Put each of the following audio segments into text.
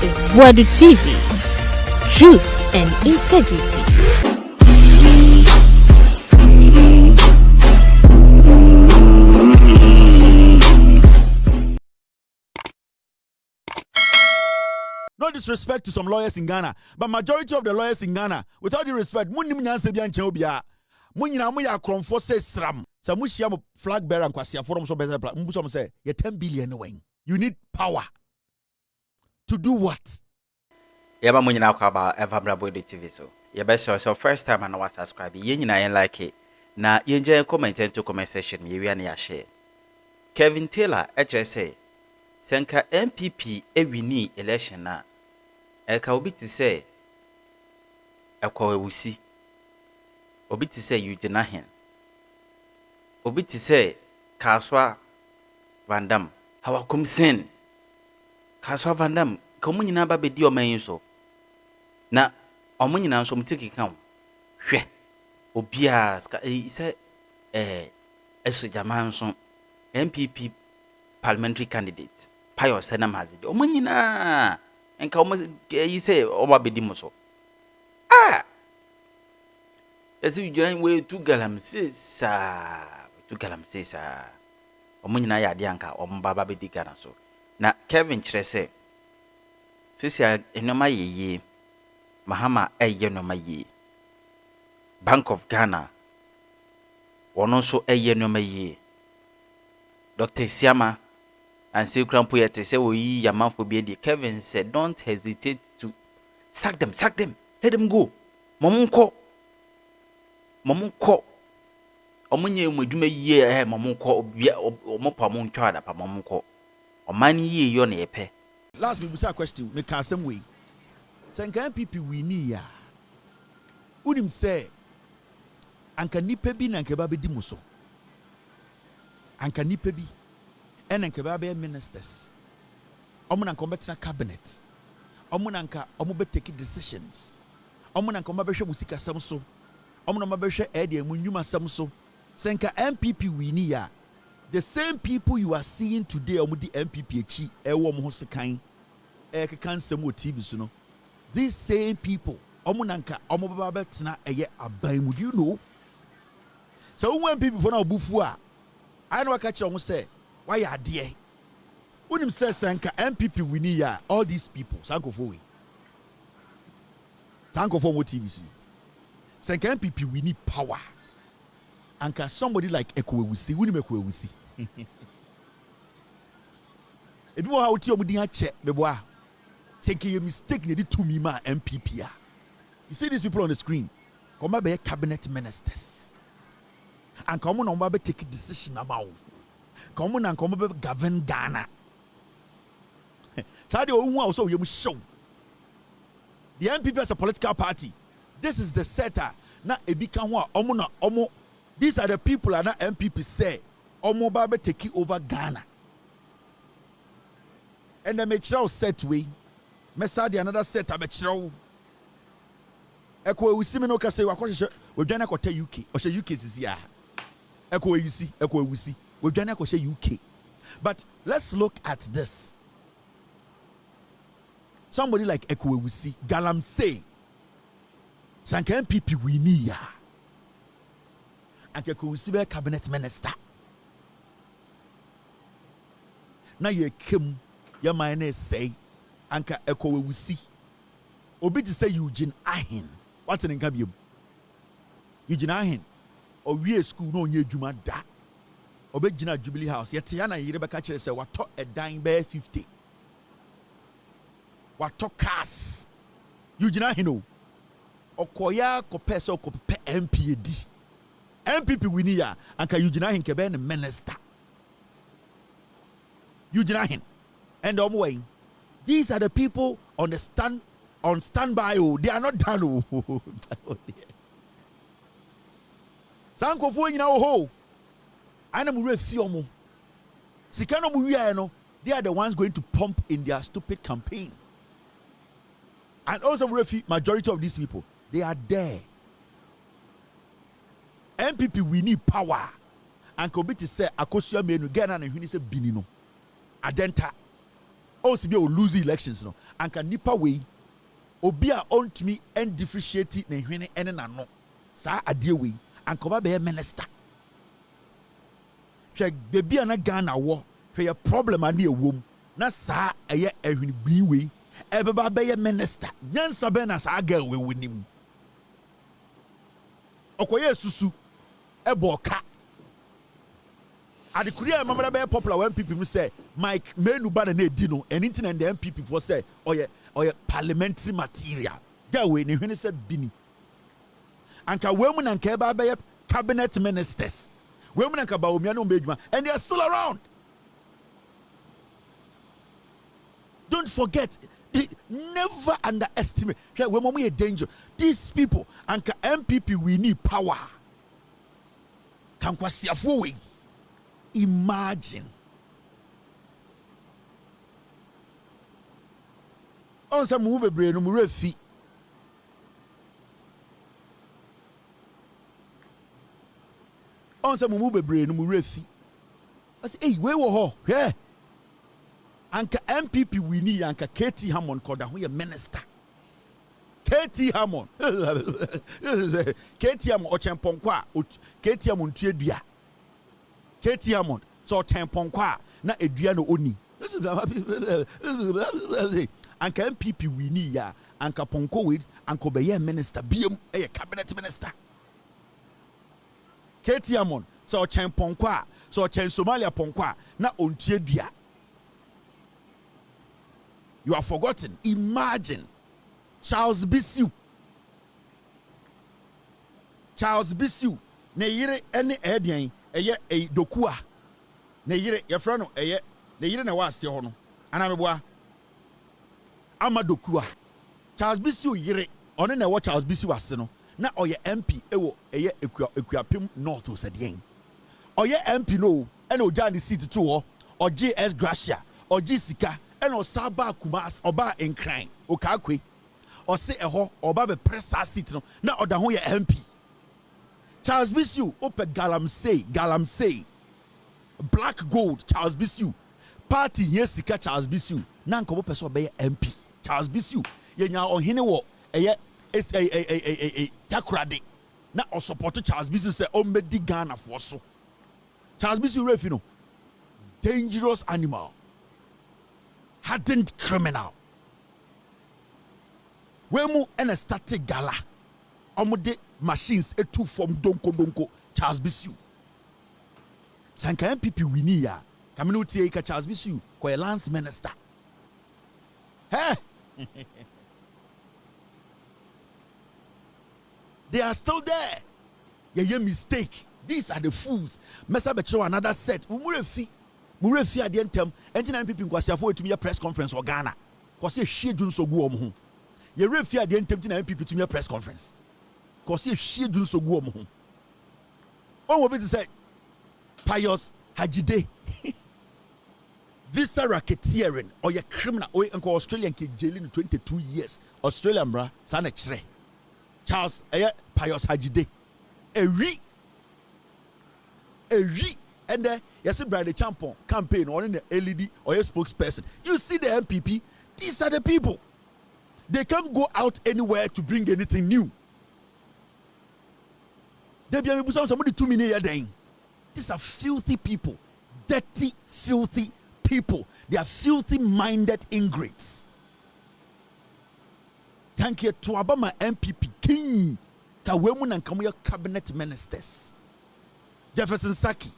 is Boadu TV. Truth and integrity. No disrespect to some lawyers in Ghana, but majority of the lawyers in Ghana, with all due respect, munim nyanse bi anche obia. Munyina mo ya kronfo say sram. Sa muhia mo flag bearer kwasi forum so better plan. Mbuso mo say, "You 10 billion when. You need power to do what?" Yaba munyina kwa ba Boadu TV so. Yaba so first time and was subscribe. Ye nyina yen like it. Na yenje comment to comment section ye wi na ya share. Kevin Taylor HSA Senka NPP ewini election na eka obi ti say ekwa ewusi obi ti say Eugene Ahen obi ti say Kaswa Vandam hawakum sin Kaswa Vandam komu nyina ba bedi oman so na omu nyina so mutiki kan hwe obia ska say eso jaman so NPP parliamentary candidate Payo Senam Hazid. Omunina and come you say Oba Bedimoso. Ah, as you join way to Galam says, to Galam says, Omunina Yadianka, Ombaba Bedigana so. Na Kevin Tresse Sisia enoma ye Mahama Eyenoma ye Bank of Ghana one also Eyenoma ye Dr. Siama and say Crampo yet say we yaman for be Kevin said don't hesitate to sack them, let them go. Mamunko Omunye mwedume ye mamunko omopa muntwa da pa mamunko omani ye yo na yepe. Last week we saw a question me can some way. Senka NPP we ni ya. Unim say anka nipa bi na nka ba bedi muso. Anka nipa bi ene nka ba be ministers. Omo na nka obetina cabinet. Omo na nka omo be take decisions. Omo na nka omo be hwe musika sam so. Omo na omo be hwe e de amunwuma sam so. Senka NPP we ni ya. The same people you are seeing today omo di NPP echi e wo mo ho sekan e kekan sam o TV so no. These same people omo na nka omo ba betina eye aban mu, do you know? So when people for na obufu a I know catch omo say why you there? Unim say Senka NPP we need ya all these people sanko for we. Sanko for mo TV so. Senka NPP we need power. Anka somebody like Ekowewusi, unim Ekowewusi. Ebi mo ha oti omo din ache beboa. Senka you mistake ne di to me ma NPP a. You see these people on the screen? Come be cabinet ministers. And come on be take decision about. Come on and come be govern Ghana. So also you show. The NPP as a political party. This is the setter. Na ebika ho omo. These are the people that NPP say omo ba be take over Ghana. And the make set way. Mesa the another set abechiro. Ekowewusi me no ka say wakọ we dwana kota UK. O she UK sisi ya. Ekowewusi. We dwana kota UK. But let's look at this. Somebody like Ekowewusi, Galamsey, Sanka NPP we need ya. And Ekowewusi be cabinet minister. Now you came, your mind say, Anka Ekowewusi. Obi to say Eugene Ahen. What's in Kabib? Eugene Ahen. Or we school no nye juma da. Obi Jina Jubilee House. Yet Yana Rebecca Chere say what talk a dime bear 50. What talk cars? Eugene Ahen. Okoya kopeso kope MPAD. MPP winia anka Eugene Ahen kebe ne minister. Eugene Ahen. And way. These are the people on standby. Oh, they are not done. Oh, Sanko fo nyina wo ho. Ana mu refi omo. Sika no mu wiya no, they are the ones going to pump in their stupid campaign. And also majority of these people, they are there. NPP we need power. And Kobiti say akosua menu Ghana na hwini say binino. Adenta. also be lose elections no anka nipa we obi a ontumi and differentiate na hwene ene na no saa ade we anka ba be minister hwe bebi ana Ghana wo hwe problem ani ewom na saa eye ehwene bi we ebeba be minister nyansa be na saa girl we wonim okoye susu eboka adekuria mamara be popular when people say Mike menu ba na edi no anything and the MPP for say oye parliamentary material girl we ne hwene say bini anka wemu na nka eba be cabinet ministers wemu na nka Bawumia no mbedwuma and they are still around. Don't forget, never underestimate when we are danger. These people anka MPP we need power. Can kwasiafo imagine. On some move bebre no refi. On some move bebre no refi. I say, hey, where wo ho? Yeah. Anka MPP we need anka KT Hammond koda who minister. KT Hammond. KT Hammond ochemponkwa. KT Hammond tuedua. KT Hammond so ochemponkwa na edua no oni. Anka MPP we need ya anka ponko with anko beye minister biem cabinet minister. KT Hammond so ochemponkwa so ochen Somalia ponkwa na ontuedua. You are forgotten. Imagine Charles Bissiu. Charles Bissiu. Ne yire ene edian eye dokua. Ne yire ye fra no eye ne yire na wa ase ho no. Ana meboa. Ama dokua. Charles Bissiu yire one na wo Charles Bissiu ase no. Na oye MP ewo eye ekuapem north osadien. Oye MP no ene oja ni seat to ho. Oje S Gracia. Oje sika. Eno saba kumas oba enkran okakwe ose eho oba be press seat no na oda ho ye MP Charles Bissiu ope galamsey black gold Charles Bissiu party here sika Charles Bissiu na nko person be MP Charles Bissiu ye nya ohene wo eye takrade na o support Charles Bissiu say o medi Ghana for so Charles Bissiu refi no dangerous animal hardened criminal. When mu and static gala, omude machines etu from donko Charles Bissiu. Sanka MPP wini ya, kamino tie ka Charles Bissiu kwa lance minister. Hey, they are still there. Ye mistake. These are the fools. Mesa betro another set. Murefi adientem engine MPP nkwasiafo etumi ye press conference o Ghana cause ye hwie dun so gu om ho ye refi adientem ti na MPP tumi ye press conference cause ye hwie dun so gu om ho on will be to say Pius Hajide visa racketeering or ye criminal or enko Australian ke jailing 22 years Australian bra sa na kire Charles Pius Hajide ewi and then yes, Brad the Champon campaign or in the LED or a spokesperson. You see the MPP, these are the people. They can't go out anywhere to bring anything new. They be somebody 2 minutes a day. These are filthy people, dirty, filthy people. They are filthy minded ingrates. Thank you to Obama MPP King. Kawemu and Kamuya cabinet ministers. Jefferson Saki.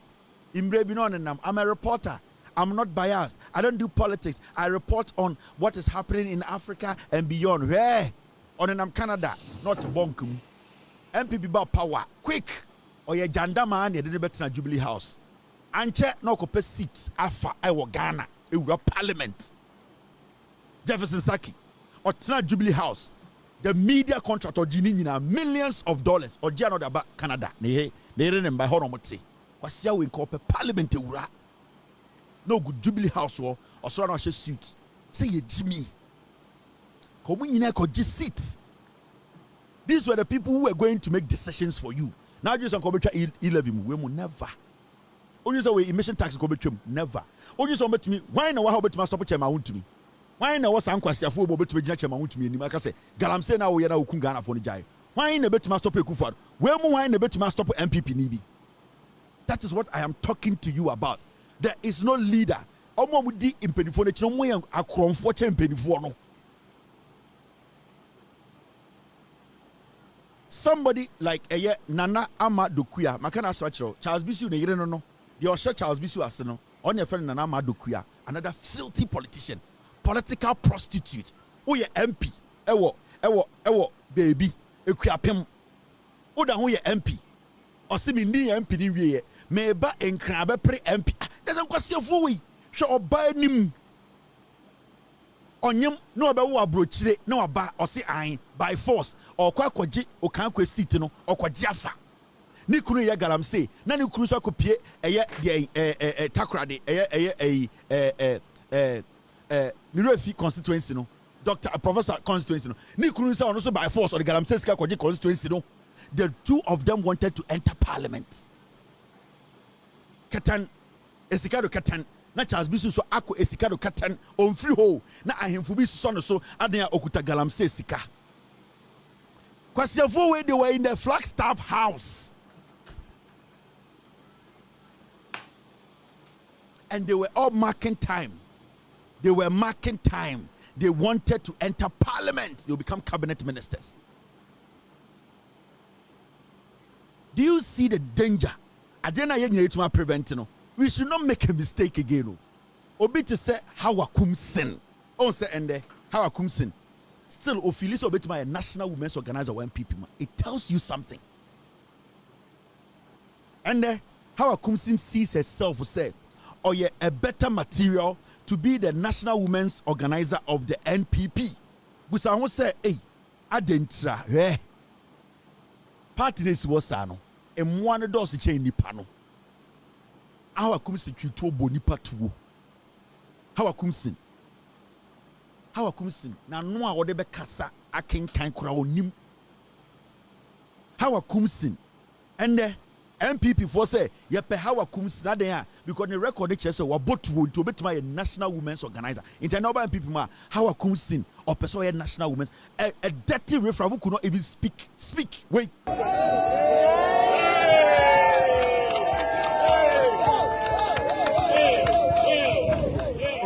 I'm a reporter. I'm not biased. I don't do politics. I report on what is happening in Africa and beyond. Where? On in Canada, not bonkum. MPP about power. Quick. Or your jandama and you did better Jubilee House. Anche no cope seats. Afa Iwo Ghana. Eura Parliament. Jefferson Saki. Or Tina Jubilee House. The media contract or Jinina millions of dollars. Or Jano about Canada. They didn't buy Horomotsi. Kwasia we call parliament ura no good Jubilee House or so na suit say ye Jimmy come nyina ko ji seat. These were the people who were going to make decisions for you. Now just on come 11 we will never only say we emission tax go betwem never only so bet me why na wa how bet stop chairman want to me Why na was ankwasiafo obo betu begina chema mutumi anim aka say galamsey na wo ye na okun Ghana fo no jai. Why na betu stop Akufo-Addo? Where mu why na betu stop NPP ni bi? That is what I am talking to you about. There is no leader. Omo mu di impenifo ne kire mo ye akromfo che impenifo no. Somebody like Nana Ama Dokuya, Makana Swatcho, Charles Bisu ne yire no. The Osha Charles Bisu ase no. On your friend Nana Ama Dokuya, another filthy politician, political prostitute. Oh ye MP. Ewo baby. Ekuya pem. Oda ho ye MP. Osimi ni MP ni wie. Me ba enkran be pre MP. That's kwasiafo we. Hwe oba anim. Onyem no oba wo abrochire na oba osi an by force or kwakoji o kan kwa seat no okwaji afa. Ni kunu ye galamsey na ni kunu so akopie takrade Mirefi constituency no Dr. Professor constituency no ni kunu so ono so by force or the galamsey ska kwaji constituency no. The two of them wanted to enter parliament. Katan esikado katan na Charles Bisu so ako esikado katan on free ho na ahemfu bi so no so adan okuta galamsey sika. Kwasiafo we they were in the Flagstaff house and they were all marking time. They were marking time. They wanted to enter parliament. They'll become cabinet ministers. Do you see the danger? Adena yenye to prevent no. We should not make a mistake again. Obi to say how akum sin. On say ende how akum sin. Still, Ophilis Obetuma, a national women's organizer, NPP, it tells you something. And how Akumsin sees herself say, or yeah, a better material to be the national women's organizer of the NPP. Busa who say, hey, adentra, party this was sano, and one of those chain the panel. How Akumsin to bonipa tuo. How Akumsin. How Akumsin na no a wode be kasa akenkan kura onim. How Akumsin and the NPP for say ye pe how Akumsin na den because the record che say wa botu to betuma a national women's organizer. International NPP ma how Akumsin or person a national women's a dirty referee who could not even speak. Wait.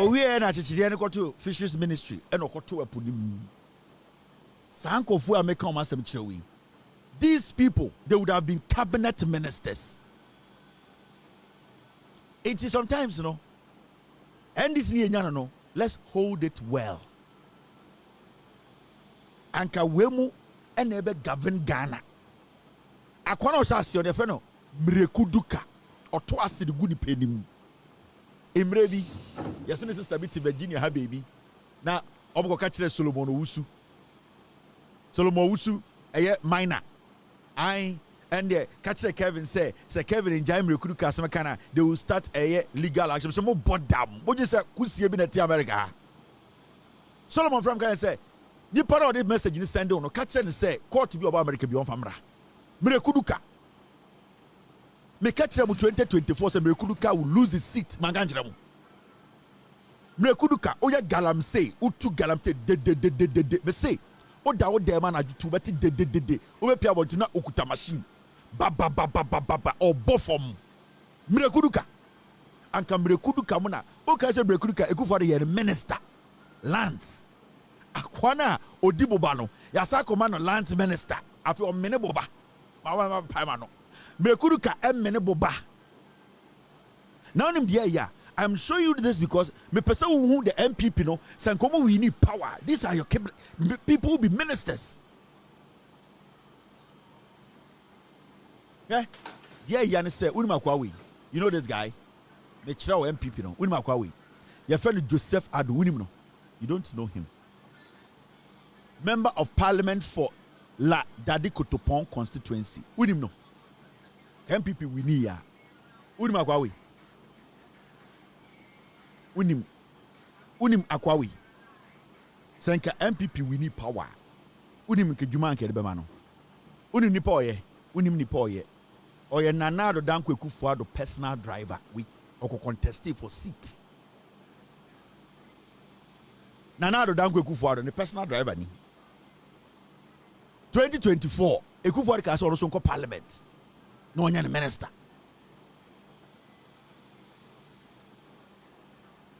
We are na chichiri ene koto fisheries ministry ene koto eponim sanko fu ameka o masem chirewe. These people, they would have been cabinet ministers. It is sometimes, you know, and this no, let's hold it well. Anka wemu enebe govern Ghana. Akwana osasi o defeno mrekuduka oto asidi guni penim. Imrebi, yes, sister bit Virginia, her baby. Now, I'm going to catch Solomon Owusu. Solomon Owusu, a minor. And catch Kevin say Kevin in Jaime Kudu Kasamakana, they will start a legal action. So more bodam. What you say, could see a America. Solomon from Ghana say, you put out the message in the send on, catch and say, court to be about America beyond Famra. Mrekuduka. Me catch them 2024 say Mrekuduka will lose his seat manganjram. Mrekuduka oya galamsey utu galamsey de me say oda oda man ajutu beti de o be pia botina okuta machine ba or bofom Mrekuduka anka Mrekuduka muna o ka say Mrekuduka Akufo-Addo ye minister lands akwana odiboba no yasa komano lands minister afi o mene boba ma paima no Mrekuduka emene boba. Now I'm showing you this because me person who the NPP no sankomo we need power. These are your people who be ministers. Yeah, Yana say Unimakwawi. You know this guy? Me chira NPP no Unimakwawi. Your friend Joseph Adu no. You don't know him. Member of Parliament for La Dadi Kotopon constituency. Unim no. NPP we need ya. Unim Akwawi. Unim Akwawi. Senka NPP we need power. Unim ke juma nke debema no. Unim ni poye. Unim ni poye. Oye Nana do Danko Akufo-Addo personal driver. We oko contested for seat. Nana Addo Dankwa Akufo-Addo the personal driver ni 2024 Akufo-Addo ka also go parliament no nya minister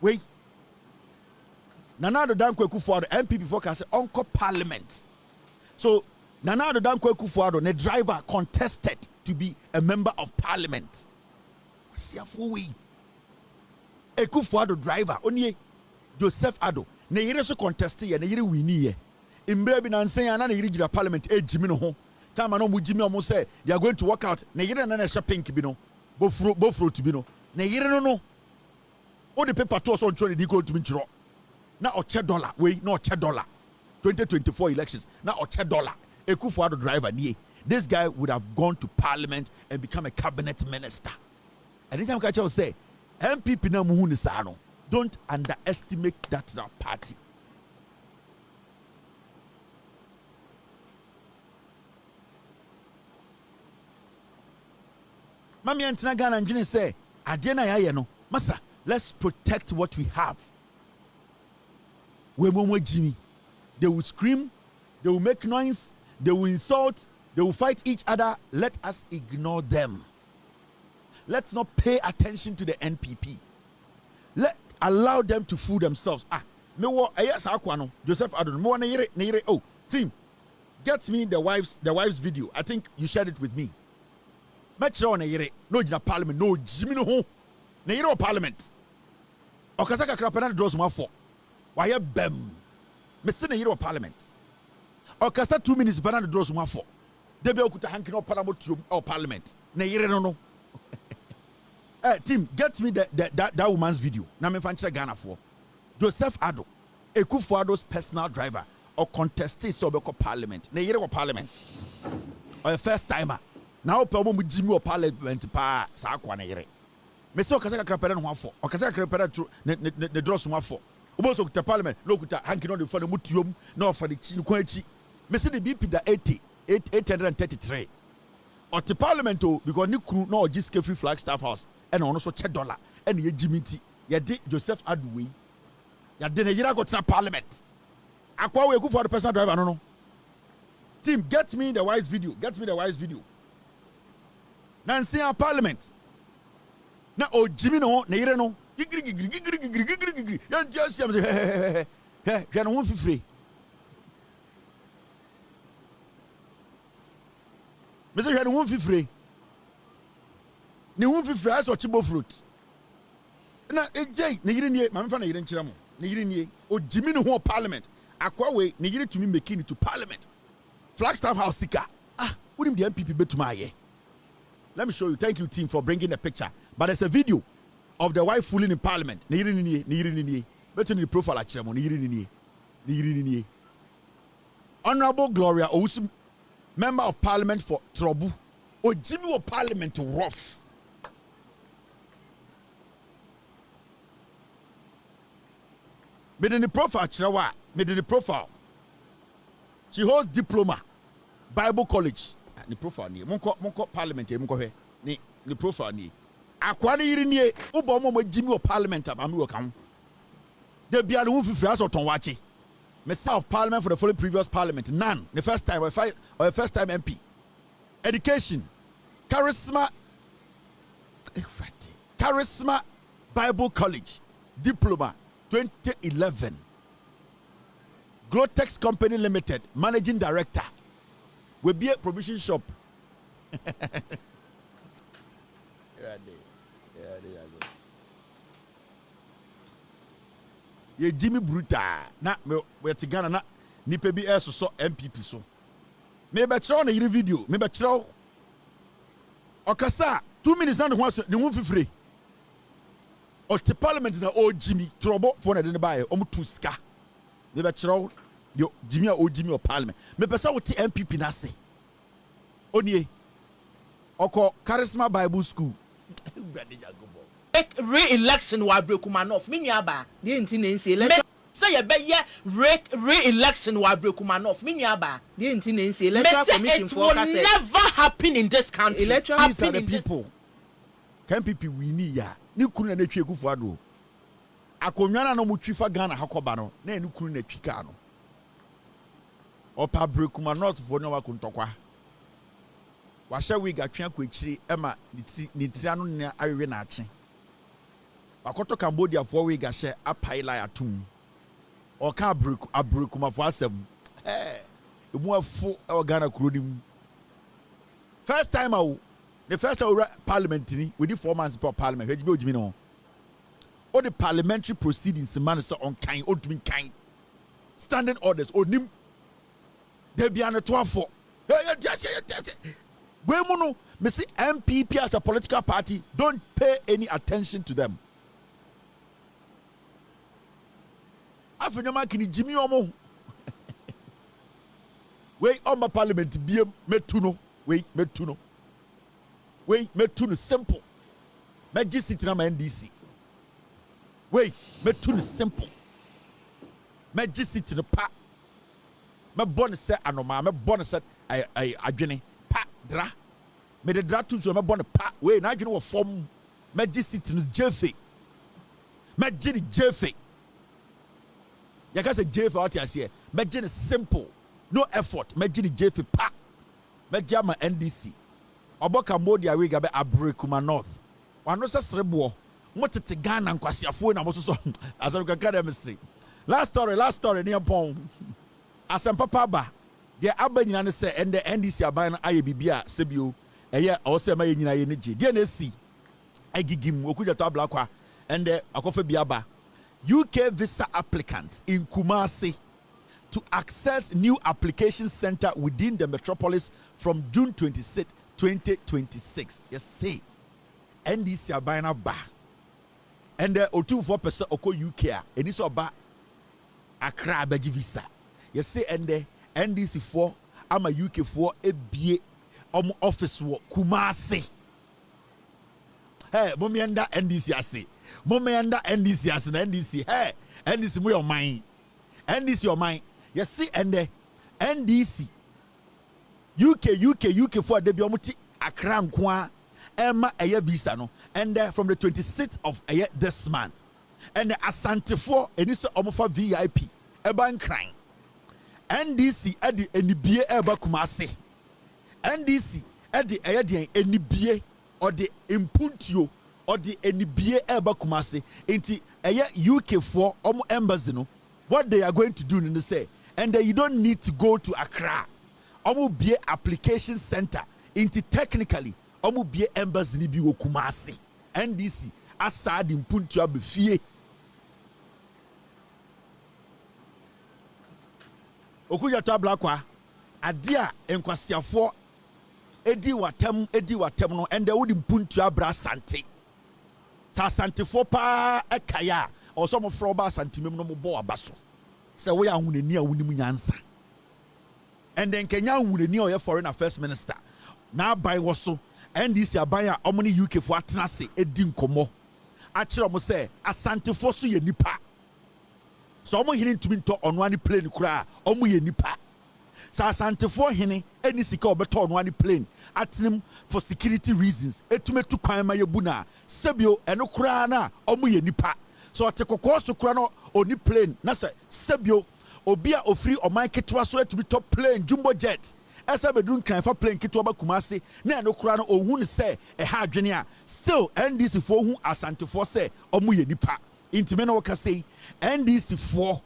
wait Nana Addo Dankwa Akufo-Addo NPP focus on parliament. So Nana Addo Dankwa Akufo-Addo the driver contested to be a member of parliament. Akufo-Addo driver onye Joseph Addo na yire so contest ye na yire wini ye imbre bi na nsen ya na yire gira parliament ejimi no ho time na omujimi omo say they are going to work out na yire na na pink bi no bofro to bi no na yire no o the paper to so ntro di ko to nchiro na oche dollar we na oche dollar 2024 elections na oche dollar Akufo-Addo driver nie this guy would have gone to parliament and become a cabinet minister. Anytime I say MPP na muhu ni sa no, don't underestimate that party. Mami antina Ghana njine say ade na ya no masa let's protect what we have. We mo Jimmy, they will scream, they will make noise, they will insult, they will fight each other. Let us ignore them. Let's not pay attention to the NPP. Let allow them to fool themselves. Me wo ayas akwano Joseph Addo mo na yire oh team get me the wife's video. I think you shared it with me. Metro na yire no jina parliament no jimi no ho na yire o parliament. Okasa kakra pena draws mo afọ. Why bem? Me se na yire o parliament. Okasa 2 minutes pena draws mo afọ. Debe okuta hanki no parliament or parliament. Na yire no. Team, get me that woman's video. Na me fan Ghana for Joseph Addo, Akufo-Addo's personal driver or contested so be parliament. Na yere ko parliament. Or a first timer. Now pe mo Jimmy or parliament pa sa akwa na yere. Me se okasa kakra pere no afọ. Okasa kakra pere tro ne dross mo afọ. Obo so kuta parliament, no kuta hanki no de for the mutuom, no for the chi ko achi. Me se the BP da 833. Or the parliament because ni kru no just free flag staff house. And also $10 and ye Jimmy ye did Joseph Addo we ya de na yira go to parliament akwa we go for the personal driver no team get me the wise video Nancy parliament na o Jimmy no na yire no gigri yan just am he no won fifre me say he no won fifre ni won fifra as ochibo fruit na ejey na yiri nie ma mfa na yiri nkyerɛ mo na yiri nie o jimi no ho parliament akwa we na yiri tumi make it to parliament Flagstaff House sika wouldn't the MPP betuma aye. Let me show you. Thank you team for bringing the picture, but there's a video of the wife fooling in parliament na yiri nie betu the profile akyerɛ mo na yiri nie Honorable Gloria Owusu, member of parliament for Trobu o jimi wo parliament rough. Made in the profile. She holds diploma, Bible college. The profile ni. Monko parliament monko he. Ni the profile ni. Akwani yiri ni ubo mo Jimmy o parliament am we kan. De bia no fifiri aso ton wache. Member of parliament for the following previous parliament. None. The first time or first time MP. Education. Charisma Bible college. Diploma. 2011. Glotex Company Limited, Managing Director. We be a provision shop. Ye Jimmy Bruta. Na we tigana na nipe bi so MPP so. Me be tro na yiri video, me be tro. Okasa 2 minutes na ne ho fifire. Or the parliament na o Jimmy trouble for na de buy o mutu ska me be kire yo Jimmy o Jimmy o parliament me pesa wo ti MPP na se onie oko charisma Bible school re-election wa Brekumanov me nuaba de nti na nsi election say ye be ye re-election wa Brekumanov me nuaba de nti na nsi electoral commission for ka say it will never happen in this country. Electoral people can MPP we ni ya ni kunu na twa Akufo-Addo akonnwa na mo twifa Ghana hakoba no na enu kunu na twika no opa brekuma not for no wakuntokwa wahye wig atwe akwachiri ema ni tira no na awewe na ache wakoto Cambodia for wig ahye apaila atum oka abrekuma for asem emu afu e Ghana kurodim first time the first time parliament ni we did 4 months for parliament we be ojimi no all the parliamentary proceedings man so on kind o doing kind standing orders onim there be an 12 we no me see NPP as a political party don't pay any attention to them afenyama kini jimi omo we on my parliament be metuno we metuno simple majesty na NDC wait, me too simple. Me just sit in the pa. Me born set anoma. Me born set I adwene pa dra. Me the dra too so me born pa. Wait, na adwene wo form. Me just sit in jefe. Me jini jefe. Ya ka say jefe what you say. Me jini simple. No effort. Me jini jefe pa. Me jama NDC. Obo Cambodia we gabe Abrekuma North. Wano se srebo. Motete Ghana nkwasiafo na mososo asaruka kademistry last story near pon asem papa ba de abanyina ne se ende NDC aban aye bibia sebio eye awose ma yenyina ye neje de na si agigim okuja to ablakwa ende akofa biaba UK visa applicants in Kumasi to access new application center within the metropolis from June 26, 2026 yes say NDC aban ba and the 2-4% oko UK and this oba Accra abaji visa you say and the NDC 4 ama UK 4 ebie office wo Kumasi hey mommy under NDC ase mommy under NDC ase na NDC hey NDC mo your mind NDC your mind you see and the NDC UK 4 de bi omuti Accra nkoa Emma Aya visa no and from the 26th of this month and the Asante 4 and this omofa VIP Eban crying NDC edi enibie eba Kumasi NDC edi edi enibie or the impuntio or the enibie eba Kumasi into UK 4 embassy no what they are going to do in the say and you don't need to go to Accra be application center into technically omu bie embassy ni bi wo Kumasi NDC asad impuntu abefie okuja to ablakwa ade a enkwasiafo edi watem no ende wodi impuntu abra sante sa santefo pa ekaya oso mo fro ba santemem no mo bo abaso se wo ya hunani a wonim nyansa ende nkenya hunani o ye foreign affairs minister na bai wo so NDC abanya omni UK for atenase edi nkomo a kire mo se asantefo so ye nipa so omo hene ntumi nto ono ani plane kura omo ye nipa sa asantefo hene eni sika obeto ono ani plane atenem for security reasons etumetu kwan ma yebu na sebio eno kura na omo ye nipa so otekoko so kura no oni plane na se sebio obi a ofri oman ketwa so etumi to plane jumbo jet esa bedun kan fa plane kito ba Kumasi na no kura no ohun se ha adwene a still NDC fo hu asante fo se omo ye nipa intime na woka sei NDC fo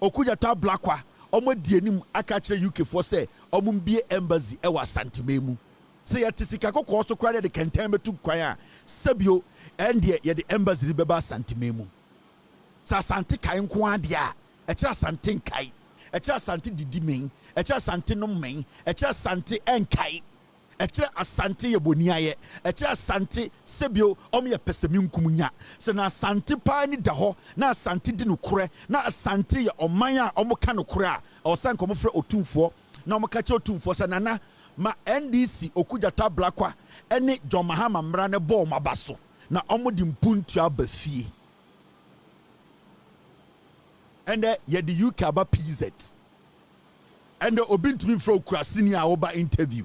okuja ta blakwa omo di anim aka kire UK fo se omo mbie embassy e wa asante memu se ya tisika kokko so kura de kenten betu kwan a sabio ende ye de embassy be ba asante memu sa asante kai nko ade a e kira asante kai e kira asante didi men eche asante no men eche asante enkai eche asante yeboniaye eche asante sebio omye pesemi nkumunya se na asante pa ni da ho na asante di no kure na asante ye oman a omoka no kure a osan ko mofre otumfo na omoka che otumfo se nana ma NDC okujata blakwa ene John Mahama mra ne ball mabaso na omodi mpuntu abafie ende ye the UK aba PZ and the obintumi fro krasini a oba interview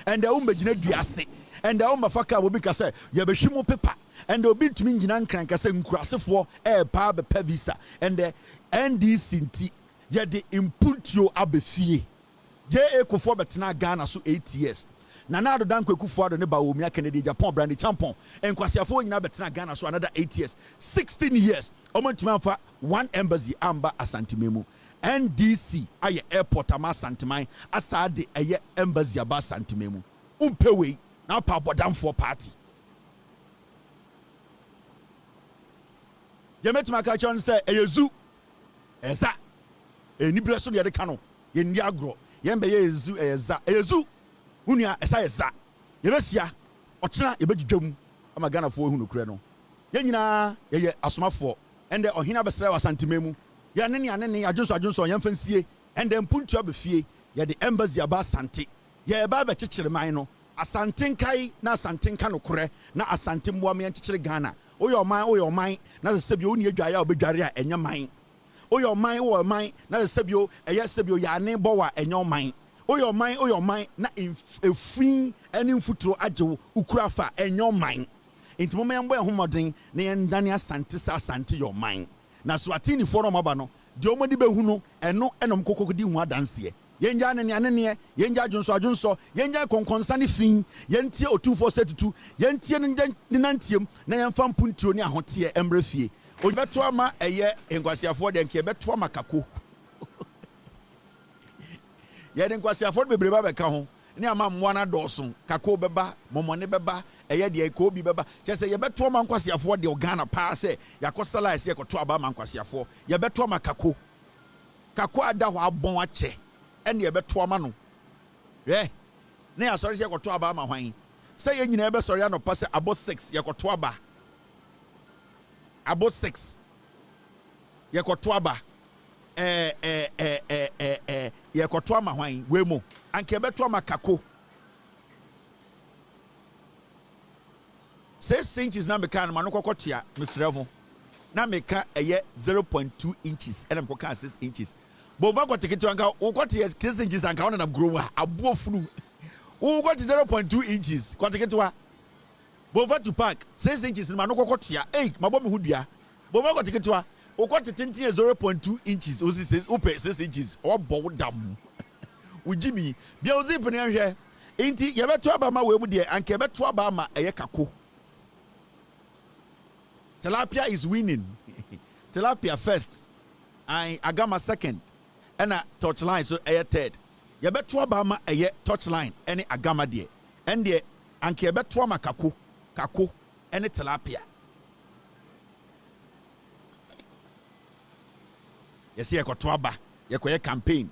and the umbegine duase and the umafaka will be say ye behwimo paper and obi ntumi nyina nkran ka sɛ nkurasefo pa be pa visa and the NDC nti ye de imputio abefie JA Kufuor betena Ghana so 8 years Nana Addo Dankwa Kufuor ne Bawumia Kennedy Japan brand champion and Kwasiafo nyina betena Ghana so another 8 years 16 years omo ntumi amfa one embassy amba Asantememu NDC aye airport ama Asanteman asade aye embassy aba Asantememu umpewe na pa bodamfo party yemetuma ka chon say eyezu eza enibere so de ka no ye ndi agro ye mbe ye ezu eyezu unua esa eza yebesia ochena yebedwedwam ama Ghana fo ehunu kure no ye nyina ye asomafo ende ohina besere Asantememu ye ne adwonso ye mfansie ende mpuntu abefie ye de embassy aba Asante ye ba be kyekyere man no Asantenkai na Asantenka no kure na Asantemboa me kyekyere Ghana oyo man na sebio oni adware a obedware a enya man oyo man na sebio eye sebio ya ne bowa enya man oyo man na efin eni mfuturo agyew ukurafa enya man enti mo membo ehomodin na yendane Asante yo man na so atini foro maba no de omodi behu no eno enom kokokodi hu adanse yenja ne yenja adwonso yenja konkonsa fin yentie otufo setutu yentie ne nantiem na yemfa mpuntuo ne ahote embre fie obeto ama eye enkwasiafo de nke beto ama kako ye de enkwasiafo bebreba beka ho ne ama mmoa na dɔɔso kako beba momone beba eye de ko bi beba kyese ye beto ama enkwasiafo de Ghana pa se yakosala ese ekoto aba ama enkwasiafo ye beto ama kako ada ho abon ache ene ebeto ama no ne asori se ekoto aba ama hwan se ye nyina ebe sori anopa se abo 6 yekoto aba abo 6 yekoto aba yekoto ama hwan wemo anke ebeto ama kako 6 inches na meka na no kokotia mefrɛ ho na meka eye 0.2 inches ene mkoka 6 inches bova kwa tiketi wanka ukoti 6 inches anka ona na grower abuo funu ukoti 0.2 inches kwa tiketi wa bova to park 6 inches ma no kokotia mabo me hudua bova kwa tiketi wa ukoti tintin 0.2 inches osi 6 inches obo dam ujimi bia ozi pene hwe enti yebeto aba ma we mu de anka yebeto aba ma eye kako Tilapia is winning Tilapia first Agama second and a touchline so a third. You bet to Obama a touchline any Agama de and the anke bet to kako any Tilapia. You see a kotwaba, you campaign.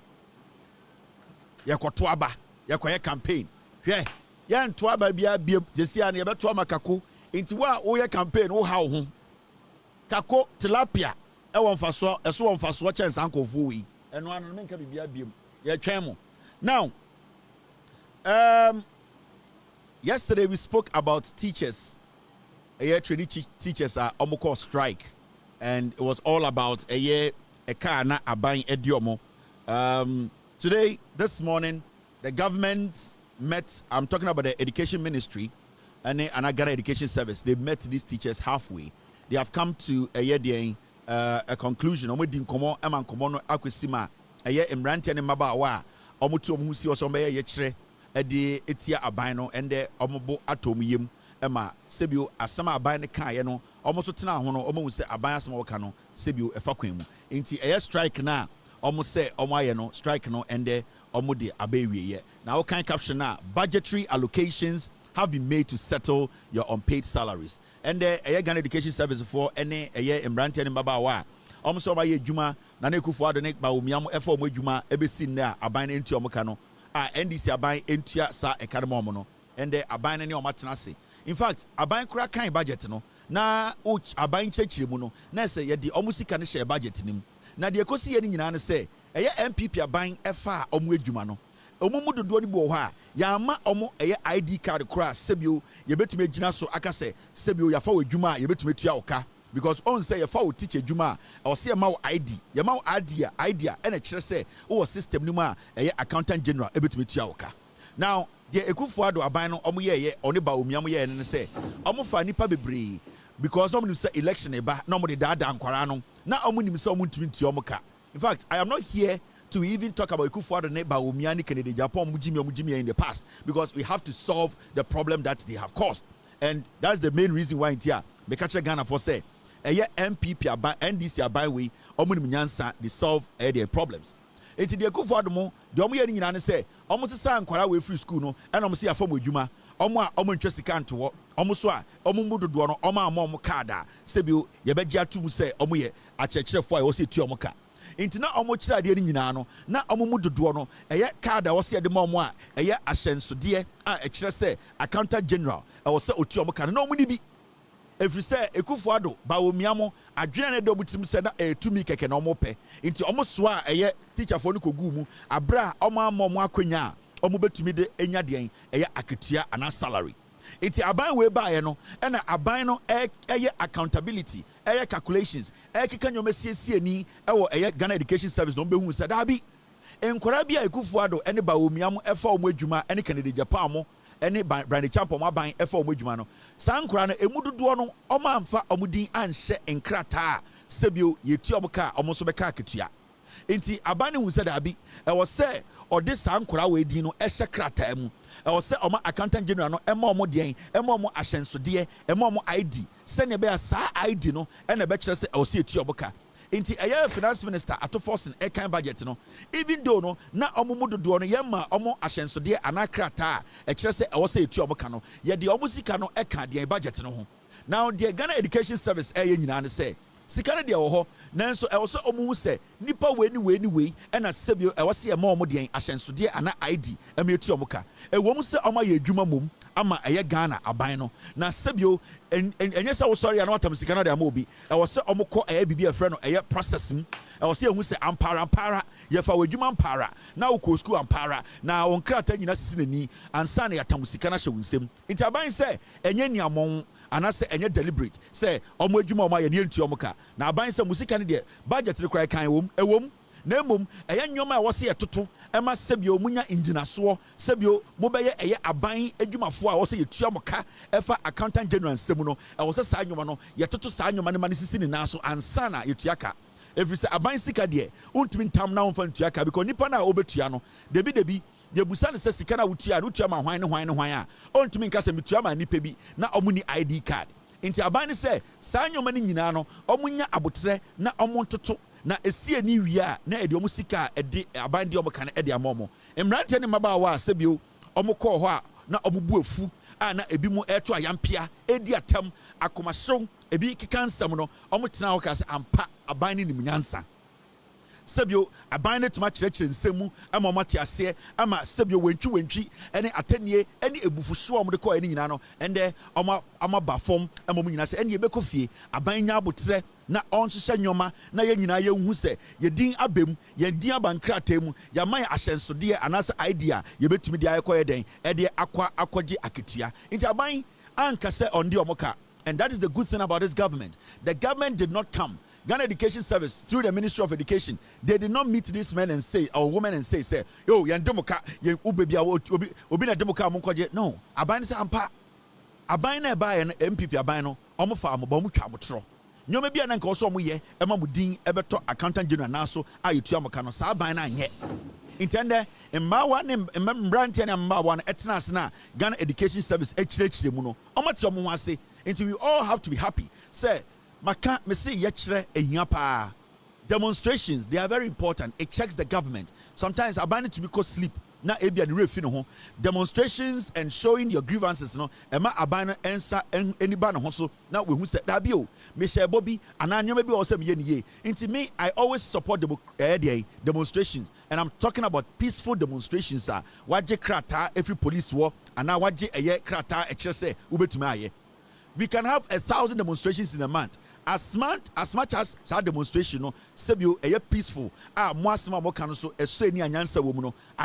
You kotwaba, you campaign. Yeah, and twaba be Jessian, you bet to Makako into what your campaign, oh how kako Tilapia. Ewo mfaso eso mfaso chance anko fuwi eno anu menka bibia biem ye twemo now yesterday we spoke about teachers training teachers are omoko strike and it was all about a car na aban ediomo today this morning the government met. I'm talking about the education ministry and Ghana education service. They met these teachers halfway. They have come to a conclusion. Omo di nkomo ema nkomo no akwesima eye emrante ne maba wa omo tu omo husi oso be ye kire e de etia aban no ende omo bo atom yem ema sebio asama aban ne kan ye no omo so tena ho no omo hu se aban asama wo ka no sebio efa kwan mu enti eye strike na omo se omo aye no strike no ende omo de abawie ye na wo kan caption na budgetary allocations have been made to settle your unpaid salaries. And the Ghana Education Service for any Embrante and Babawa. Almost over a Juma, Naneku for the neck Bawumia, F4 Juma, Ebesin there, a buying into Omokano, NDC a buying into Sa Ekamono, and they are buying any Matanasi. In fact, a buying crack kind budget no, na uch a buying church muno, Nessa yet the almost can share budget in him. Now the Ecosi and say, a NPP are buying FA Omwe Jumano. Omo do do bo ha ya ma omo ID card cross sebio ye betume gina so aka se sebio ya fa wadwuma ye betume tua oka because on say ye fa o teacher dwuma o se ma ID ye ma idea e na kire se o system ni ma accountant general e betume tua oka. Now the Ekufuor aban no omo ye oni Bawumia mo ye ne se omo fa nipa bebre because nobody say election eba nobody da ankwara no na omunim say omuntimi ntia omuka. In fact, I am not here to even talk about Ekufuado ne Bawumia ne Kennedy Japan mujimi in the past, because we have to solve the problem that they have caused. And that's the main reason why here Mekache Ghana for say NPP aba NDC aba we omunim nyansa they solve their problems. Enti de Ekufuado mo de omo ye ni nyina ne say omo sesa ankwara we free school no and omo se afam adwuma omo a omo ntwa sika nto omo so a omo mudodo no omo ama omo card a sebio ye beji atum say omo ye akyerkyerefo a wo se tu omo ka. Inti na omo kyerade ni nyina no na omo mudodo no eye card a wo se de ma omo a eye ahyensode a ekyere se accountant general e wo se otu omo ka na omo ni bi every say Ekufuado Bawumia mo adwene ne do butim se na etumi keke na omo pe inti omo so a eye teacher fo no kogu mu abra omo ama omo akonya omo betumi de enya den eye aketua ana salary. Inti aban we ba no na aban no eye accountability eye calculations keka nyoma siesie ni wo eye Ghana Education Service no behu se da bi enkora bi a Ekufuado ene Bawumia mo efa omo adwuma ene Kennedy Japan mo ene Brandy Champo mo aban efa omo adwuma no sankora no emudodo no omo amfa omo din anhye enkrata sebio yetu omo ka omo so beka aketua. Inti abane hu se da bi e wo se ode sankora we din no ehye krata mu e wo se omo accountant general no ema omo den ema omo ahyensode ema omo ID se ne be sa ID no e na be kire se e wo se yetu omo ka. Inti eye finance minister atoforcing e kan budget no even though no na omo mudodo no yema omo ahyensode anakrata e kire se e wo se yetu omo ka no ye de omo sika no e kan de budget no ho. Now the Ghana Education Service e nyina ne say sika ne de wo ho nanso e wo se omo hu se nipa we ni na sebio e wo se e ma omo de ahyensode ana ID e ma yetu omo ka e wo mu se omo ye adwuma mom ama eye Ghana aban no na sebio enye se wo sorry ana watam sika na de ama obi e wo se omo ko eye bibi afre no eye process e wo se ehu se ampara ye fa wadwuma ampara na wo ko school ampara na won krata nyina sisi nani ansa na yatam sika na hye wunsem nti aban se enye niamon anase enye deliberate say omo adwuma omo ye ne ntu omo ka na aban se musika ne de budget rekrai kan ewom na emom eye nyoma a wo se etoto ema sebio munya inginaso sebio mo beye eye aban adwumafo a wo se yetu omo ka efa accountant general nsem no e wo se sa nyoma no ye toto sa nyoma ne ma ne sisi ne naso ansa na yetu aka every say aban sika de untumi ntam na wonfa ntu aka because nipa na obetua no debi ye busa ne se sika na wotua ma hwan a ontumi nka se metua ma nipa bi na omu ni ID card. Inti aban ne se sa nyoma ne nyina no omunya abotre na omu ntoto na esie ni wia na ede omu sika ede aban de omu kan ede amomo emrante ne mabaawa sebio omu ko ho a na omu buafu a na ebi mu eto ayampia edi atam akomahyew ebi kikansam no omu tena ho ka se ampa aban ne nimnyansa sebio aban ne tuma kyerɛkyerɛ nsɛmu ama ɔmate ase ama sebio wentwi ene atanie ene ebufuhye ɔmo de kɔ ene nyina no ende ɔma ba fam ama ɔmo nyina sɛ ene yɛbɛkɔ fie aban nya abotrɛ na ɔnhyehyɛ nyoma na yɛ nyina yɛ hu sɛ yɛdin abem yɛdin abankrata mu yɛma yɛ ahyɛnsode anasa idea yɛbɛtumi de ayɛkɔ yɛ den ɛde akɔgye aketua nti aban anka sɛ ɔnde ɔmo ka. And that is the good thing about this government. The government did not come. Ghana Education Service, through the Ministry of Education, they did not meet these men and say, or women and say, yo, yan demoka, yan ubebi obi na demoka monkoje. No, aban say ampa. Aban na ba yan MPP aban no, omo fa mo ba mo twa mo tro. Nyoma bia na nka so omo ye, ema mo din ebeto accountant general na so ayetu amaka no, sa aban na nye. Intende mmawa ne mbrantia ne mmawa na etena ase na Ghana Education Service ekyirechire mu no, omo te omo ho ase. Until we all have to be happy. Say, maka me say yechre ehia pa. Demonstrations, they are very important. It checks the government. Sometimes abandon to because sleep. Na ebia ni refi no ho. Demonstrations and showing your grievances no. Ema abandon ensa eniba no ho so. Na we hu say da bi o. Me share Bobby ananyo maybe also me ye. Into me, I always support demonstrations. And I'm talking about peaceful demonstrations. Waje krata every police war. Ana waje krata ekye say ubetumi aye. We can have 1,000 demonstrations in a month. As much as that demonstration, no, sebio peaceful. I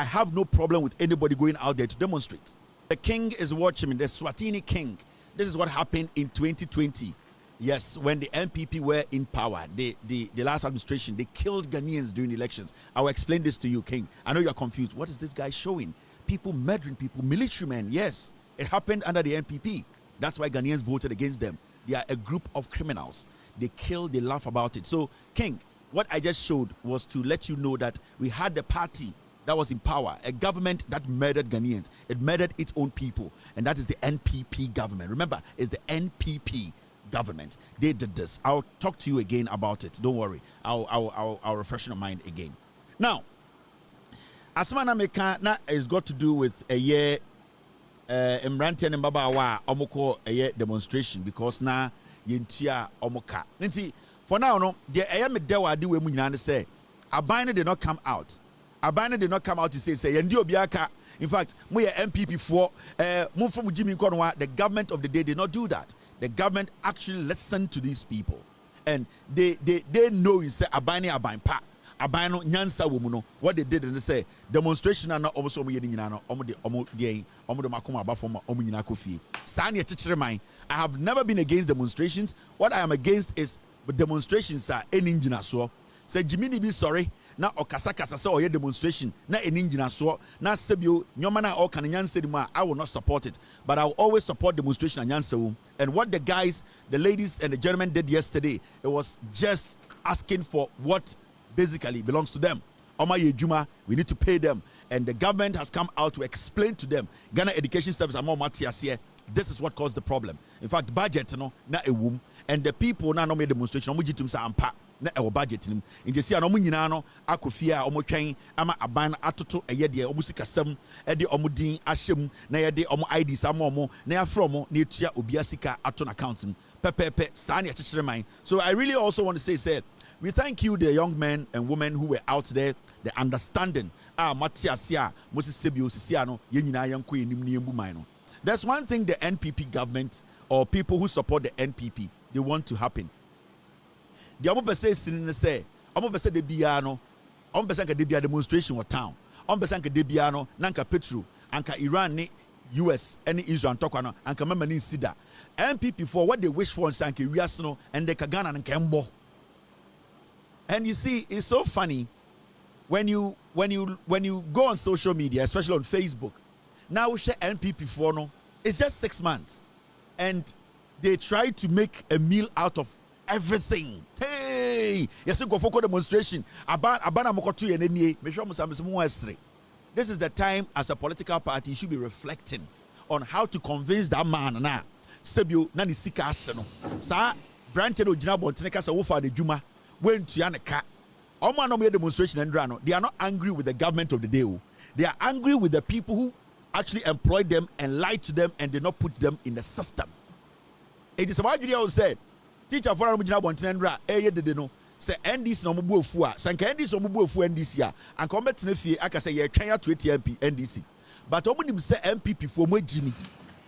have no problem with anybody going out there to demonstrate. The king is watching me, the Swatini king. This is what happened in 2020. Yes, when the NPP were in power, the last administration, they killed Ghanaians during elections. I will explain this to you, King. I know you are confused. What is this guy showing? People murdering people, military men. Yes, it happened under the NPP. That's why Ghanaians voted against them. They are a group of criminals. They kill, they laugh about it. So, King, what I just showed was to let you know that we had a party that was in power, a government that murdered Ghanaians. It murdered its own people, and that is the NPP government. Remember, it's the NPP government. They did this. I'll talk to you again about it. Don't worry. I'll refresh your mind again. Now, Asmana Meka na is got to do with a year Mrantian and Baba Omoko a year demonstration because na yentia Omoka. Nti for now no the ayam dewa di we munyana say Abina did not come out. Abina did not come out to say yendi obiaka. In fact, we MPP for move from Jimmy Konwa, the government of the day did not do that. The government actually listened to these people, and they know you say Abina Abine pa. Abino nyansa womuno what they did and they say demonstration na almost omo yedi nyina no omo de makoma aba from omo nyina kofie sani echichire man. I have never been against demonstrations. What I am against is demonstrations are any nyina so say Jimini be sorry na okasa kasa say oye demonstration na any nyina so na sebio nyoma na o kan nyansa di ma. I will not support it, but I will always support demonstration and nyansa. And what the guys, the ladies and the gentlemen did yesterday, it was just asking for what basically belongs to them. Oma Yejuma, we need to pay them. And the government has come out to explain to them, Ghana Education Service, this is what caused the problem. In fact, budget, na a womb, and the people na no make demonstration, omujitum sa ampa, na a budget. In the sea, no muninano, akufia, omo train, ama aban atoto, a yedi, omusika sem, edi omudin, ashim, na yedi, omo ID, samomo, na fromo, netia, ubiasika, aton accounting, pepe, sani, a. So I really also want to say, we thank you, the young men and women who were out there, the understanding. There's one thing the NPP government or people who support the NPP, they want to happen. The demonstration or town. Nanka Petro, Anka Iran, US, any Israel and Tokano, and Kamamanin Sida. NPP for what they wish for in Sanki Riasno and the Kagana and Kembo. And you see, it's so funny when you go on social media, especially on Facebook. Now we share NPP for no, it's just 6 months, and they try to make a meal out of everything. Hey, yes, go for demonstration. This is the time as a political party you should be reflecting on how to convince that man na sebio na ni sika aseno. Sa branch no jina bonteneka sa wo fa de djuma. When to Yanaka, demonstration and rano, they are not angry with the government of the day. They are angry with the people who actually employed them and lied to them and did not put them in the system. It is about you said, teacher for Ramujina Bontenra, de no, say NDC no mubu fua, Sanka NDC no mubu fu NDC, and combat Nefi, I can say, yeah, Kenya to ATMP NDC. But Omunim say MPP for more Jimmy,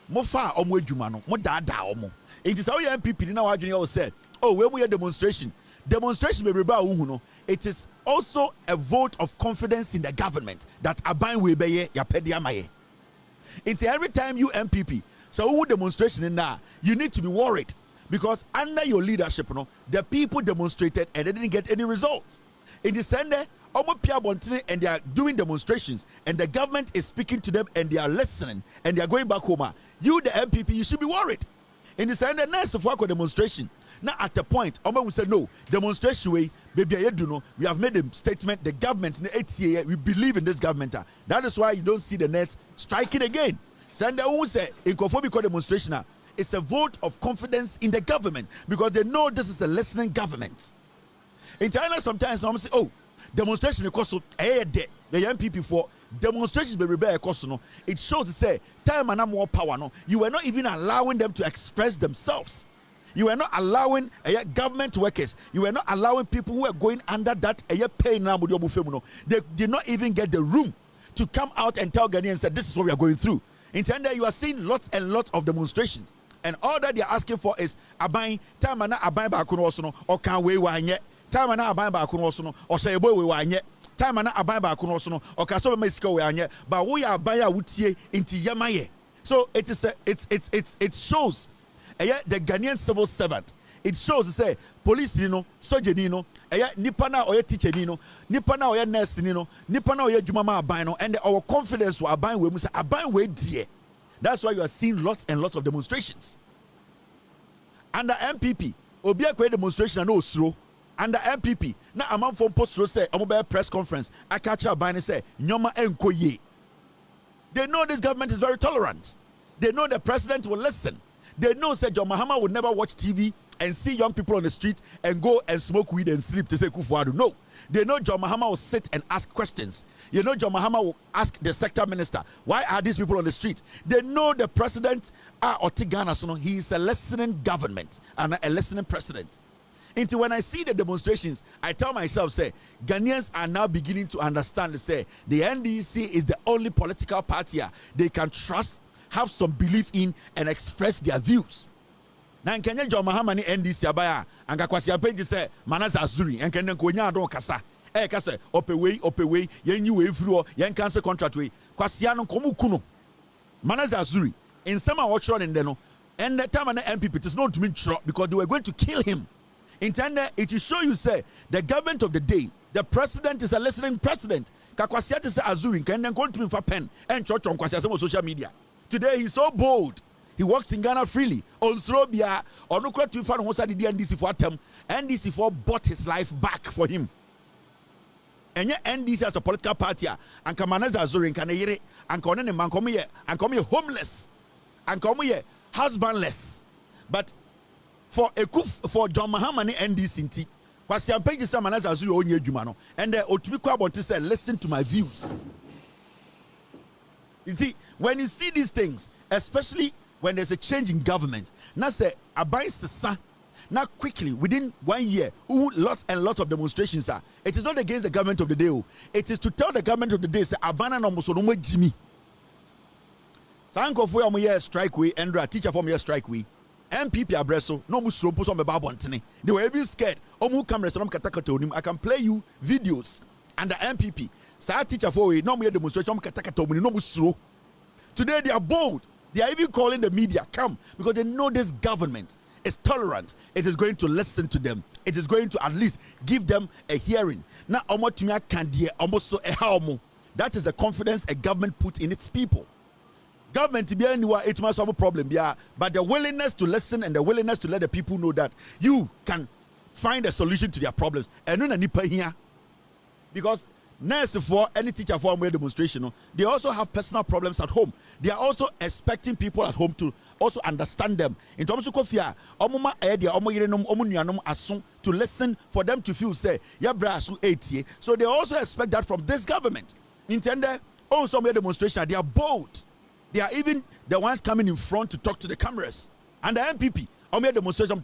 more far or more Jumano, more dada omo. It is how your MPP now said, oh, when we had demonstration. Demonstration, it is also a vote of confidence in the government that Aban will be ya pediamaye. It's every time you MPP, so who demonstration in now, you need to be worried because under your leadership, the people demonstrated and they didn't get any results. In the Sunday, and they are doing demonstrations, and the government is speaking to them and they are listening and they are going back home. You, the MPP, you should be worried. In the Sunday, next of work demonstration. Now at the point, Omo will say no, demonstration way, baby, we have made a statement, the government, we believe in this government. That is why you don't see the net striking again. Sunday will say, in Kofobico demonstration, it's a vote of confidence in the government because they know this is a listening government. In China, sometimes some say, oh, demonstration cost the MPP for demonstrations be rebel no. It shows to say time and more power no. You were not even allowing them to express themselves. You were not allowing government workers. You were not allowing people who are going under that pay now. They did not even get the room to come out and tell Ghanaians that this is what we are going through. In China, you are seeing lots and lots of demonstrations, and all that they are asking for is abai time and abai bakuno no or can we wanye time and abai bakuno no or say boy we wanye time and abai bakuno no or can so mesika we anye but we are baya wutie into yamaye. So it is it shows the Ghanaian civil servant. It shows say police soldier nipa na oye teacher nipa na oye nurse nipa na oye jumama aban and our confidence wa aban we say aban we die. That's why you are seeing lots and lots of demonstrations. under MPP obi akwa demonstration na osuro under MPP na amanfo post ro say omo press conference akacha ban say nyoma enkoye. They know this government is very tolerant. They know the president will listen. They know say John Mahama would never watch TV and see young people on the street and go and smoke weed and sleep to say Kufuadu. No. They know John Mahama will sit and ask questions. You know John Mahama will ask the sector minister, why are these people on the street? They know the president, Otigana, he is a listening government and a listening president. Until when I see the demonstrations, I tell myself, say, Ghanaians are now beginning to understand, say, the NDC is the only political party they can trust, have some belief in, and express their views. Now, in Kenya, John Mahama ni NDC abaya, and Kakwasi Apeji say, Manas Azuri, and Kenya Konya do kasa. Kasa, opewe, yen you way through, yen cancel contract way. Kwasiano komu kuno. Manas Azuri, in some watch on and then, and the time an MPP, it is not to mean true because they were going to kill him. Intended it to show you, say, the government of the day, the president is a listening president. Kakwasi is Azuri, and then go to him for pen and church on Kwasi on social media. Today he's so bold. He works in Ghana freely. On Srobia, on no credit to find what's the NDC for them. NDC for bought his life back for him. And yet NDC as a political party, and Kamanaza Azuri, and Kanayere, and Konen, and come here homeless, and come here husbandless. But for John Mahama and NDC, Kwasi Ampegi say Manaza Azuri onye jumano, and the Otubiko Abonti said, listen to my views. You see, when you see these things, especially when there's a change in government, now say abai sesa, now quickly within 1 year, lots and lots of demonstrations are. It is not against the government of the day. It is to tell the government of the day say abana no musono Jimmy. Sanko for your strike way, Andra teacher for me strike way. MPP abreso no musro puso me babontene. They were even scared. Omu cameras no katakatonim. I can play you videos under MPP. Sa teacher for we no more demonstration katakatonim no musro. Today they are bold. They are even calling the media come because they know this government is tolerant. It is going to listen to them. It is going to at least give them a hearing. Now, that is the confidence a government put in its people. Government it must have a problem, yeah, but the willingness to listen and the willingness to let the people know that you can find a solution to their problems. And then nipa here, because nurse for any teacher for a demonstration, they also have personal problems at home. They are also expecting people at home to also understand them. In terms of kofia, to listen for them to feel say, yeah, brasu 80. So they also expect that from this government. Intended on some demonstration, they are bold. They are even the ones coming in front to talk to the cameras. And the MPP, demonstration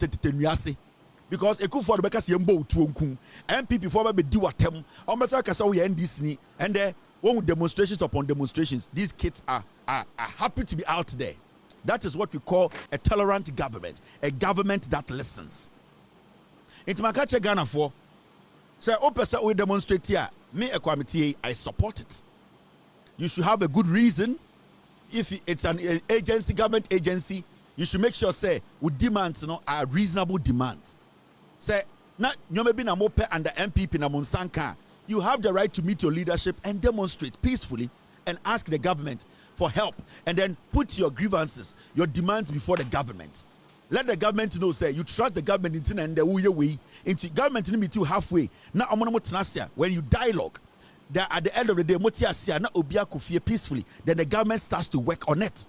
because for the because yembo tuonku MPP for be do atem kasa we NDC and there one demonstrations upon demonstrations. These kids are happy to be out there. That is what we call a tolerant government, a government that listens. It's Makache Ghana for say opesa we demonstrate here me a committee I support it. You should have a good reason. If it's an agency, government agency, you should make sure say with demands are reasonable demands. Say not maybe na mope and the MPP na monsanka. You have the right to meet your leadership and demonstrate peacefully and ask the government for help and then put your grievances, your demands before the government. Let the government know say you trust the government in and the way into government in meet you halfway. Now when you dialogue, that at the end of the day, na obia kufie peacefully, then the government starts to work on it.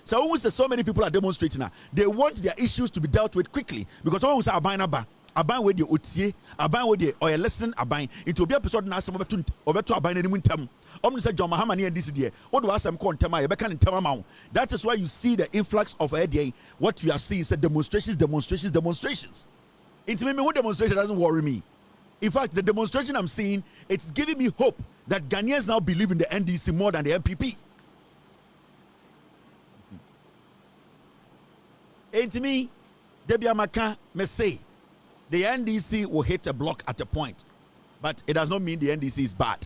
So when we say so many people are demonstrating now, they want their issues to be dealt with quickly because when we say aban with the otie, aban with the or listen aban, it will be a episode na asem obeto aban na nimu ntam. Say John Mahama ni ndc there. What do asem ko ntama, you can ntama ma. That is why you see the influx of idea. What you are seeing is demonstrations. Into me, when demonstration doesn't worry me. In fact, the demonstration I'm seeing, it's giving me hope that Ghanaians now believe in the NDC more than the MPP. And to me, Debbie Amaka may say the NDC will hit a block at a point, but it does not mean the NDC is bad.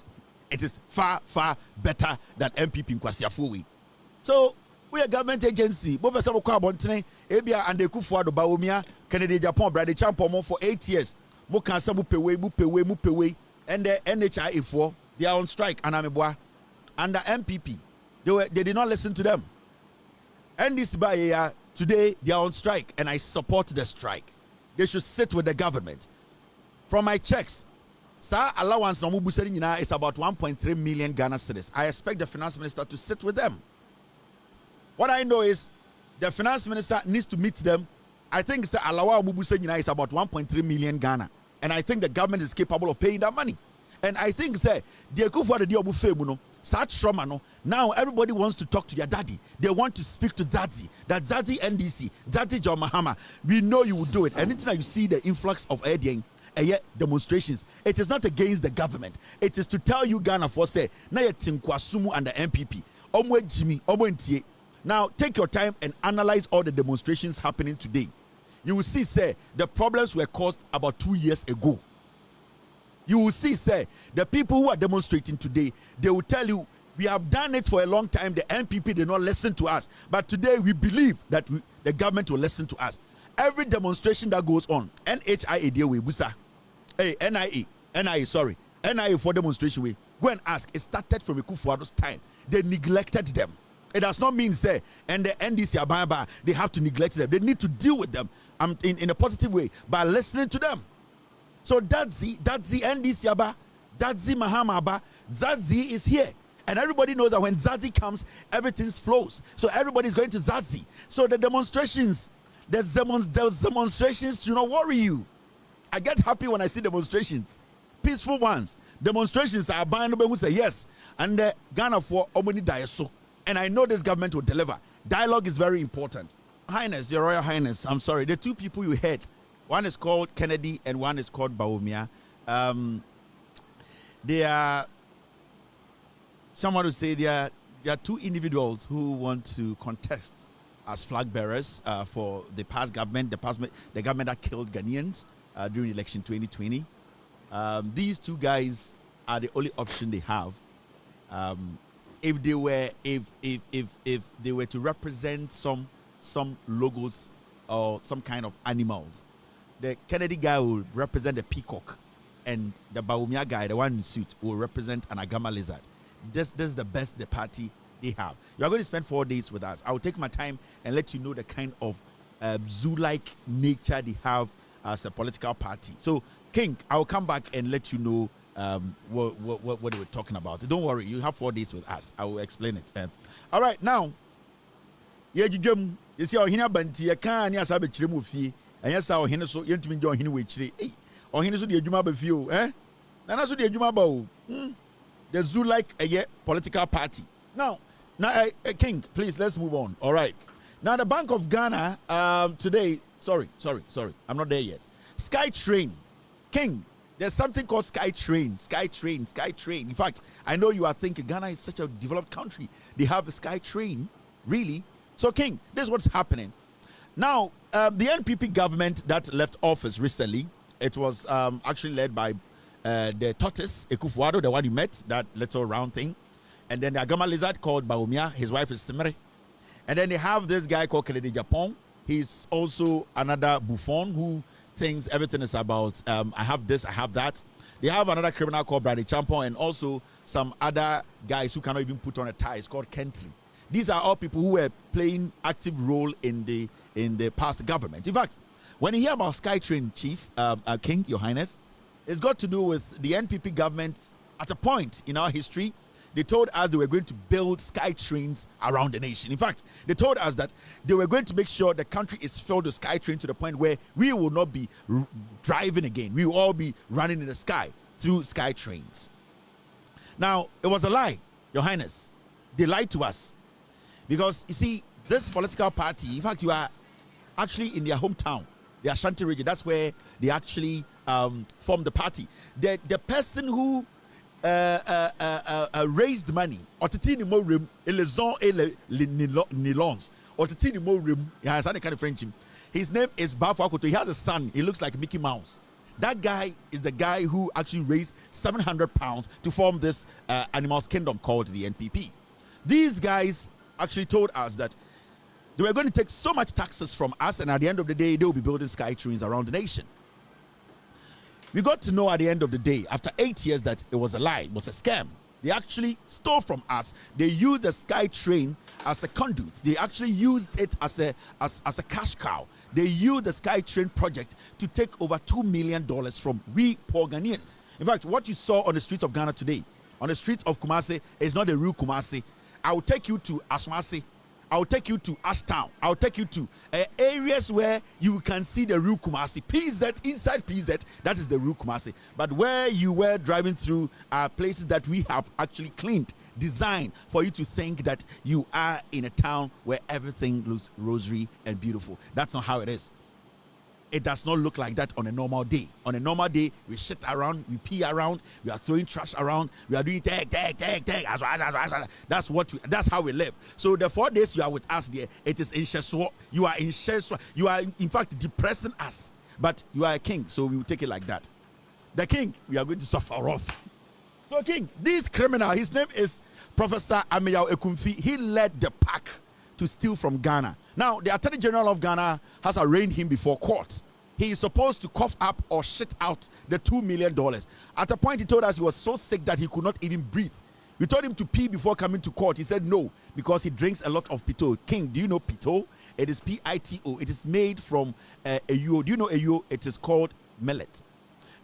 It is far, far better than MPP in Kwasiafuwi. So, we are a government agency. Bob Samuka Ebia and the Kufuado Bawumia, Kennedy Japan, Brady Champo for 8 years. Mukansa mupewe, and the NHIA4 they are on strike. And the MPP they did not listen to them. And this by Today, they are on strike, and I support the strike. They should sit with the government. From my checks, sir, allowance is about 1.3 million Ghana cedis. I expect the finance minister to sit with them. What I know is the finance minister needs to meet them. I think sir, allowance is about 1.3 million Ghana. And I think the government is capable of paying that money. And I think sir, now everybody wants to talk to their daddy. They want to speak to Zadzi. That Zadzi NDC, Zadzi John Mahama. We know you will do it. Anytime you see the influx of demonstrations, it is not against the government. It is to tell you Ghana for say, na Tinkwasumu and the NPP. Jimmy, now take your time and analyze all the demonstrations happening today. You will see, say, the problems were caused about 2 years ago. You will see, say, the people who are demonstrating today, they will tell you, we have done it for a long time. The NPP did not listen to us. But today we believe that the government will listen to us. Every demonstration that goes on, NIA for demonstration way, go and ask. It started from Ekufuado's time. They neglected them. It does not mean, say, and the NDC Ababa, they have to neglect them. They need to deal with them in a positive way by listening to them. So that's the NDC Aba, that's the Mahama Aba, Zazi is here. And everybody knows that when Zazi comes, everything flows. So everybody's going to Zazi. So the demonstrations, those demonstrations should not worry you. I get happy when I see demonstrations. Peaceful ones. Demonstrations are buying who say yes. And the Ghana for Omoni Daeso. And I know this government will deliver. Dialogue is very important. Highness, Your Royal Highness, I'm sorry. The two people you heard, one is called Kennedy and one is called Bawumia. They are, someone would say, there are two individuals who want to contest as flag bearers for the past government, the government that killed Ghanaians during election 2020. These two guys are the only option they have. If they were to represent some logos or some kind of animals, the Kennedy guy will represent the peacock, and the Bawumia guy, the one in suit, will represent an agama lizard. This is the best the party they have. You are going to spend 4 days with us. I will take my time and let you know the kind of zoo-like nature they have as a political party. So, King, I will come back and let you know what they were talking about. Don't worry, you have 4 days with us. I will explain it. All right, now, you see, Ohina Banti, I can't answer the Chimufi, and yes, our Hina so you to join him with Chile. Or Hina so the Juma Befio, eh? And also the Juma Bow, the zoo like a political party. Now, King, please, let's move on. All right. Now, the Bank of Ghana today, sorry, I'm not there yet. SkyTrain, King. There's something called SkyTrain. In fact, I know you are thinking Ghana is such a developed country. They have a SkyTrain, really? So, King, this is what's happening. Now, the NPP government that left office recently, it was actually led by the tortoise, Ekufuado, the one you met, that little round thing. And then the agama lizard called Bawumia. His wife is Simere. And then they have this guy called Kennedy Japan. He's also another buffon who thinks everything is about I have this, I have that. They have another criminal called Brady Champon and also some other guys who cannot even put on a tie. It's called Kentry. These are all people who were playing active role in the past government. In fact, when you hear about SkyTrain, Chief King, Your Highness, it's got to do with the NPP government at a point in our history. They told us they were going to build SkyTrains around the nation. In fact, they told us that they were going to make sure the country is filled with SkyTrain to the point where we will not be driving again. We will all be running in the sky through SkyTrains. Now, it was a lie, Your Highness. They lied to us. Because, you see, this political party, in fact, you are actually in their hometown, the Ashanti region. That's where they actually formed the party. The person who raised money, or titini mo rim, elezon nilons, or titini mo rim, yeah, that's the kind of French. His name is Bafo Akoto. He has a son. He looks like Mickey Mouse. That guy is the guy who actually raised 700 pounds to form this animals kingdom called the NPP. These guys actually told us that they were going to take so much taxes from us, and at the end of the day, they will be building SkyTrains around the nation. We got to know at the end of the day, after 8 years, that it was a lie, it was a scam. They actually stole from us. They used the Sky Train as a conduit. They actually used it as a cash cow. They used the Sky Train project to take over $2 million from we poor Ghanaians. In fact, what you saw on the streets of Ghana today, on the streets of Kumasi, is not the real Kumasi. I will take you to Aswasi. I'll take you to Ashtown. I'll take you to areas where you can see the real Kumasi. PZ, inside PZ, that is the real Kumasi. But where you were driving through are places that we have actually cleaned, designed for you to think that you are in a town where everything looks rosy and beautiful. That's not how it is. It does not look like that on a normal day. On a normal day, we shit around, we pee around, we are throwing trash around, we are doing tag. That's how we live. So the 4 days you are with us there, it is in Sheswa. You are in Sheswa. You are in fact depressing us. But you are a king, so we will take it like that. The king, we are going to suffer off. So king, this criminal, his name is Professor Amiyao Ekumfi. He led the pack to steal from Ghana. Now, the Attorney General of Ghana has arraigned him before court. He is supposed to cough up or shit out the $2 million. At a point, he told us he was so sick that he could not even breathe. We told him to pee before coming to court. He said no, because he drinks a lot of pito. King, do you know pito? It is P-I-T-O. It is made from Eyo. Do you know Eyo? It is called millet.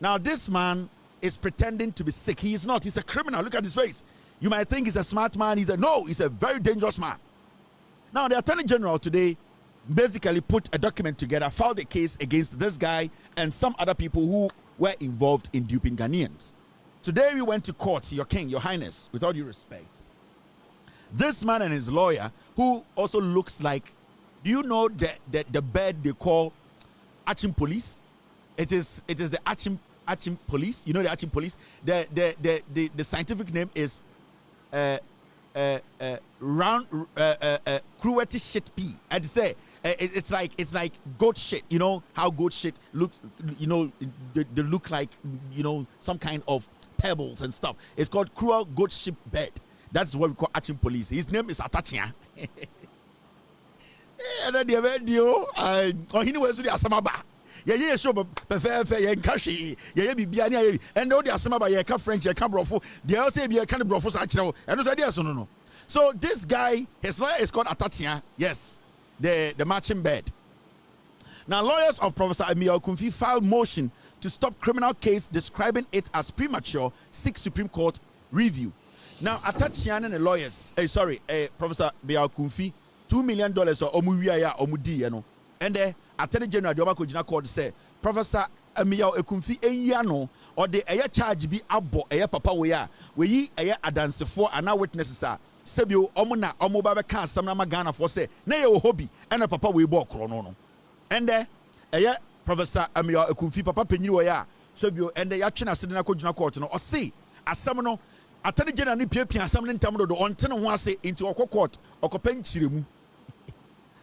Now, this man is pretending to be sick. He is not. He's a criminal. Look at his face. You might think he's a smart man. No, he's a very dangerous man. Now, the Attorney General today basically put a document together, filed a case against this guy and some other people who were involved in duping Ghanaians. Today, we went to court, Your King, Your Highness, with all due respect. This man and his lawyer, who also looks like, do you know the bird they call Achim Police? It is the Achim Police. You know the Achim Police? The scientific name is round cruelty shit pea. I'd say it's like goat shit. You know how goat shit looks. You know they look like some kind of pebbles and stuff. It's called cruel goat shit bed. That's what we call Achim Police. His name is Atachia. And then the video, he knows the Asamaba. Yeah, sure, but Kashi, and all the Asamaba, yeah, French, yeah, Brofo, they also be a kind of Brofos, and those ideas, no. So this guy, his lawyer is called Atachia, yes, the matching bed. Now, lawyers of Professor Amiyao Ekumfi filed motion to stop criminal case describing it as premature, seek Supreme Court review. Now, Atachia and the lawyers, Professor Amiyao Ekumfi, $2 million or Omuya Omudi, and the Attorney General the Obakojina Court say Professor Amiyao Ekumfi eyano or the charge be abo papa we adansefo ana witnesses are sebio omuna omoba ka asam na magana for say na ye hobby and papa we bo kro no and the Professor Amiyao Ekumfi papa panyi we ya sebio and the yatwe na sede na kojina court no o say asam no Attorney General ni piapia asam ne ntam do on tene ho ase into court okopa nchiremu.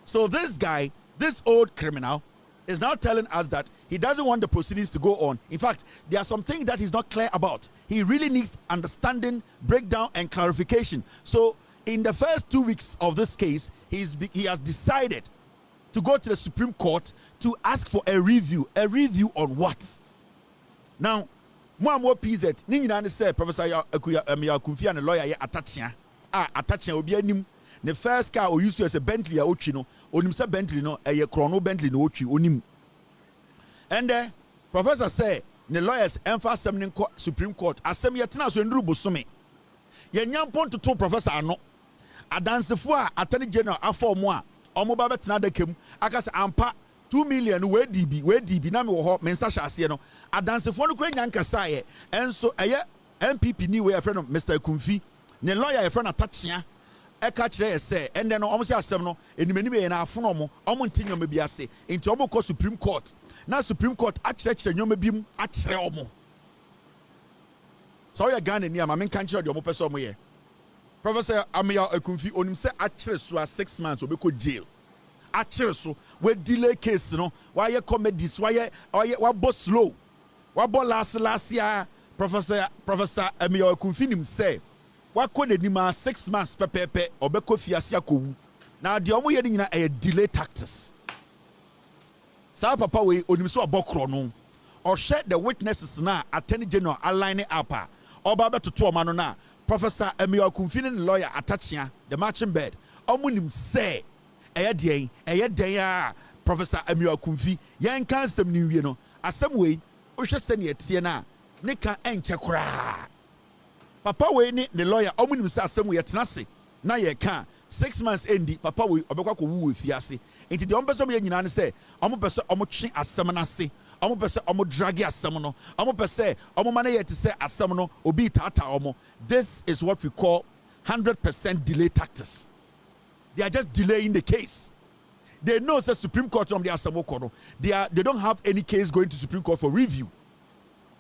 So this guy, this old criminal, is now telling us that he doesn't want the proceedings to go on. In fact, there are some things that he's not clear about. He really needs understanding, breakdown, and clarification. So in the first 2 weeks of this case, he has decided to go to the Supreme Court to ask for a review. A review on what? Now, more PZ, Ningina said, Professor Amiyao Ekumfi and the lawyer Atachia. Atachia will be a name. The first car we used to as a Bentley Ochino, onim say Bentley no a chrono Bentley no ochi onim. And Professor say the lawyers emphasize Supreme Court asem yetina so nduru bosome. Ye nyampon to Professor ano. Adansefo a Attorney General afọ mo a omo ba betina da kem aka say ampa 2 million we DB na me wo ho mensa hyase no. Adansefo no kura nyankasa ye enso eye NPP ni we a friend of Mr. Ekumfi. Ne lawyer a friend Atachia eka kire say and then almost asem no enimeni na afono mo omo ntinyo me biase nti omo ko Supreme Court na Supreme Court akire nyoma bim akire omo so ya Ghana ni ama men kan kire de omo pese omo ye Professor Amiyao Ekumfi onim say akire so 6 months obeko jail akire so we delay case no why ye comedies why boss slow why boss last year Professor Amiyao Ekumfi nim say wako de nima 6 months pepepe obeko fiase akowu na de omo ye nyina e delay tactics sa papa we onim so abokro no or share the witnesses na Attorney General align up oba betoto oma no na Professor Eei Majority lawyer Atachia, the marching bed. Omunim say, Professor Eei Majority, yan can some new, you know, as some way, Usha Senya Tiana, Nika and Chakra. Papa we ni lawyer, Omunim say, some way at Nasi, na ye can 6 months endi, Papa we Obaka woo with Fiasi. Into the umbesom yan say, Omo person Omochi as Samanasi. Omo pese omo dragi asem no omo pese omo mane yet say asem no obi tata omo. This is what we call 100% delay tactics. They are just delaying the case. They know the Supreme Court from the asem kono. They don't have any case going to Supreme Court for review.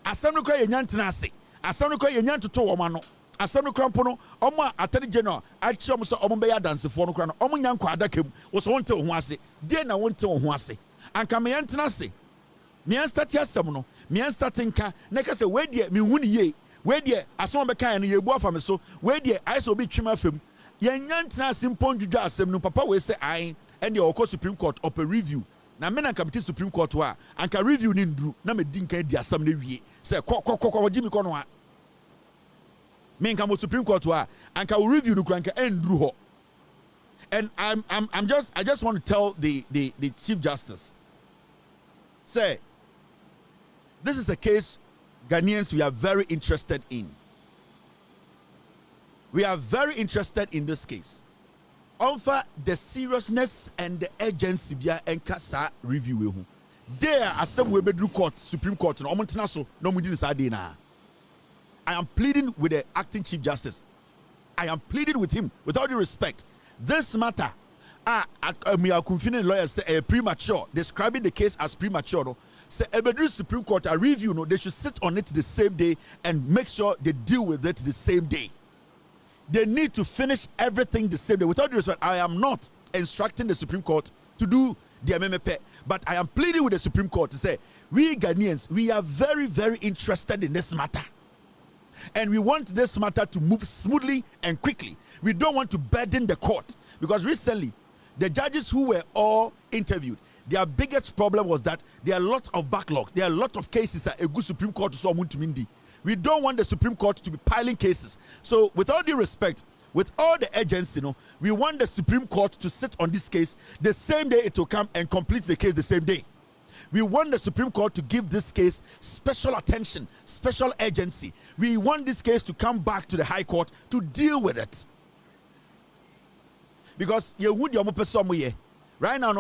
Asem no kra yenyan tenase. Asem no kra yenyan toto omo no. Asem no kra mpo no omo attorney general achi omo so omo be ya dance for no kra no omo nyan kwa adaka mu. Wo so wonte ho ase. Die na wonte ho ase. Anka me yen tenase. Me an start yasem no me an start nka na ka say we de me hu ne ye we de asom be kan no ye bu afa me so we de I so be twema fam ye nyantena simpon dwudwa asem no papa we say I and the Oko Supreme Court up a review na me na committee Supreme Court wa anka review ni ndru na me di nka di asem na wie say ko jimi ko no a me nka mo Supreme Court wa anka we review no kranka endru ho. And I just want to tell the Chief Justice, say, this is a case Ghanaians we are very interested in. We are very interested in this case. Over the seriousness and the urgency bia enkasa review we hu. There are some we bedru court, Supreme Court no omontena so no mudi ni sade na. I am pleading with the acting Chief Justice. I am pleading with him with all due respect. This matter, Majority lawyers say premature, describing the case as premature. No? Say Ebedru Supreme Court a review, no, they should sit on it the same day and make sure they deal with it the same day. They need to finish everything the same day. Without due respect, I am not instructing the Supreme Court to do the MMP, but I am pleading with the Supreme Court to say, we Ghanaians, we are very, very interested in this matter. And we want this matter to move smoothly and quickly. We don't want to burden the court. Because recently, the judges who were all interviewed, their biggest problem was that there are a lot of backlogs. There are a lot of cases at a good Supreme Court. We don't want the Supreme Court to be piling cases. So with all due respect, with all the urgency, we want the Supreme Court to sit on this case the same day it will come and complete the case the same day. We want the Supreme Court to give this case special attention, special urgency. We want this case to come back to the High Court to deal with it. Because right now,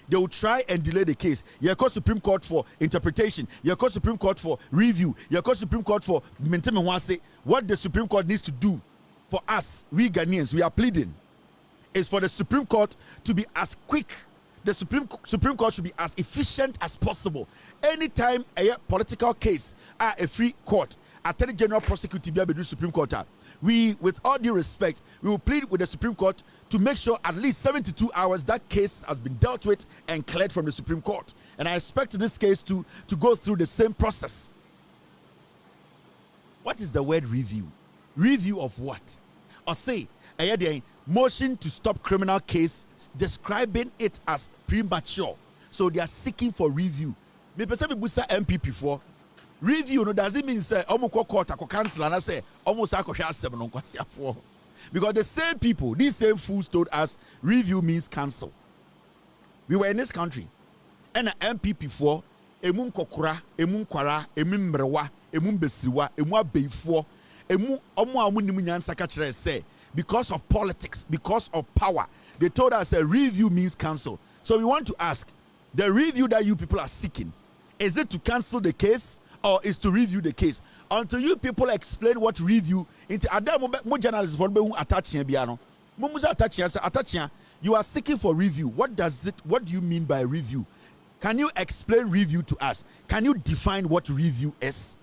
they will try and delay the case. You call Supreme Court for interpretation. You call Supreme Court for review. You call Supreme Court for maintenance. What the Supreme Court needs to do for us, we Ghanaians, we are pleading, is for the Supreme Court to be as quick. The Supreme Court should be as efficient as possible. Anytime a political case at a free court, Attorney General prosecute the Supreme Court, we, with all due respect, we will plead with the Supreme Court to make sure at least 72 hours that case has been dealt with and cleared from the Supreme Court. And I expect this case to go through the same process. What is the word review? Review of what? Or say, motion to stop criminal case, describing it as premature. So they are seeking for review. Me person be busa NPP for review. No, does it mean say omo court ko cancel and I say almost akohwa asem no kwasi afo? Because the same people, these same fools told us review means cancel. We were in this country and NPP for emu kokura, emu kwara, emu mrewa, emu besiwa, emu abeifo, emu omo amu nimu nyansa ka kire say because of politics, because of power, they told us a review means cancel. So we want to ask, the review that you people are seeking, is it to cancel the case or is to review the case? Until you people explain what review, into mo journalists for you are seeking for review. What do you mean by review? Can you explain review to us? Can you define what review is?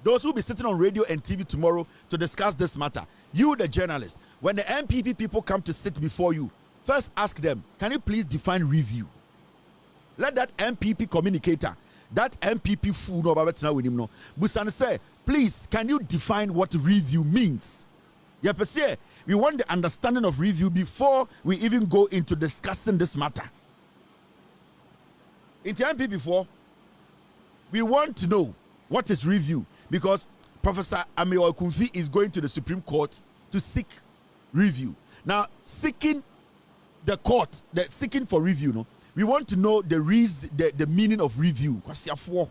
Those who will be sitting on radio and TV tomorrow to discuss this matter, you the journalists, when the NPP people come to sit before you, first ask them, can you please define review? Let that NPP communicator, that NPP fool, Busan say, please, can you define what review means? We want the understanding of review before we even go into discussing this matter. In the NPP before, we want to know what is review, because Professor Eei Majority is going to the Supreme Court to seek review. Now, seeking the court, seeking for review, no, we want to know the meaning of review. Because you have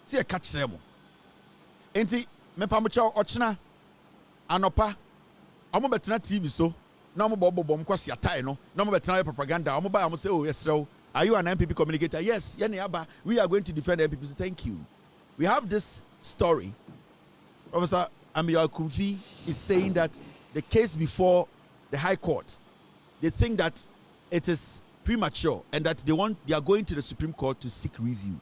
see a catch them. Enti me pamocha ochina anopa omo betena TV so na omo bobom kwasi atai no na omo betena propaganda omo ba omo say oh yes are you an NPP communicator? Yes, we are going to defend NPP. So thank you. We have this story. Professor Eei Majority is saying that the case before the High Court, they think that it is premature and that they are going to the Supreme Court to seek review.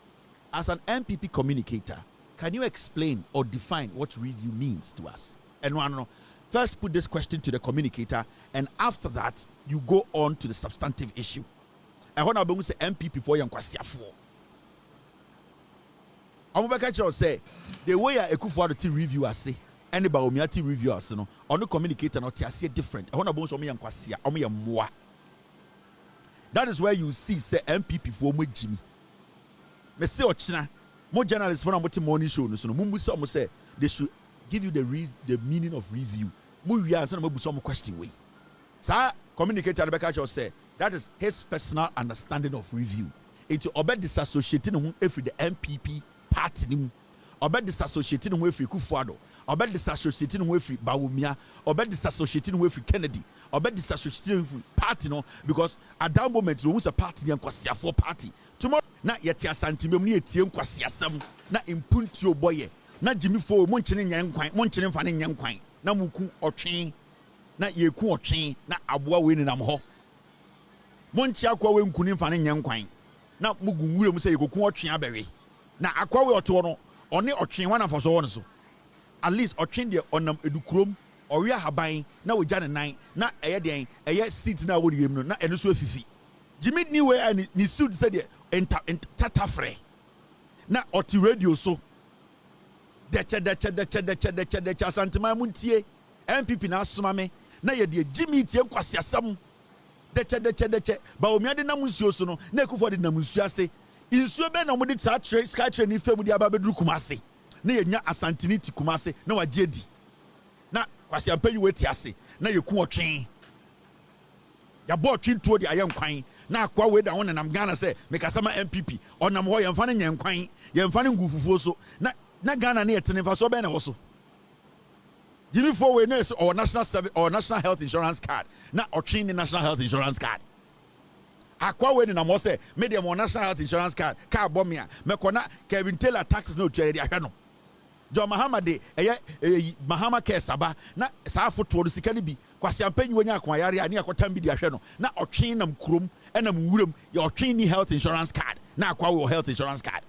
As an NPP communicator, can you explain or define what review means to us? And first put this question to the communicator, and after that, you go on to the substantive issue. And when I say NPP for young Kwasiafo, I'm say the way I Ekufuado to review us say any Bawumia to review us no on the communicator not say different. I want to young Kwasia, moi. That is where you see say NPP for me Jimmy. Me say ochina more journalists for about morning show no so no say they should give you the meaning of review. We answer some question way. Sir, communicator Rebecca just say that is his personal understanding of review. It obey disassociating him every the NPP party him. Obey disassociating him every Kufuado. Obey disassociating him every Bawumia. Obey disassociating him every Kennedy. Obey disassociating him party no because at that moment we was a party and Kwasiafo party. Tomorrow na yeti asantimem ni etie Kwasiasam na impunti oboye. Na Jimmy Fo monchene nyankwan monchene mfa ne nyankwan na muku otwen na yeku otwen na aboa we ni nam ho monchi akwa we nkuni mfa ne nyankwan na mugu nwure mu se yekoku otwen abewe na akwa we oto no one otwen wana faso won so at least otwen de onam edukrom owe haban na wogya ne nan na eye den eye seat na wodi yem no na eno so afifi Jimmy ni we ani ni suit said de tatafre na oti radio so deche asantima muntie NPP na asoma me na ye de Jimmy tie Kwasiasam deche Bawumia de namunsuo so no na Ekufuado de namunsuo ase insuo be na mo de sky train ni fam de aba bedru Kumase na ye nya asantini ti Kumase na wagye di na Kwasiampa yi weti ase na ye ku otwen ya bo twintuo de ayenkwan na akwa we da won nam Ghana se mekasama NPP onam ho yemfa ne nyankwan yemfa ne ngufufuo so na Ghana na yetene fa so be na wo so Jimmy for we nurse or national service or national health insurance card na otwen ni national health insurance card akwa we na mo se me dem national health insurance card ka Bawumia me kona Kevin Taylor taxes no twere de ahwe no John Mahama de Mahama care saba na saa foto do sika ne bi Kwasiampa nyi wonya akwa yare ani akotam bi de ahwe no na otwen nam kurom enam wuram ya otwen ni health insurance card na akwa we health insurance card.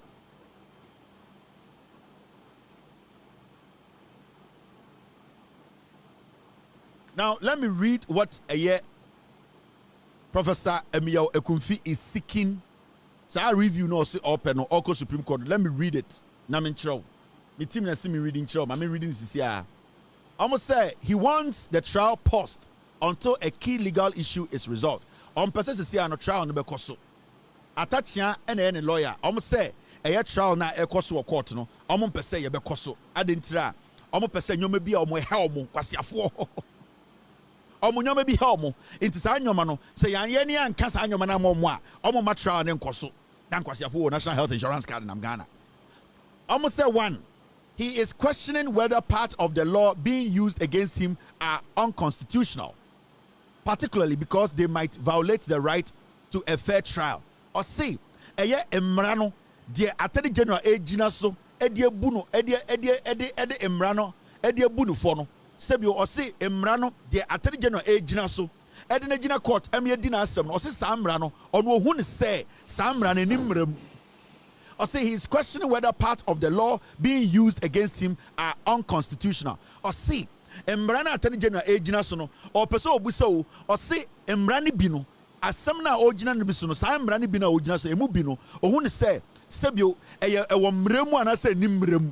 Now, let me read what Professor Eei Majority is seeking. So I review no see open or Oko Supreme Court. Let me read it. Na me nchiro. Me team na see me reading nchiro. Me reading this here. Almost say he wants the trial paused until a key legal issue is resolved. Person say no trial no be koso. Atachia any lawyer. Almost say a trial na e koso court no. Person ye be koso. Adentira. Person nyome bia omo he omo Kwasiafo. Omunyoma bi helmo inti sa anyoma no se yanye ni anka sa anyoma na momo a omo matra ne nkoso dan Kwasiafo national health insurance card in Ghana. Almost say one, he is questioning whether part of the law being used against him are unconstitutional, particularly because they might violate the right to a fair trial. Or say eye emrano de attorney general ejina so edi ebuno edi emrano edi ebunu fo no sebio or say emrano de attorney general ejina so edi na jina court emi edi na asem no say samrano ono hu ne say samrano ni mrem. Or say he is questioning whether part of the law being used against him are unconstitutional. Or say emrano attorney general ejina so no or person obuso or say emrani bino asem na ojina no biso no samrani bino ojina so emu bino ohu ne say sebio ewo mremu ana say ni mrem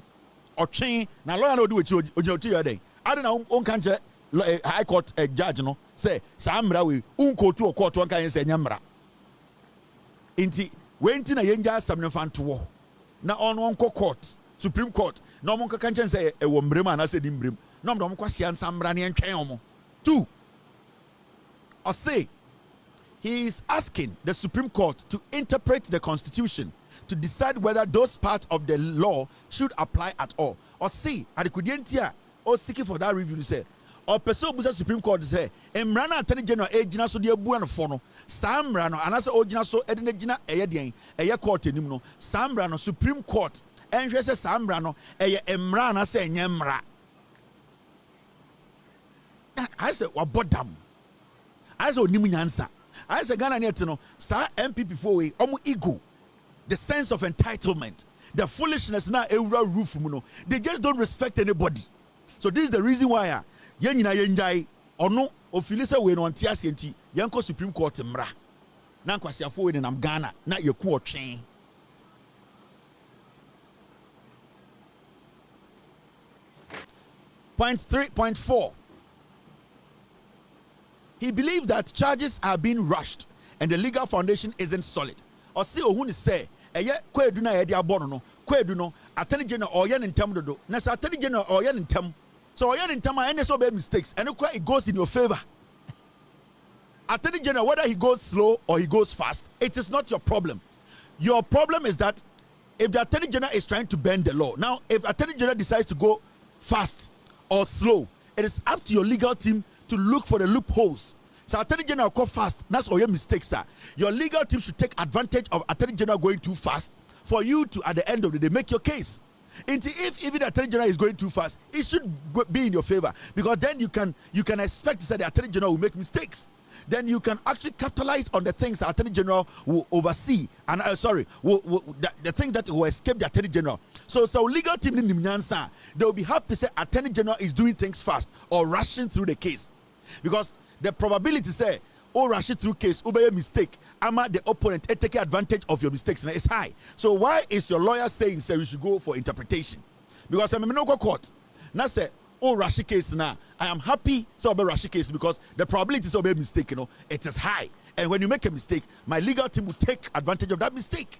otwen na lawyer na odi wechi ojina yeden I don't know, on can't high court judge no say Samra we unko to a court one can say Yamra. Inti went in a yenja some fan to war. Now on one court Supreme Court. No one can say a woman and I said in brim. No one question some brand and Kayomo. 2. Or say he is asking the Supreme Court to interpret the Constitution to decide whether those parts of the law should apply at all. Or say, at the Kudientia, or seeking for that review, say, or person busa Supreme Court say, Emrana Attorney General Ejina so dear Buano Fono, Sambrano, and as Ojina so Edinagina Eyadian, Eya Court Nimno, Sambrano, Supreme Court, and she says Sambrano, Eya Emrana say Nyemra. I said, what bottom? I said, Nimunyansa. I said, Ghana Netino, Sir NPP 4 Omu ego, the sense of entitlement, the foolishness now, a roof, they just don't respect anybody. So, this is the reason why. Yenina yenjai ono ofilisa we no antiase enti yenko Supreme Court mra na nkwasiafo we nam Ghana na yeku otwen. Point 3.4. He believed that charges are being rushed and the legal foundation isn't solid. Or see ohun say eye kwedu na ye de abono no kwedu no Attorney General oye ntem dodo na sa Attorney General oye ntem. So you're in time and so bad mistakes, and it goes in your favor. Attorney General, whether he goes slow or he goes fast, it is not your problem. Your problem is that if the Attorney General is trying to bend the law, now if Attorney General decides to go fast or slow, it is up to your legal team to look for the loopholes. So Attorney General go fast, that's all your mistakes, sir. Your legal team should take advantage of Attorney General going too fast for you to, at the end of the day, make your case. If even the Attorney General is going too fast, it should be in your favor, because then you can expect to say the Attorney General will make mistakes. Then you can actually capitalize on the things the Attorney General will oversee, and the things that will escape the Attorney General. So legal team in Nimnyansa, they will be happy to say Attorney General is doing things fast or rushing through the case, because the probability say or rushing through case, obey a mistake, ama the opponent take advantage of your mistakes, and it's high. So why is your lawyer saying say we should go for interpretation? Because I'm in no court. Now say, oh rush case now. I am happy so about rush case because the probability is obey mistake, it is high. And when you make a mistake, my legal team will take advantage of that mistake.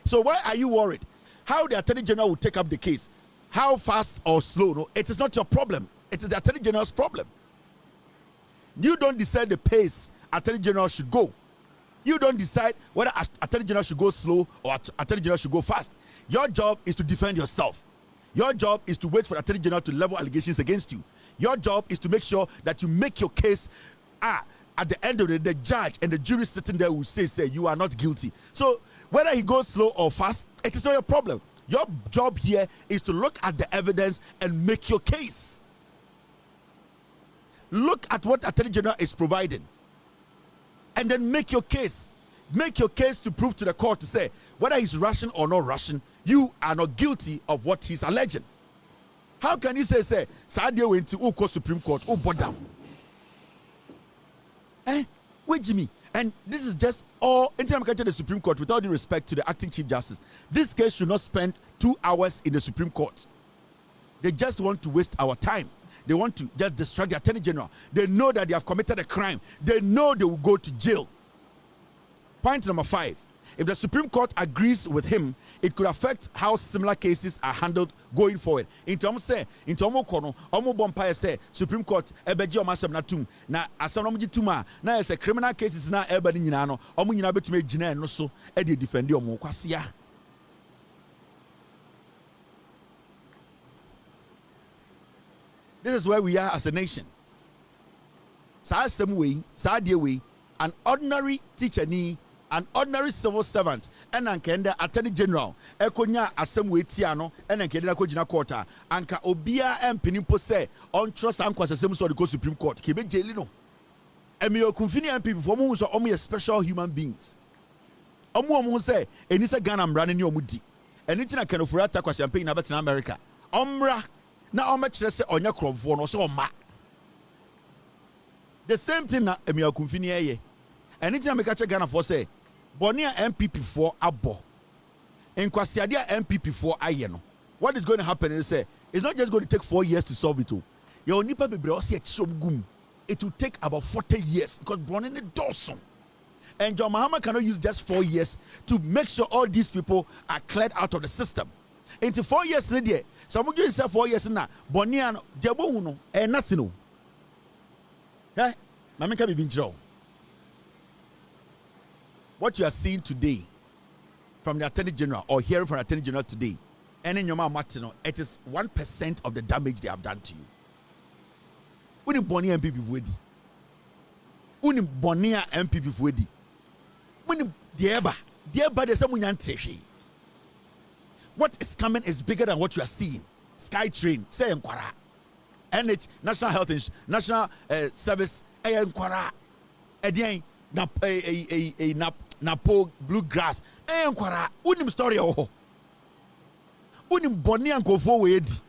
So why are you worried? How the Attorney General will take up the case, how fast or slow? No, it is not your problem. It is the Attorney General's problem. You don't decide the pace Attorney General should go. You don't decide whether Attorney General should go slow or Attorney General should go fast. Your job is to defend yourself. Your job is to wait for Attorney General to level allegations against you. Your job is to make sure that you make your case. At the end of the day, the judge and the jury sitting there will say you are not guilty. So whether he goes slow or fast, it is not your problem. Your job here is to look at the evidence and make your case. Look at what Attorney General is providing, and then make your case. Make your case to prove to the court to say whether he's Russian or not Russian, you are not guilty of what he's alleging. How can you say Sadia went to Supreme Court, Boadu? Wait, Jimmy. And this is just all anytime I get to the Supreme Court, without due respect to the acting Chief Justice, this case should not spend 2 hours in the Supreme Court. They just want to waste our time. They want to just distract the Attorney General. They know that they have committed a crime. They know they will go to jail. Point number 5. If the Supreme Court agrees with him, it could affect how similar cases are handled going forward. In terms say, in terms of kono, omo bompire say Supreme Court ebeji omasem na tum na asanom ji tuma na say criminal cases na eba ni nyina no omo nyina betume gina no so e dey defend omo kwasea. This is where we are as a nation. Sa same way, sa dey way, an ordinary teacher ni, an ordinary civil servant, and ankenda Attorney General, ekonya asem we tia no, and ankenda ko gina court anka obia empinimpo say on trust ankwasa asem so the Supreme Court kebe jeli no. Emi okunfini MP for mo so omo special human beings. Omo say enisa Ghana mra ne omo di. Enitina kanofura ta kwa champagne na bet in America. Omra na ome kire se onya kromfo no so oma. The same thing na emi okunfini eye. Anything I make a Ghana for say, Bonia NPP for abo. In Kwasiadia NPP for ayeno. What is going to happen is say it's not just going to take 4 years to solve it all. Your nipa be brosi gum. It will take about 40 years because Bronin is Dawson. And John Mahama cannot use just 4 years to make sure all these people are cleared out of the system. Into 4 years ne de some you say 4 years na Bonia no jebo hu no nothing no eh na me ka bibi nchiro. What you are seeing today from the Attorney General or hearing from the Attorney General today, and in your mouth, Martino, it is 1% of the damage they have done to you. Uni Bonia MPP Fwedi. Uni Bonia MPP Fwedi. Uni Dieba. Dieba de someone yanteshi. What is coming is bigger than what you are seeing. Sky Train, say Nkwara. NH, National Health Insurance, National Service, Nkwara. Edian, Napo, Bluegrass. Nkwara. Unim story oh. Unim Boni and Kofo Wedi.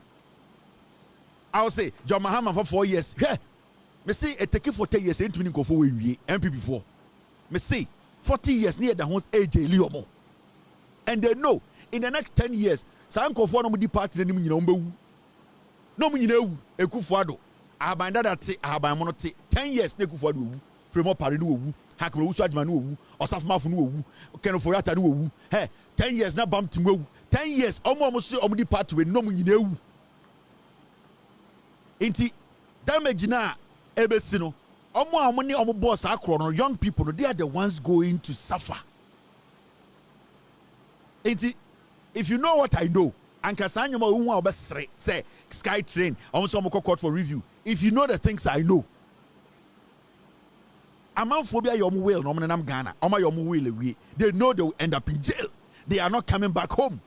I'll say, John Mahama for 4 years. Yeah. Me say, it take for 10 years, ain't winning Kofo Wedi, MPP4. Me say, 40 years near the house AJ Liomo. And they know, in the next 10 years, San Kofo no mudi party ni mu mbewu. No mu nyina ewu, Ekufuado. Abanda that I monote 10 years ne Ekufuado ewu. Fremo pare no ewu. Hakwe wu so adwuma no ewu. Osafmafo no ewu. Kenofo yata no ewu. Hey, 10 years na bam tim ewu. 10 years omo so omudi party we no mu nyina ewu. Inti damage na ebesi no omo ne omo boss akro no young people no, they are the ones going to suffer. Inti if you know what I know, anka sanyoma wu a obesre say Sky Train omo so omo court for review. If you know the things I know, amanfobia your will no nam Ghana oma your will ewie, they know they will end up in jail. They are not coming back home.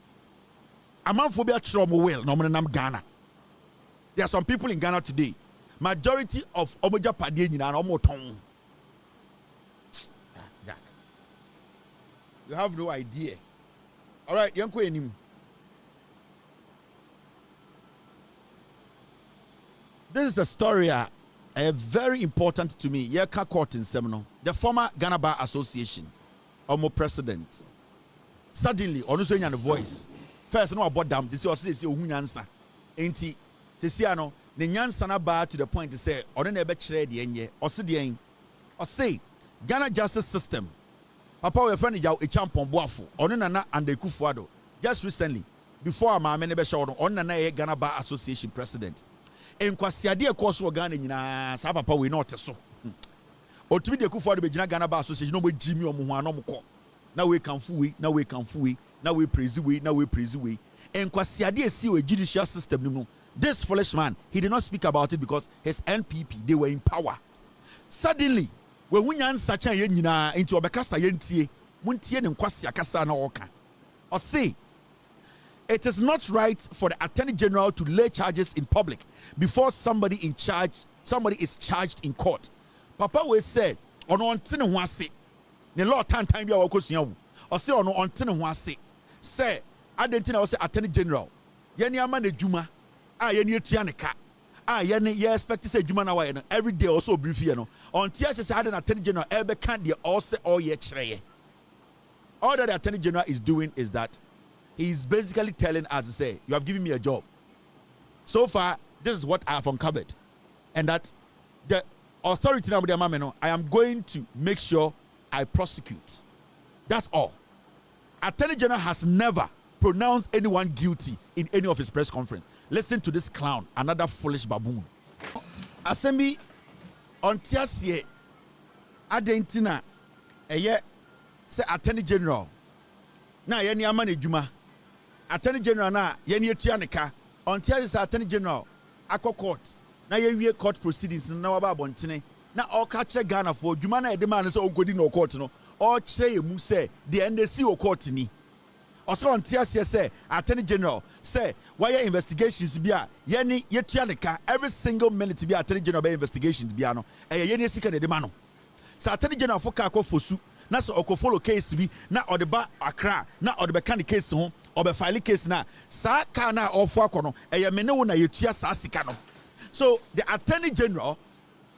Amanfobia chro mo will no nam Ghana. There are some people in Ghana today, majority of omoja padie nyina na omo ton. You have no idea. All right, yanko enim. This is a story very important to me. Yeka court in Semino, the former Ghana Bar Association, omo president. Suddenly, on the voice. First, no about them. This was this answer. Ain't he? Tesiano, the nyansa na ba to the point to say, or the nebe chere di enye, or say, Ghana justice system. Papa, we friend yaw a champon boafo, or nana and the Kufuado. Just recently, before my menebe show on nana Ghana Bar Association president. En kwasiade course wo Ghana nyina sa papa we not so. Otumi de Kufuado be Ghana Bar Association no be Jimmy omo ho anom ko. Na we kanfu we, na we kanfu we, na we praise we, na we praise we. En kwasiade esi we judicial system no. This foolish man, he did not speak about it because his NPP, they were in power. Suddenly, when we such a yenina into a bekasa yentie, muntie and kwasi akasa na oka. Or say, it is not right for the Attorney General to lay charges in public before somebody is charged in court. Papa we said, ono ontene ho ase. Ne law time bia wa kosua wo. Or say ono ontene ho ase. Say, adentina say Attorney General. Yeni ama na djuma. Yeni etuaneka. Yeni ye expect say djuma na wa no every day also brief here no. Until say had an Attorney General ebe kan de all say all ye kyereye. All that the Attorney General is doing is that he is basically telling us to say, you have given me a job. So far, this is what I have uncovered. And that the authority now, I am going to make sure I prosecute. That's all. Attorney General has never pronounced anyone guilty in any of his press conference. Listen to this clown, another foolish baboon. Assembly on Tiasie Adentina, say Attorney General. Na yeni amane juma. Attorney General na yeni etuaneka. On Tiasie Attorney General akọ court. Na yewie court proceedings na waba abontene. Na all catch Ghana for juma na edema na say ogodi no court no. All kire emu say the NDC o court ni. Also on Tiasie say Attorney General say why investigations bia yeni yetuaneka every single minute bia Attorney General be investigations bia no. Yeni sika na edema no. Sa Attorney General for ka fosu na so follow case bi na odeba Accra na odeba kan case ho obe file case na sa ka na ofo akono mene wo na yetua sa sika no. So the Attorney General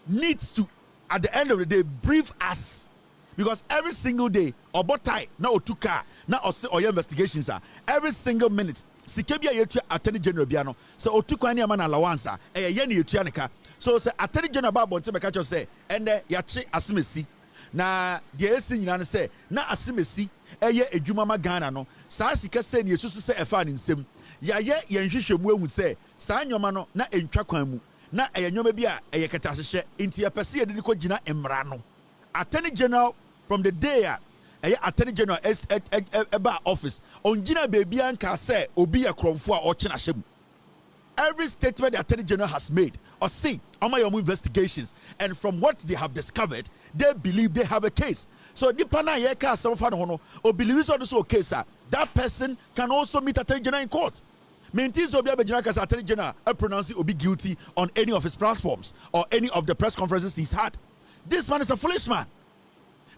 needs to at the end of the day brief us, because every single day obotai na otuka na ose oye investigations are every single minute sika bia yetua Attorney General bia no so otuka ni ama na allowance ye na yetua neka. So say Attorney General ba bonte meka cho say ende yache asemesi na de esi nyina ne say na asemesi eye edwuma ma Ghana no saa sika say ne yesusu say efa ne nsem ya ye yenhwehwemu ehu sɛ saa nyoma no na entwa kwan mu na nyoma bi a kata hyehyɛ nti yɛpɛsɛ yɛde ne kɔ gyina mmara no. Attorney General from the day Attorney General eba office on gyina baby anka sɛ obi yɛ krɔmfo a ɔkye n'ahyɛ mu. Every statement the Attorney General has made or see on my own investigations, and from what they have discovered, they believe they have a case. So dipana yeka some fan hono or believes also a case that person can also meet Attorney General in court. Maintains Obi Abejina Attorney General pronouncing Obi guilty on any of his platforms or any of the press conferences he's had. This man is a foolish man.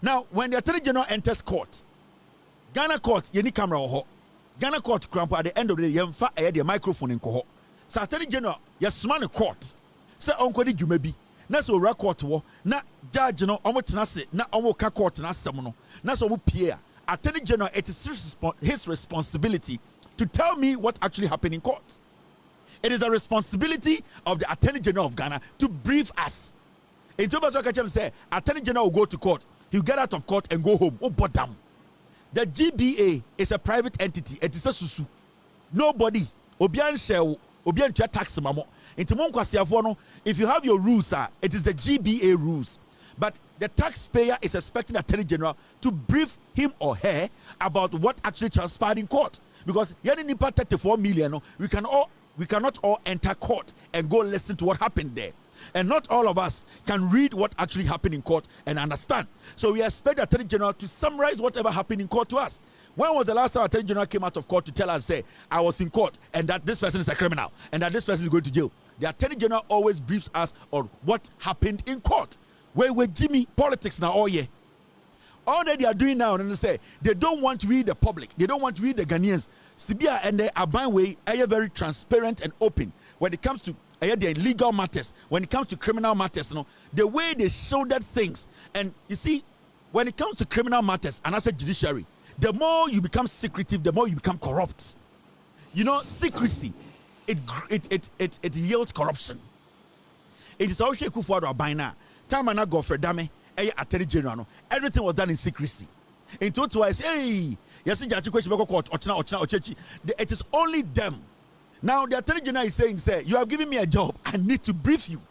Now, when the Attorney General enters court, Ghana court yeni camera oho. Ghana court cramp at the end of the day yemfa the microphone in koho. So Attorney General yesuma ne court. Say onko di dwuma bi. Na so ora court wo na judge no omo tena se na omo ka court na asem no. Na so omo pie a Attorney General, it is his responsibility to tell me what actually happened in court. It is the responsibility of the Attorney General of Ghana to brief us. In Tobazo say Attorney General will go to court, he'll get out of court and go home. Oh, bottom. The GBA is a private entity. It is a susu. Nobody. Obian share. Obian tax mamo. If you have your rules, it is the GBA rules. But the taxpayer is expecting the Attorney General to brief him or her about what actually transpired in court. Because 34 million, we cannot all enter court and go listen to what happened there. And not all of us can read what actually happened in court and understand. So we expect the Attorney General to summarize whatever happened in court to us. When was the last time Attorney General came out of court to tell us, say, I was in court and that this person is a criminal and that this person is going to jail? The Attorney General always briefs us on what happened in court. Where Jimmy politics now all year. All that they are doing now, and they say they don't want we the public, they don't want we the Ghanaians. Sibia and the Aban way are very transparent and open when it comes to the legal matters, when it comes to criminal matters. The way they shouldered things, and you see, when it comes to criminal matters, and as a judiciary, the more you become secretive, the more you become corrupt. Secrecy, it yields corruption. It is also Kufuor by now. Time and go for dame, Attorney General. Everything was done in secrecy. In total, I say, yes, it is only them. Now the Attorney General is saying, "Sir, you have given me a job. I need to brief you.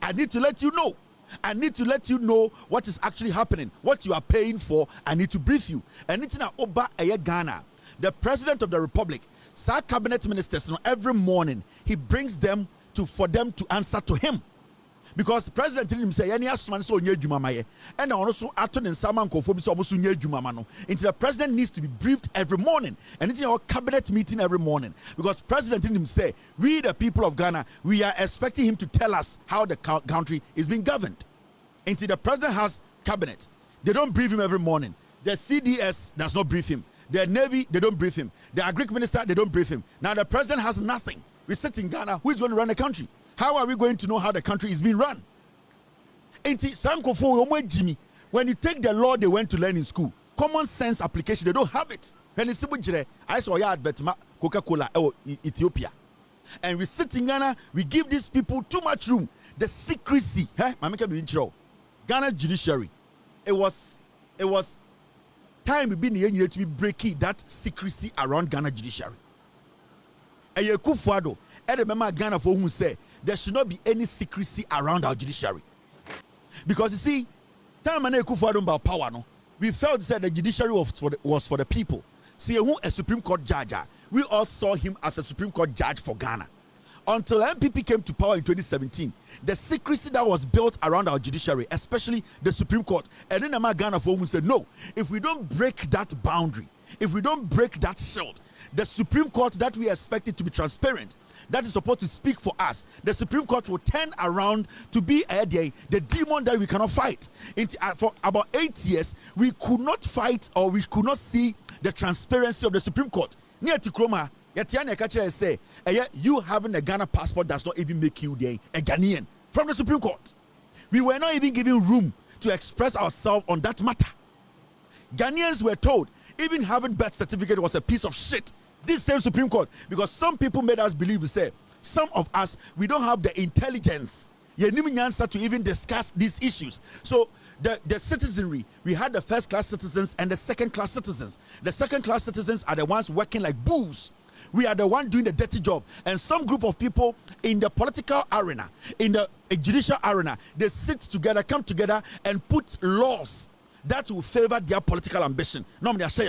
I need to let you know. I need to let you know what is actually happening, what you are paying for. I need to brief you." And it's now Oba Ghana, the President of the Republic, Sir Cabinet Ministers. Every morning he brings them for them to answer to him. Because the president didn't say any asman so nye dwuma maye and also ato ne nsama nkofo bi so omoso nye dwuma ma no. Until the president needs to be briefed every morning, and it's in our cabinet meeting every morning, because president didn't say we the people of Ghana, we are expecting him to tell us how the country is being governed. Until the president has cabinet, they don't brief him every morning. The CDS does not brief him. The Navy, they don't brief him. The Agric Minister, they don't brief him. Now the president has nothing. We sit in Ghana, who is going to run the country? How are we going to know how the country is being run? When you take the law they went to learn in school, common sense application, they don't have it. I saw your advert Coca-Cola Ethiopia. And we sit in Ghana, we give these people too much room. The secrecy, Ghana judiciary, it was time to be breaking that secrecy around Ghana judiciary. Kufuor, I remember Ghana for whom say there should not be any secrecy around our judiciary. Because you see, time and Kufuor about power, we felt that the judiciary was for the people. See, who a Supreme Court judge, we all saw him as a Supreme Court judge for Ghana. Until NPP came to power in 2017, the secrecy that was built around our judiciary, especially the Supreme Court, and then Ghana for whom said, no, if we don't break that boundary, if we don't break that shield, the Supreme Court that we expected to be transparent, that is supposed to speak for us, the Supreme Court will turn around to be the demon that we cannot fight. For about 8 years, we could not fight, or we could not see the transparency of the Supreme Court. Near Tikroma, say, you having a Ghana passport does not even make you a Ghanaian from the Supreme Court. We were not even given room to express ourselves on that matter. Ghanaians were told even having birth certificate was a piece of shit. This same Supreme Court, because some people made us believe, say, some of us, we don't have the intelligence to even discuss these issues. So the citizenry, we had the first class citizens and the second class citizens. The second class citizens are the ones working like bulls. We are the one doing the dirty job. And some group of people in the political arena, in the judicial arena, they sit together, come together, and put laws that will favor their political ambition. Normally, I say,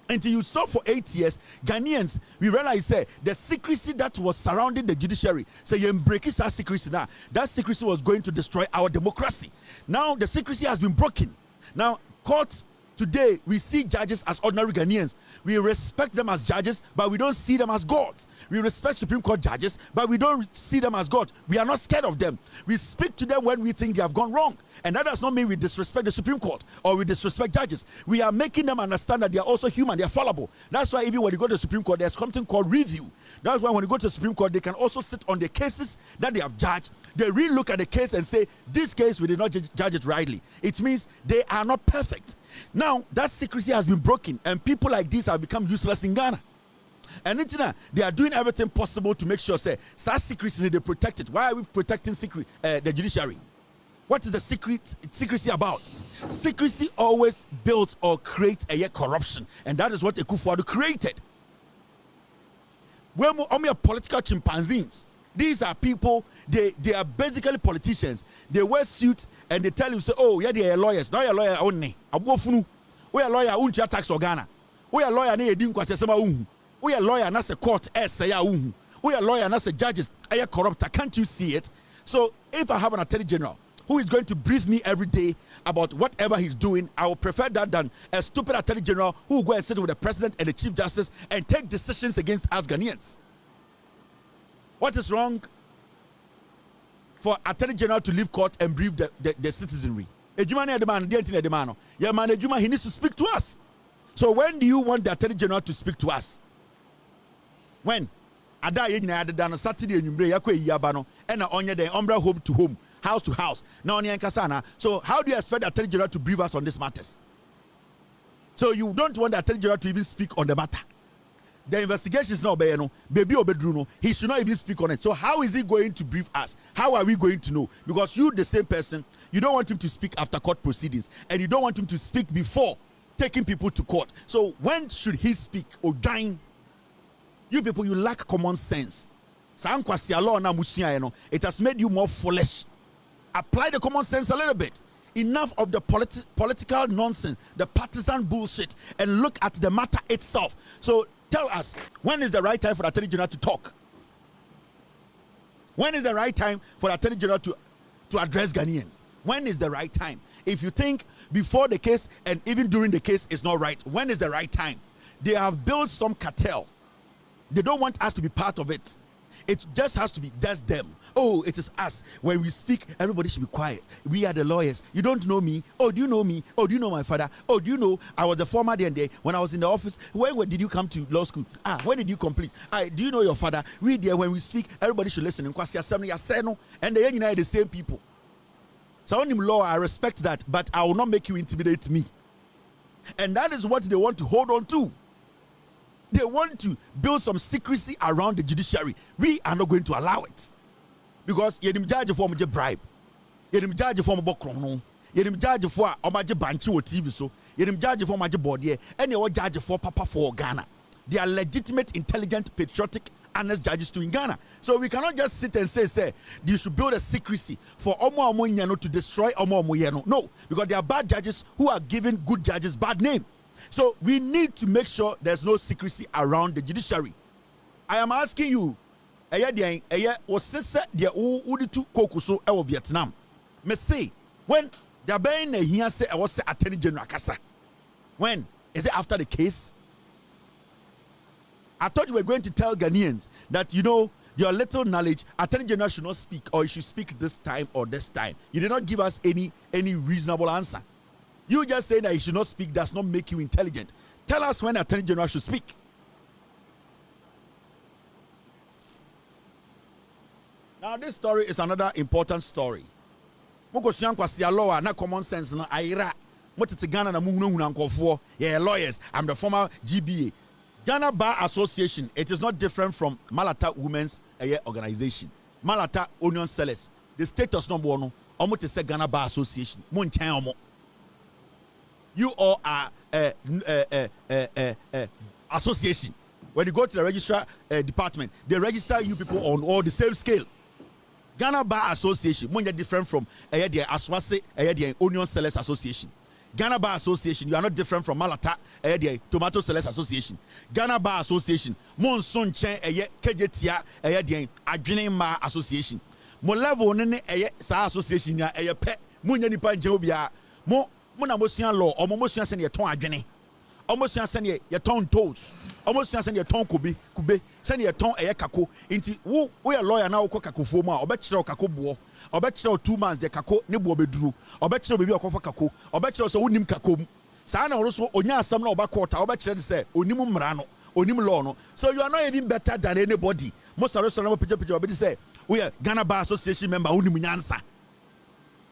until you saw for 8 years, Ghanaians, we realized the secrecy that was surrounding the judiciary. So you break that secrecy now. That secrecy was going to destroy our democracy. Now the secrecy has been broken. Now courts today, we see judges as ordinary Ghanaians. We respect them as judges, but we don't see them as gods. We respect Supreme Court judges, but we don't see them as gods. We are not scared of them. We speak to them when we think they have gone wrong. And that does not mean we disrespect the Supreme Court or we disrespect judges. We are making them understand that they are also human, they are fallible. That's why even when you go to the Supreme Court, there's something called review. That's why when you go to the Supreme Court, they can also sit on the cases that they have judged. They re-look at the case and say, this case, we did not judge it rightly. It means they are not perfect. Now, that secrecy has been broken, and people like this have become useless in Ghana. And they are doing everything possible to make sure, say, such secrecy, they protect it. Why are we protecting the judiciary? What is the secrecy about? Secrecy always builds or creates a corruption, and that is what Akufo-Addo created. When we are political chimpanzees, these are people, they are basically politicians. They wear suits and they tell you, say, oh, yeah, they are lawyers. Now you're a lawyer only. We are a lawyer, we are tax organa. We are a lawyer, we are a lawyer, and that's a court, we are a lawyer, and that's a judges, corrupt. Can't you see it? So if I have an attorney general who is going to brief me every day about whatever he's doing, I will prefer that than a stupid attorney general who will go and sit with the president and the chief justice and take decisions against us Ghanaians. What is wrong for attorney general to leave court and brief the citizenry? He needs to speak to us. So when do you want the attorney general to speak to us? When? Saturday and home to home, house to house. So how do you expect the attorney general to brief us on these matters? So you don't want the attorney general to even speak on the matter. The investigation is not baby Obedruno. He should not even speak on it. So how is he going to brief us? How are we going to know? Because you, the same person, you don't want him to speak after court proceedings, and you don't want him to speak before taking people to court. So when should he speak or dying? You people, you lack common sense. It has made you more foolish. Apply the common sense a little bit. Enough of the political nonsense, the partisan bullshit, and look at the matter itself. So tell us, when is the right time for the attorney general to talk? When is the right time for the attorney general to address Ghanaians? When is the right time? If you think before the case and even during the case is not right, when is the right time? They have built some cartel. They don't want us to be part of it. It just has to be, that's them. Oh, it is us. When we speak, everybody should be quiet. We are the lawyers. You don't know me. Oh, do you know me? Oh, do you know my father? Oh, do you know I was the former D&D when I was in the office? When did you come to law school? When did you complete? Do you know your father? We there, when we speak, everybody should listen. And they are the same people. So on law, I respect that, but I will not make you intimidate me. And that is what they want to hold on to. They want to build some secrecy around the judiciary. We are not going to allow it. Because you're judge for a bribe. You're judge for a bokrono. You're judge for a major banchi or TV so. You're judge for major body. And you're judge for Papa for Ghana. They are legitimate, intelligent, patriotic, honest judges to in Ghana. So we cannot just sit and say you should build a secrecy for Omo Amoyano to destroy Omo Amoyano. No, because they are bad judges who are giving good judges bad name. So we need to make sure there's no secrecy around the judiciary. I am asking you, Vietnam. Me say, when they are being here say I was attorney general Kasa. When is it after the case? I thought you were going to tell Ghanaians that your little knowledge, attorney general should not speak, or you should speak this time or this time. You did not give us any reasonable answer. You just saying that he should not speak does not make you intelligent. Tell us when attorney general should speak. Now this story is another important story. Na common sense na aira. Ghana na lawyers. I'm the former GBA. Ghana Bar Association. It is not different from Malata Women's organization. Malata Onion Sellers. The status number one. Almost say Ghana Bar Association. You all are association. When you go to the registrar department, they register you people on all the same scale. Ghana Bar Association, when you're different from the Aswase, the Onion Sellers Association. Ghana Bar Association, you are not different from Malata, the Tomato Sellers Association. Ghana Bar Association, Monson Chen, Kejetia, the Adrenaline Bar Association. Mo level nene sa association ya pet, Munya Nipa Jobia, Mona Mosian law, or Mosian send your ton adrene. Almost send your ton toes. Almost send your ton kube, send your ton kako. Inti we a lawyer now kako foma, or betcha kako bo, or betcha 2 months de kako, nebo bedru, or betcha baby or kofa kako, or betcha so unim kako. Sana also onya some no back quarter, or betcha say, unimum rano, unim lono. So you are not even better than anybody. Most of us are picture, say, we are Ghana Bar Association member, unimunyansa.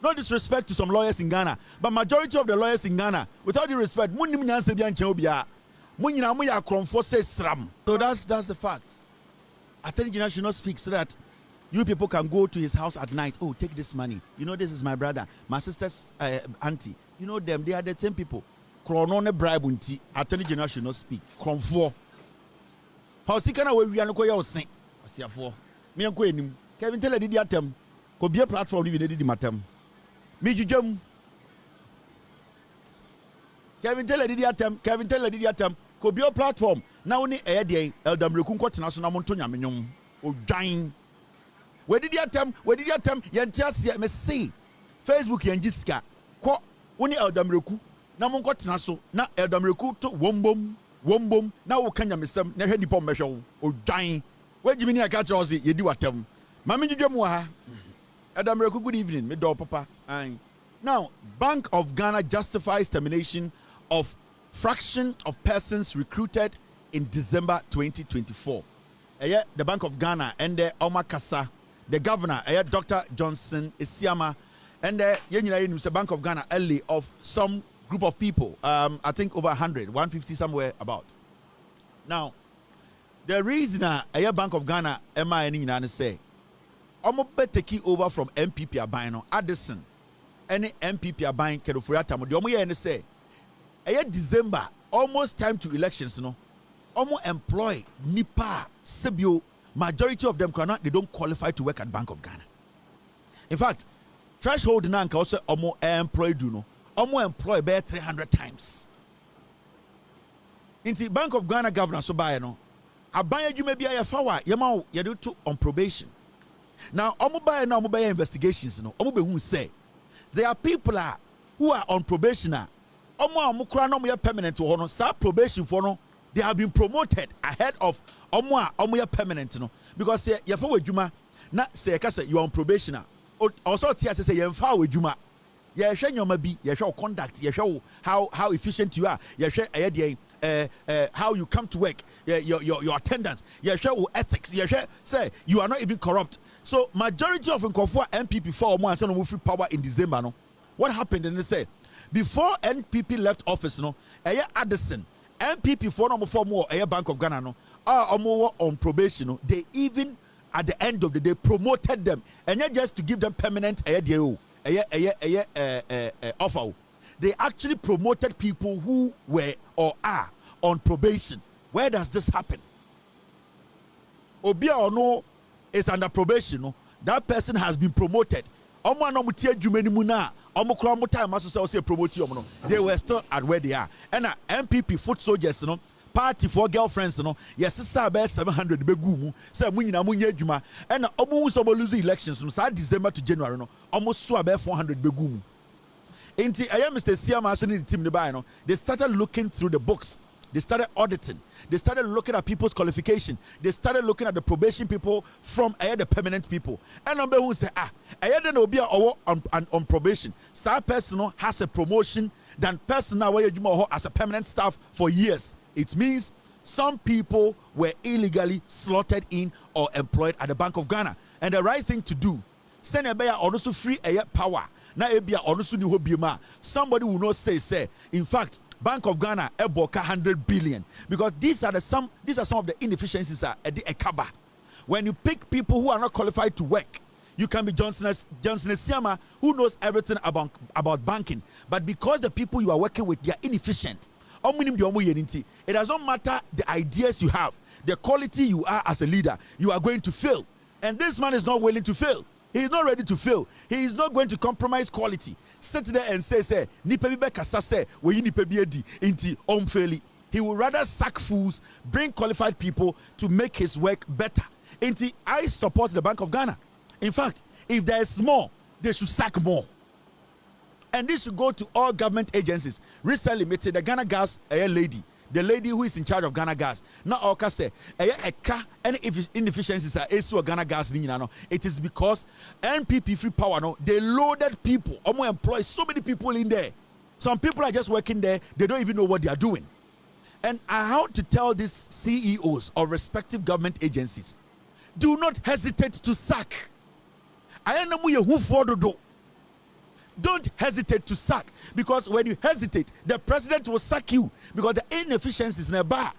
No disrespect to some lawyers in Ghana, but majority of the lawyers in Ghana, without the respect, so that's the fact. Attorney General should not speak so that you people can go to his house at night. Oh, take this money. You know, this is my brother, my sister's auntie. You know them, they are the same people. Kronone bribe unti. Attorney General should not speak. Kronfo. Pausikana we are no koya osin. Osiafo. Me anko enim. Kevin tell did atem. Ko be platform ni did matem. Me jujam. Kevin tell did atem. Ko be platform. Na woni dey eldam reku nkotena so na monto nyamenyom. Odwan. We did atem. Yentiase me see. Facebook yenjiska. Ko woni eldam reku na monkotena so na eldam reku to wombom na wo kanya mesem na hwe nipa mmehwe wo odwan wagimi ni aka kire ose yedi watam mame dwedwem wa ha eldam reku good evening me do papa now Bank of Ghana justifies termination of fraction of persons recruited in December 2024 the Bank of Ghana and the Omakasa the governor Dr. Johnson Isiama and the Bank of Ghana early of some group of people, I think over 150 somewhere about. Now, the reason a Bank of Ghana MIN say, I'm take over from NPP Abino, Addison, any NPP Abine, Kedofuriata, Modiomo, say, December, almost time to elections, employ Nipa, Sebio, majority of them cannot, they don't qualify to work at Bank of Ghana. In fact, threshold now can also employ employ by 300 times. In the Bank of Ghana governor so by no abaya you may be a fawa yama you to on probation. Now omo investigations no omo be who say there are people who are on probation omo kura no mo permanent ho no sa probation for no they have been promoted ahead of omo permanent no because ye fa wadwuma na say ka say you on probation also tia say ye fa wadwuma you share your maybe you share conduct you share how efficient you are you share how you come to work your attendance you share ethics you share say you are not even corrupt. So majority of NPP for more and no free power in December no what happened and they say before NPP left office no Addison NPP for no more Bank of Ghana no on probation no they even at the end of the day promoted them and not just to give them permanent offer. They actually promoted people who were or are on probation. Where does this happen? Obia or no is under probation. No? That person has been promoted. They were still at where they are. And MPP foot soldiers, party for girlfriends, yes, 700 begumu, say munina munya juma, and almost lose elections from December to January, almost 400 begumu. Inti I am Mr. Siama the team they started looking through the books, they started auditing, they started looking at people's qualification, they started looking at the probation people from the permanent people. And number who say I don't know be on probation. Some person has a promotion than person now where you as a permanent staff for years. It means some people were illegally slaughtered in or employed at the Bank of Ghana. And the right thing to do, send a bear also free power. Now somebody will not say, in fact, Bank of Ghana eboka 100 billion. Because these are some of the inefficiencies at the Ekaba. When you pick people who are not qualified to work, you can be Johnson Siama, who knows everything about banking. But because the people you are working with, they are inefficient. It does not matter the ideas you have. the quality you are as a leader, you are going to fail. And this man is not willing to fail. He is not ready to fail. He is not going to compromise quality. Sit there and say, nipa bi kasa say, we nipa bi edi inti omfeli. He will rather sack fools, bring qualified people to make his work better. Inti, I support the Bank of Ghana. In fact, if there is more, they should sack more. And this should go to all government agencies. Recently, the Ghana Gas lady, the lady who is in charge of Ghana Gas, now Oka say, any inefficiencies are issue of Ghana Gas. It is because NPP Free Power, no, they loaded people, almost employ so many people in there. Some people are just working there, they don't even know what they are doing. And I have to tell these CEOs of respective government agencies, do not hesitate to sack. I know who for do. Don't hesitate to sack, because when you hesitate, the president will sack you because the inefficiencies in a bar.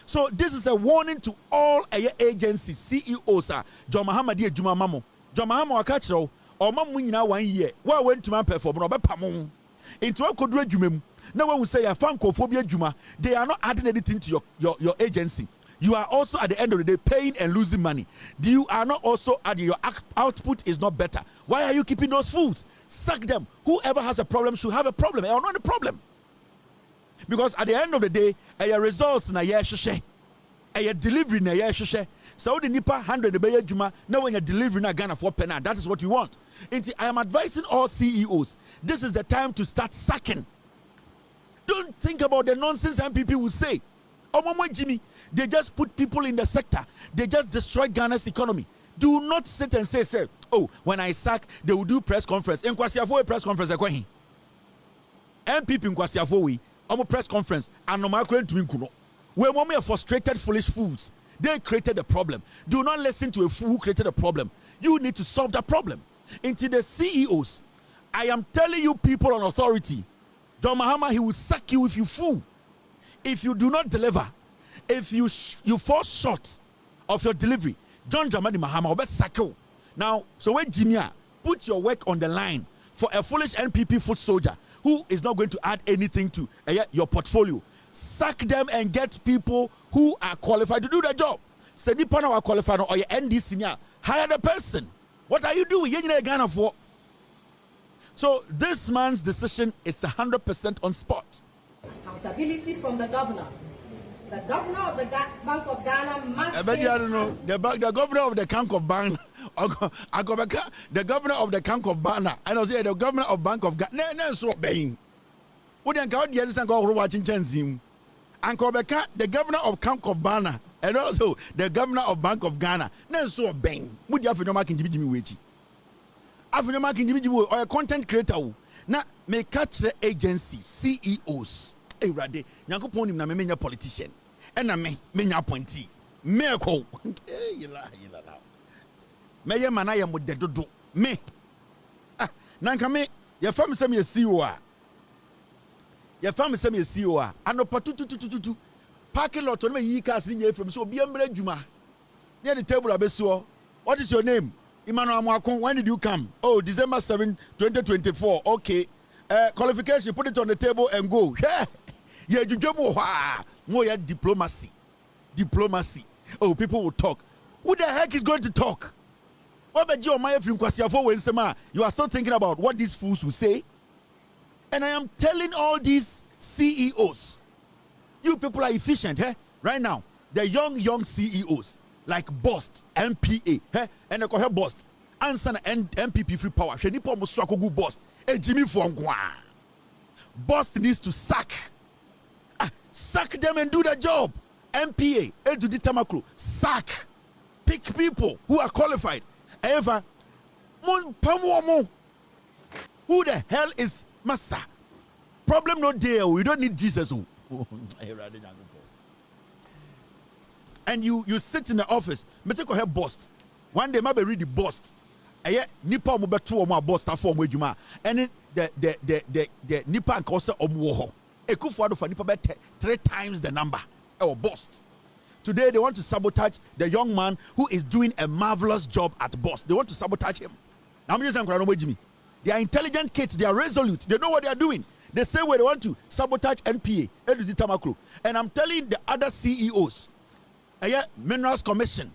So this is a warning to all agencies, CEOs. John Mahamadi Juma Mamo. John Mahama Wakachro or Mamuina 1 year. Why went to man for Robert Pamon into a codre jumem. No one will say a fancophobia Juma. They are not adding anything to your agency. You are also at the end of the day paying and losing money. You are not also adding, your output is not better. Why are you keeping those fools? Sack them. Whoever has a problem should have a problem. Or not a problem. Because at the end of the day, your results na sheshe. Your delivery na sheshe. So the nipa 100 the bayer juma. Now when you're delivering na Ghana for penna, that is what you want. I am advising all CEOs. This is the time to start sacking. Don't think about the nonsense NPP will say. Oh, Jimmy, they just put people in the sector. They just destroyed Ghana's economy. Do not sit and say, oh, when I sack, they will do press conference. In Kwasiafo press conference, NPP in Kwasiafo, press conference, and no matter what, when we are frustrated, foolish fools, they created the problem. Do not listen to a fool who created a problem. You need to solve that problem. Into the CEOs, I am telling you, people on authority, John Mahama, he will sack you if you fool. If you do not deliver, if you fall short of your delivery, John Jamani Mahama will sack you. Now, so when Jimmy, put your work on the line for a foolish NPP foot soldier who is not going to add anything to your portfolio. Sack them and get people who are qualified to do the job. Say nipa na qualified or your ND senior, hire the person. What are you doing? You Ghana for. So this man's decision is 100% on spot. Accountability from the governor. The governor of the Bank of Ghana must. I bet you don't know. The governor of the Bank of Ghana. The governor of the Bank of Ghana. I know say the governor of Bank of Ghana. No, so being. What then go the other go watching Chenzim. Uncle Beka, the governor of Bank of Ghana, and also the governor of Bank of Ghana. No, so being. Would you have no marking Jimmy Wichi? After no marking Jimmy or a content creator. Now, may catch the agency, CEOs. Hey, Rade, Yanko Pony, na me politician. And I me appointee. Me a call. Hey, you la. Me ya manaya mo de do. Me. Ah, nanka me, your family send me a CEO. Your family send me a CEO. And no patu. Parking lot on me yi cars in from so be embre juma. Near the table abesuo. What is your name? Emmanuel Mwakon, when did you come? Oh, December 7, 2024. Okay. Qualification, put it on the table and go. Yeah, you jump. More diplomacy. Oh, people will talk. Who the heck is going to talk? What about you, my friend Kwasiafo Wensema? You are still thinking about what these fools will say? And I am telling all these CEOs, you people are efficient, right now. The young CEOs. Like Bost, MPA, and I call her Bost. Answer NPP Free Power. She nipo mo swako gu Bost. Jimmy Fongwa. Bost needs to sack. Sack them and do the job. MPA, Edudi Tamaklo, sack. Pick people who are qualified. However, who the hell is Massa? Problem not there. We don't need Jesus. And you sit in the office, make her boss. One day, maybe read the boss. Nipa mo betu omo boss ta form ejuma. And the nipa and cause omo. Ekufuado for nipa bet 3 times the number. Boss. Today they want to sabotage the young man who is doing a marvelous job at boss. They want to sabotage him. Now I'm just saying, they are intelligent kids. They are resolute. They know what they are doing. The same way they want to sabotage NPA, and I'm telling the other CEOs, Minerals Commission,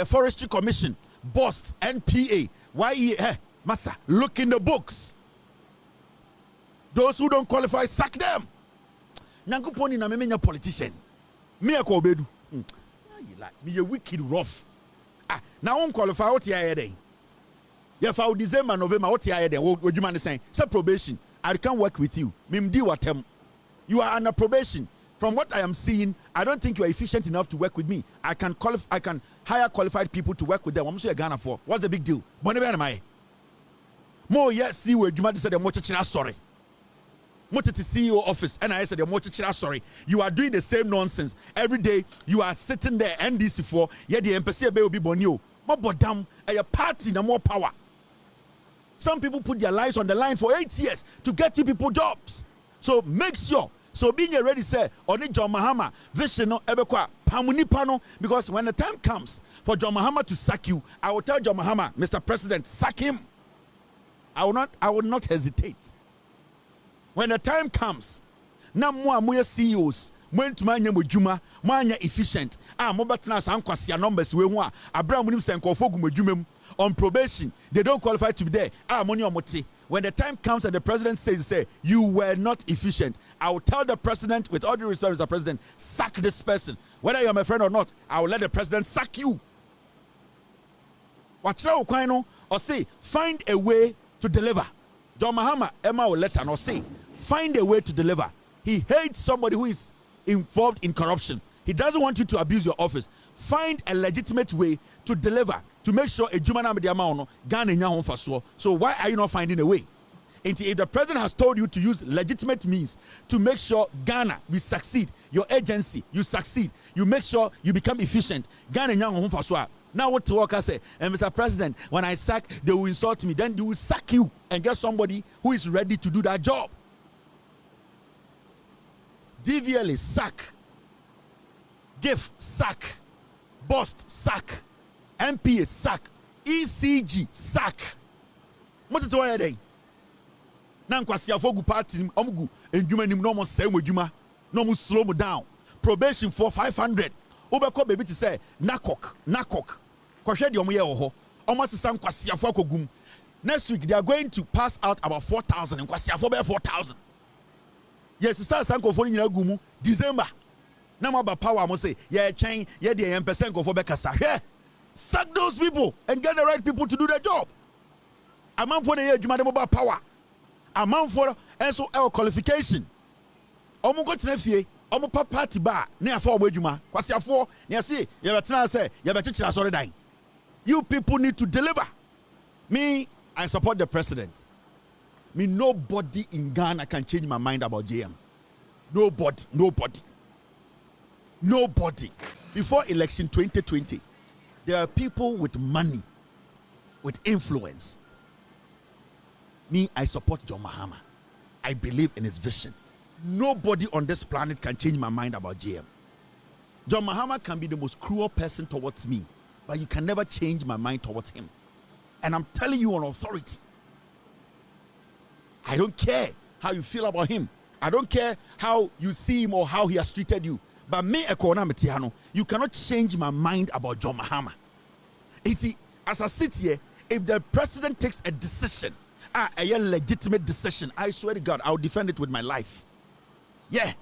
Forestry Commission, BOST, NPA, Massa, look in the books. Those who don't qualify, sack them. Nankuponi na memenya politician. Me a Boadu. Me a wicked rough. Now on qualify what you are there. If I December, November, what you are there, what you man saying? Say probation. I can't work with you. Mimdi watem. You are under probation. From what I am seeing, I don't think you are efficient enough to work with me. I can hire qualified people to work with them. I'm sure Ghana for. What's the big deal? More yes, see where you said the more sorry. Motor to CEO office, and I said the motor sorry. You are doing the same nonsense every day. You are sitting there NDC for the embassy will be bonio. More bodam a party no more power. Some people put their lives on the line for 8 years to get you people jobs. So make sure. So being ready, say only John Mahama vision no ebekwa pamunipano, because when the time comes for John Mahama to sack you, I will tell John Mahama, Mr. President, sack him. I will not hesitate. When the time comes, na mo CEOs, mo ntuma mojuma, mo anya efficient. Mo betena san kwasia numbers we ho a Abraham nim senkofo gumodwumam on probation. They don't qualify to be there. Money omote. When the time comes and the president says, you were not efficient, I will tell the president, with all due respect, Mr. President, sack this person. Whether you are my friend or not, I will let the president sack you. Or say, find a way to deliver. John Mahama, Emma will let or say, find a way to deliver. He hates somebody who is involved in corruption. He doesn't want you to abuse your office. Find a legitimate way to deliver, to make sure a Jumana Mediamano Ghana nya for so. So why are you not finding a way? And if the president has told you to use legitimate means to make sure Ghana will succeed, your agency, you succeed, you make sure you become efficient, Ghana nya for so. Now what to work I say, and Mr. President, when I sack, they will insult me. Then they will sack you and get somebody who is ready to do that job. DVLA sack, GIF sack, BOST sack, MPA sack, ECG sack. What is why they? Now kwasi afogu party omugu endwuma nim no mo say modwuma no mo slow mo down. Probation for 500. Obeko baby to say nakok. Kwahwe de omoye oho. Omo sesa kwasi afo akogum. Next week they are going to pass out about 4,000 and kwasi afo be 4,000. Yes, sir, sankofo nyina gumu December. Na mo ba power mo say ye chen ye de yen percent of bekasa. Hwe. Sack those people and get the right people to do their job. A man for the year adwuma de mo ba power. A man for and so our qualification. Omo go tena fie, omo pa party bar na afa omo adwuma. Kwasi afo na say ye betena say ye bechichira sori dan. You people need to deliver. Me, I support the president. Me, nobody in Ghana can change my mind about JM. Nobody. Before election 2020, there are people with money, with influence. Me, I support John Mahama. I believe in his vision. Nobody on this planet can change my mind about JM. John Mahama can be the most cruel person towards me, but you can never change my mind towards him. And I'm telling you on authority. I don't care how you feel about him. I don't care how you see him or how he has treated you. But me, you cannot change my mind about John Mahama. As I sit here, if the president takes a decision, a legitimate decision, I swear to God, I'll defend it with my life. Yeah.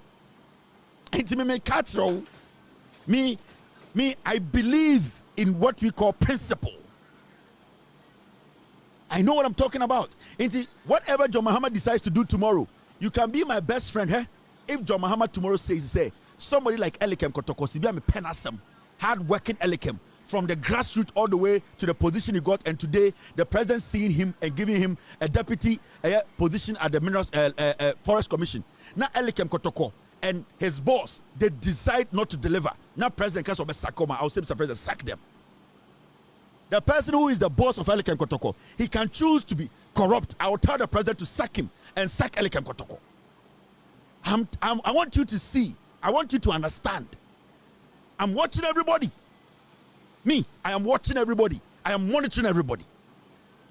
Me, I believe in what we call principle. I know what I'm talking about. Whatever John Mahama decides to do tomorrow, you can be my best friend. If John Mahama tomorrow says, somebody like Elikem Kotoko, Sibiame Penasem, hard-working Elikem, from the grassroots all the way to the position he got, and today the president seeing him and giving him a deputy position at the Minerals Forest Commission. Now Elikem Kotoko and his boss, they decide not to deliver. Now President Kasobe Sakoma, I'll say Mr. President, sack them. The person who is the boss of Elikem Kotoko, he can choose to be corrupt. I will tell the president to sack him and sack Elikem Kotoko. I want you to see. I want you to understand. I'm watching everybody. Me, I am watching everybody. I am monitoring everybody.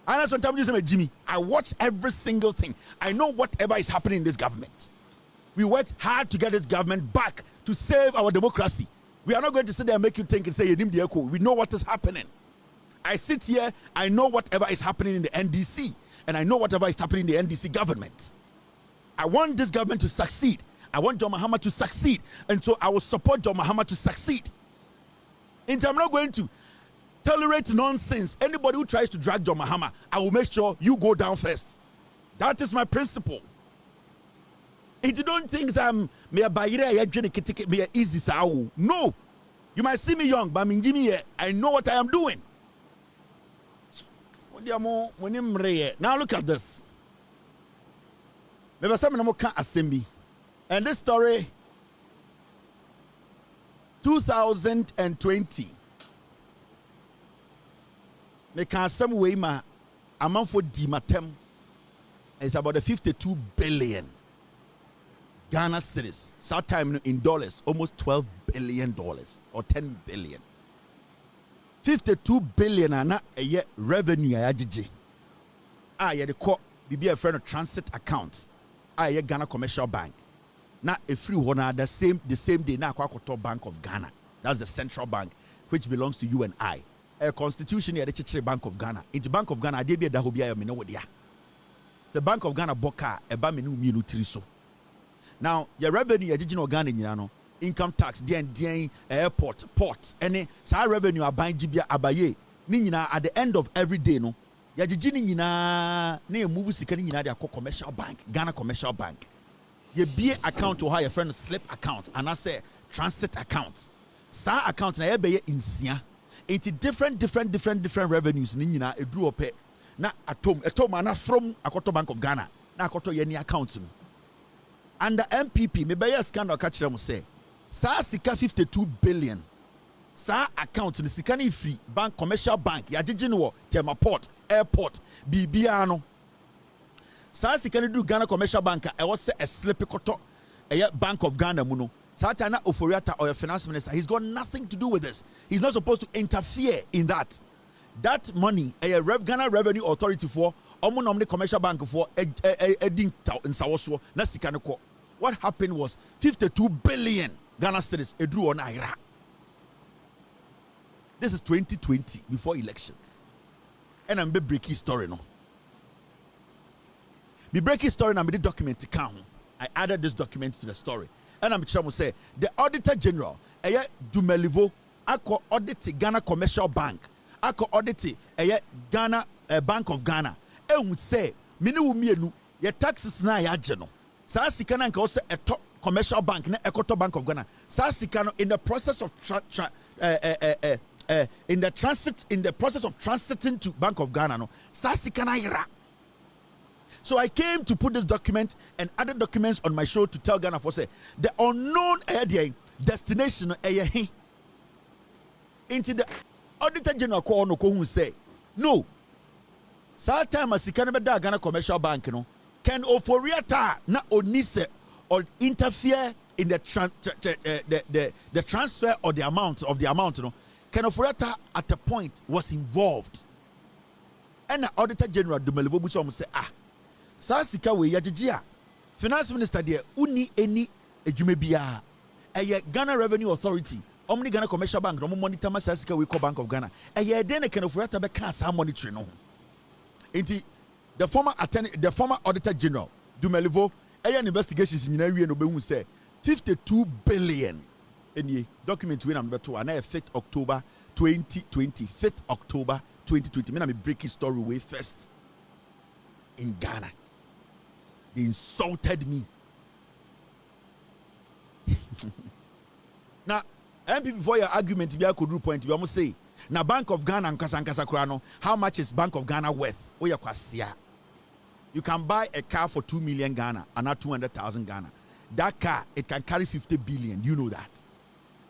And that's sometimes you say, Jimmy, I watch every single thing. I know whatever is happening in this government. We worked hard to get this government back to save our democracy. We are not going to sit there and make you think and say, we know what is happening. I sit here, I know whatever is happening in the NDC, and I know whatever is happening in the NDC government. I want this government to succeed. I want John Mahama to succeed. And so I will support John Mahama to succeed. And I'm not going to tolerate nonsense. Anybody who tries to drag John Mahama, I will make sure you go down first. That is my principle. If you don't think I'm easy, no. You might see me young, but I know what I am doing. Now look at this. And this story, 2020. Me can some way ma amount for Dimatem is about 52 billion Ghana cedis. That time in dollars, almost $12 billion or 10 billion. 52 billion ana a year revenue ayajiji. Yeah, the court be a friend of transit account. Yeah, Ghana Commercial Bank. Now a free one the same day now Kwakoto Bank of Ghana. That's the central bank which belongs to you and I. A constitution here the Bank of Ghana. It's Bank of Ghana they be da hobia me no dia. The Bank of Ghana boka eba me no mienu tiriso. Now your revenue ya jiji no Ghana nyina no income tax den airport port any sa revenue aban jibia abaye ni nyina at the end of every day no ya jiji ni nyina na move sika ni nyina de akọ commercial bank Ghana Commercial Bank. Ye be account to hire friend slip account and I say transit account. Sa account na ye be insia. It's different revenues ni nyina edru ope na atom na from akoto Bank of Ghana na akoto ye ni account mu under NPP me be scandal ka kire mu say sa sika 52 billion sa account ni sika ni free bank commercial bank ya gigi no Tema Port airport bibia no sa sika ni do Ghana Commercial Bank e was a slip koto Bank of Ghana mu no Satana Oforiata or your finance minister, he's got nothing to do with this. He's not supposed to interfere in that. That money, Ghana Revenue Authority for, the commercial bank for, what happened was 52 billion Ghana cedis, a drew on Ira. This is 2020, before elections. And I'm a breaking story, no. The breaking story, I'm the document to count. I added this document to the story. And I'm trying to say the Auditor General, Dumelivo, ako audit Ghana Commercial Bank, ako audit Ghana Bank of Ghana. Would say, Minu your taxes na ya jeno. Sa sikana nka also a top commercial bank na Ekoto Bank of Ghana. Sa sikano in the process of in the process of transiting to Bank of Ghana no. Sa sikana ira. So I came to put this document and other documents on my show to tell Ghana for say the unknown destination into the Auditor General call no who say no. Sa time as Ghana Commercial Bank no can Oforiata na onise or interfere in the transfer or the amount no can Oforiata at a point was involved. And the Auditor General Dumelivo Busom say Sasika we yajijia finance minister there uni any edwuma bia Ghana Revenue Authority omni Ghana Commercial Bank no monitor ma Sasika we Bank of Ghana den e can ofurata be ka sa monitoring no enti the former Auditor General Dumelivo investigations nyina wie no be hu say 52 billion any document we am beto na 5th October 2020 5th October 2020 me na me breaking story way first in Ghana. They insulted me. Now, MP before your argument, be a could point. We almost say, now Bank of Ghana and Kasankasa Krano, how much is Bank of Ghana worth? You can buy a car for 2 million Ghana and not 200,000 Ghana. That car, it can carry 50 billion. You know that.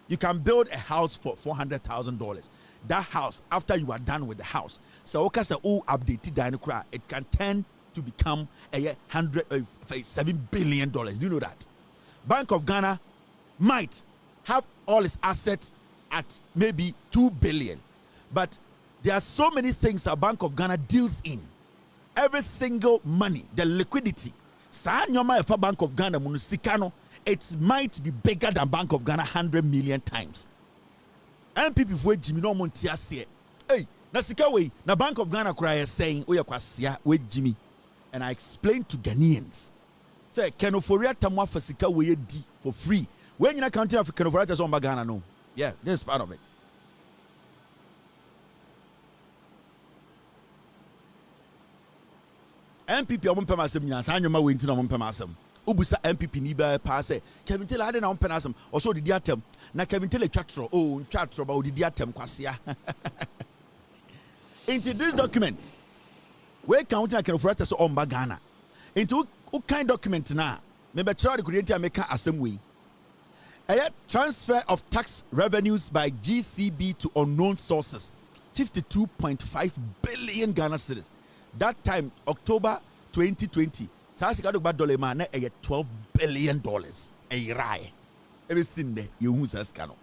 You can build a house for $400,000. That house, after you are done with the house, so updated it can turn to become $7 billion. Do you know that? Bank of Ghana might have all its assets at maybe 2 billion, but There are so many things a Bank of Ghana deals in. Every single money, the liquidity. Sa nyoma efa Bank of Ghana munusikano, it might be bigger than Bank of Ghana 100 million times. NPP for Jimmy no montia say, hey, na sika we, na Bank of Ghana cry saying, oya kwasia we Jimmy. And I explained to Ghanaians, say, Kenoforia tamwa for sika we di for free. When you're counting of Kenoforia to Zomba Ghana, no. Yeah, this is part of it. NPP amon pemasem nya sa nyoma we ntina amon pemasem ubusa NPP ni ba pa say Kevin Taylor ade na amon penasem also didi atem na Kevin Taylor twatro twatro ba didi atem kwasea into this document we counting Kenoforia so Omba Ghana into what kind document na me be try the create make asem we a transfer of tax revenues by GCB to unknown sources 52.5 billion Ghana cedis. That time, October 2020, $12 billion. A rai. Every single you use as cano.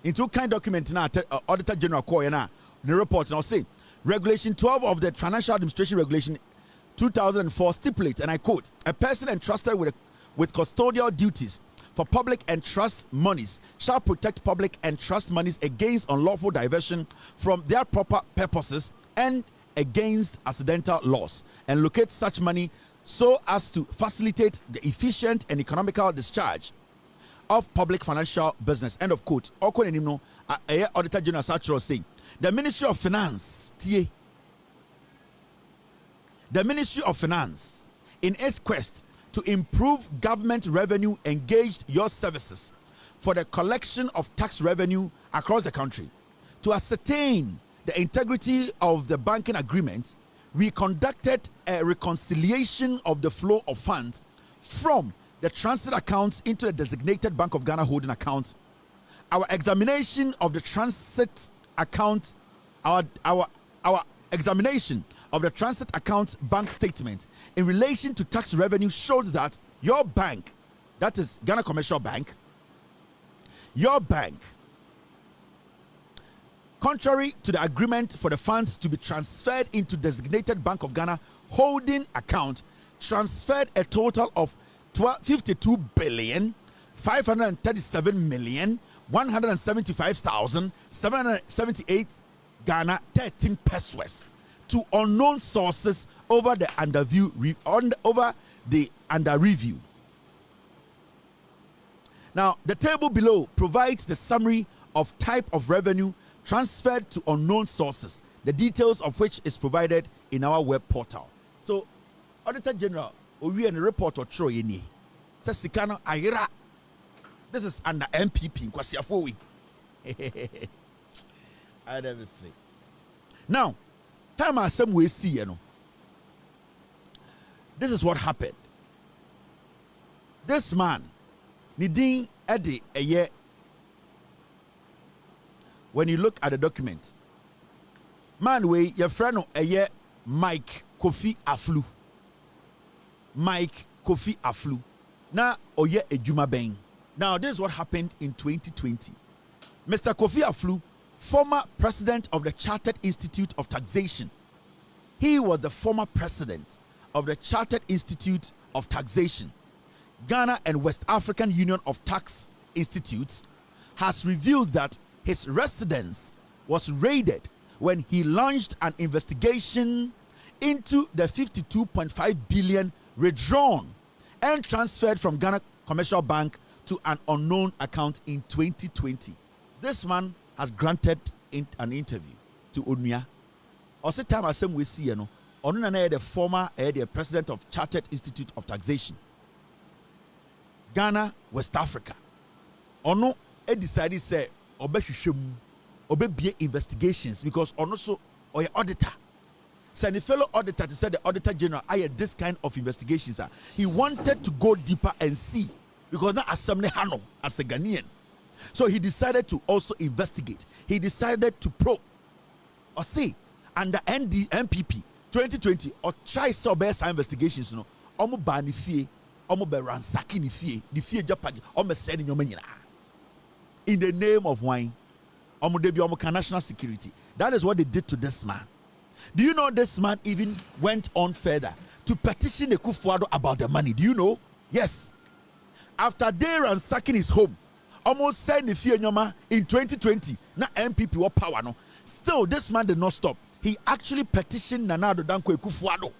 Into kind document now, Auditor General Koyana, the report now say, Regulation 12 of the Financial Administration Regulation 2004 stipulates, and I quote, a person entrusted with custodial duties for public and trust monies shall protect public and trust monies against unlawful diversion from their proper purposes and against accidental loss, and locate such money so as to facilitate the efficient and economical discharge of public financial business. End of quote. Auditor General Satchel saying the Ministry of Finance, the Ministry of Finance, in its quest to improve government revenue, engaged your services for the collection of tax revenue across the country. To ascertain the integrity of the banking agreement, we conducted a reconciliation of the flow of funds from the transit accounts into the designated Bank of Ghana holding accounts. Our examination of the transit account, our examination of the transit account bank statement in relation to tax revenue shows that your bank, that is Ghana Commercial Bank, your bank, contrary to the agreement for the funds to be transferred into designated Bank of Ghana holding account, transferred a total of 52 billion 537 million 175,778 Ghana 13 pesos to unknown sources over the under review. Now, the table below provides the summary of type of revenue transferred to unknown sources, the details of which is provided in our web portal. So, Auditor General, we in the report or Troy ni says Sikano Ayira. This is under NPP. I never say. Now, time as some way see, you know. This is what happened. This man, Nidin Eddie, a year. When you look at the document, man, way your friend a year, Mike Kofi Aflu. Mike Kofi Aflu. Now, oye ejuma bang. Now, this is what happened in 2020. Mr. Kofi Aflu, former president of the Chartered Institute of Taxation. He was the former president of the Chartered Institute of Taxation. Ghana and West African Union of Tax Institutes has revealed that his residence was raided when he launched an investigation into the 52.5 billion withdrawn and transferred from Ghana Commercial Bank to an unknown account in 2020. This man has granted an interview to Bawumia. Also, time as we see, you know, the former the president of Chartered Institute of Taxation, Ghana, West Africa. Ono decided say obey investigations because also or auditor. Send a fellow auditor to say the Auditor General I had this kind of investigations. He wanted to go deeper and see because now as a Ghanaian. So he decided to also investigate. He decided to probe or see under NPP 2020 or try some best investigations. You know, omo ba ni fie, omo be ransaki ni fie, the fie Japan, omo send in your menina. in the name of wine. National security. That is what they did to this man. Do you know this man even went on further to petition the Kufuor about the money? Do you know? Yes. After they ransacking his home, almost sent the fear in 2020, na NPP were power no. Still, this man did not stop. He actually petitioned Nana Addo Dankwa Kufuor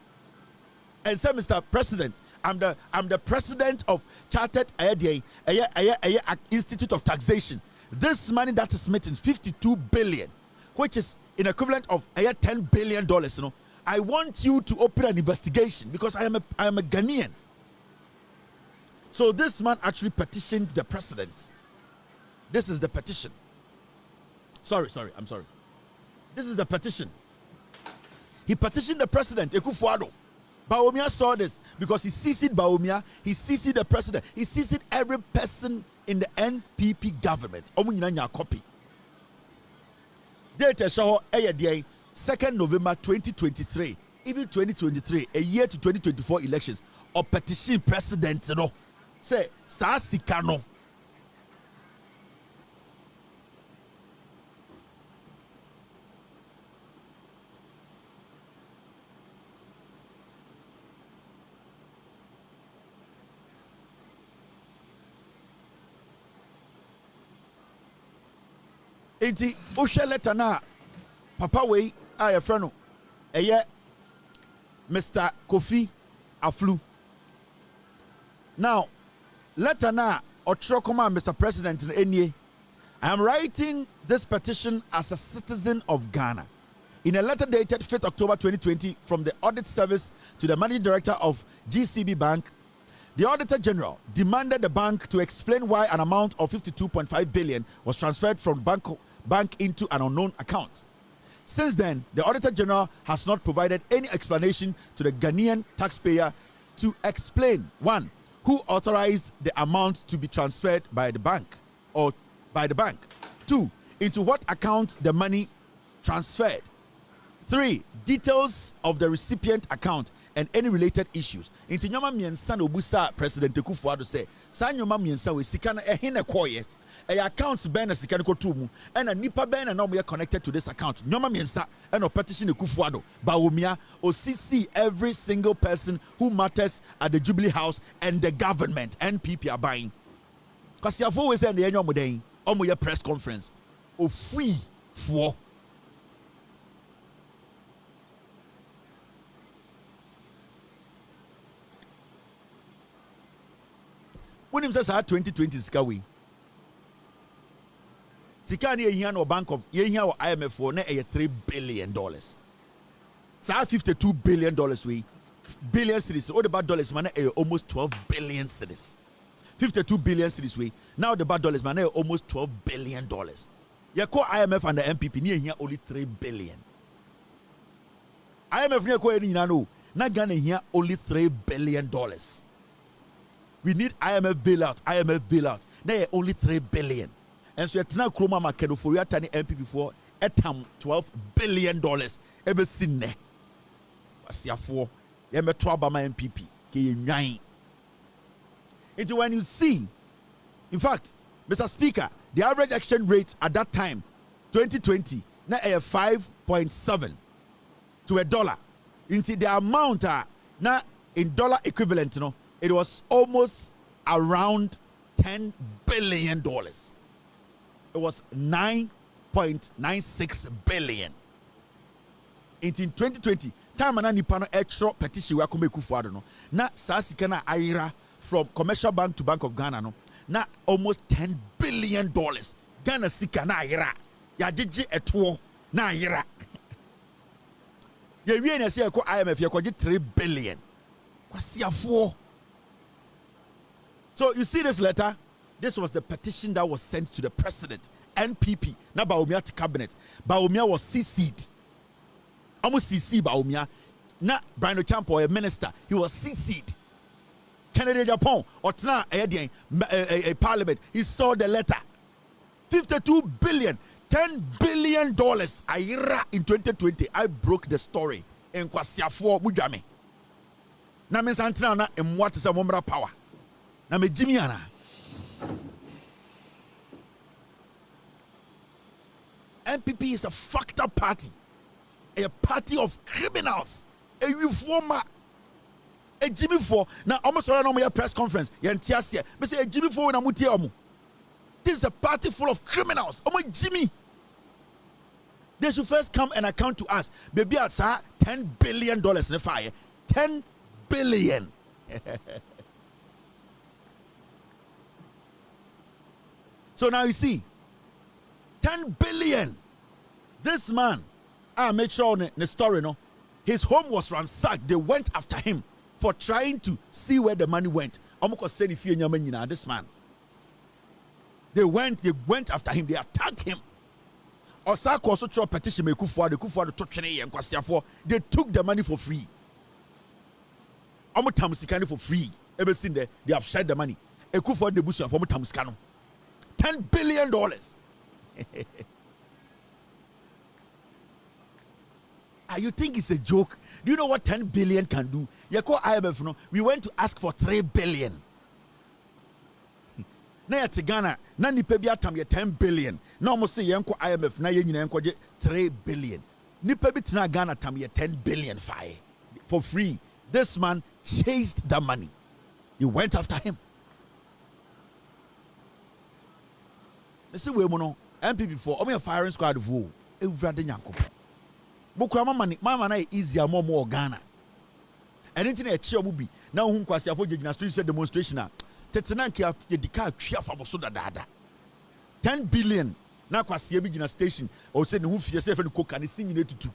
and said, Mr. President, I'm the president of Chartered Institute of Taxation. This money that is making 52 billion, which is in equivalent of $10 billion. You know, I want you to open an investigation because I am a Ghanaian. So this man actually petitioned the president. This is the petition. I'm sorry. This is the petition. He petitioned the president, Ekufuor. Bawumia saw this because he CC'd Bawumia, he CC'd the president, he CC'd every person in the NPP government. Omunyina copy. Date show 2nd November 2023, even 2023, a year to 2024 elections, or petition president, you know, say, Sasikano. Enti ohwe letter na papa we a friend no eye Mr. Kofi Aflu. Now letter na otro koma Mr. President enie. I am writing this petition as a citizen of Ghana. In a letter dated 5th October 2020 from the Audit Service to the Managing Director of GCB Bank, the Auditor General demanded the bank to explain why an amount of 52.5 billion was transferred from bank into an unknown account. Since then, the Auditor General has not provided any explanation to the Ghanaian taxpayer to explain, one, who authorized the amount to be transferred by the bank or by the bank, two, into what account the money transferred, three, details of the recipient account and any related issues. Inti nyoma miensa na obusa President Kufuor say, sa nyoma miensa we sika na ehine koye. Accounts ben na sika ko tumu and a nipa ben na we are connected to this account. Nyoma miensa and petition Kufuor Bawumia OCC every single person who matters at the Jubilee House and the government NPP are buying. Cause you have always said the annual day omo your press conference o free for. When him says 2020 Sikawi. Sika ni ehia no bank of ehia or IMF for na $3 billion. Sa 52 billion dollars we billion cedis. All the bad dollars man almost 12 billion cedis. 52 billion cedis we. Now the bad dollars man almost 12 billion dollars. Ya call IMF and the NPP ni ehia only 3 billion. IMF ni ko eni na no. Na Ghana ehia only 3 billion dollars. We need IMF bailout. Now only 3 billion. And so it's now Kroma Makedo for your tiny NPP for $12 billion. Ever seen ne? What's your for? You met my NPP. It's when you see, in fact, Mr. Speaker, the average exchange rate at that time, 2020, now 5.7 to $1. Into the amount now in dollar equivalent, you know, it was almost around $10 billion. It was 9.96 billion. In 2020, time and nipano extra petition we akome Kufuor no. Na sasika na aira from commercial bank to Bank of Ghana no. Na almost $10 billion. Ghana sika na aira. Ya jeje etwo na aira. Ye wie na se ko IMF ye ko $3 billion. Kwasiafo. So you see this letter? This was the petition that was sent to the president, NPP, na Bawumia to cabinet. Bawumia was CC'd. Almost CC Bawumia. Na Brian Ochampo, a minister, he was CC'd. Kennedy Japan, or Tna a parliament, he saw the letter. 52 billion, $10 billion. Aira in 2020. I broke the story. En kwasiafo bujame. Na mensantina na emwat sa momra power. Na me Jimmy ana. NPP is a fucked up party, a party of criminals, a reformer. A Jimmy for now almost around on my press conference. Yantiasia, but say a Jimmy for na mutiamu. This is a party full of criminals. Oh my Jimmy. They should first come and account to us. Baby, at $10 billion in the fire. 10 billion. So now you see, 10 billion. This man, I made sure in the story, no, his home was ransacked. They went after him for trying to see where the money went. This man. They went after him, they attacked him. Osako also tried petition me Kufuor to train and Kwasiafo. They took the money for free. Tamusikani for free. Ever seen there? They have shared the money. Kufuor de Busia for Tamusikano. $10 billion. You think it's a joke? Do you know what 10 billion can do? You call IMF, no? We went to ask for 3 billion. Na ya Ghana, na nipa bi atam ye 10 billion. Na omo say yenko IMF na ye nyina yenko je 3 billion. Nipa bi tina Ghana tam ye 10 billion fire for free. This man chased the money. You went after him. Me say we mo no NPP for omo firing squad vo. Ewurade nyankopon. Mokura mama na easier more Ghana. Anything a chia mubi. Now whom Kwasiafo Jejina street said demonstration. Tetenanki yedika twa faboso dada. 10 billion. Na Kwasia Jejina station. Or said who fear safe and cook and singing it to.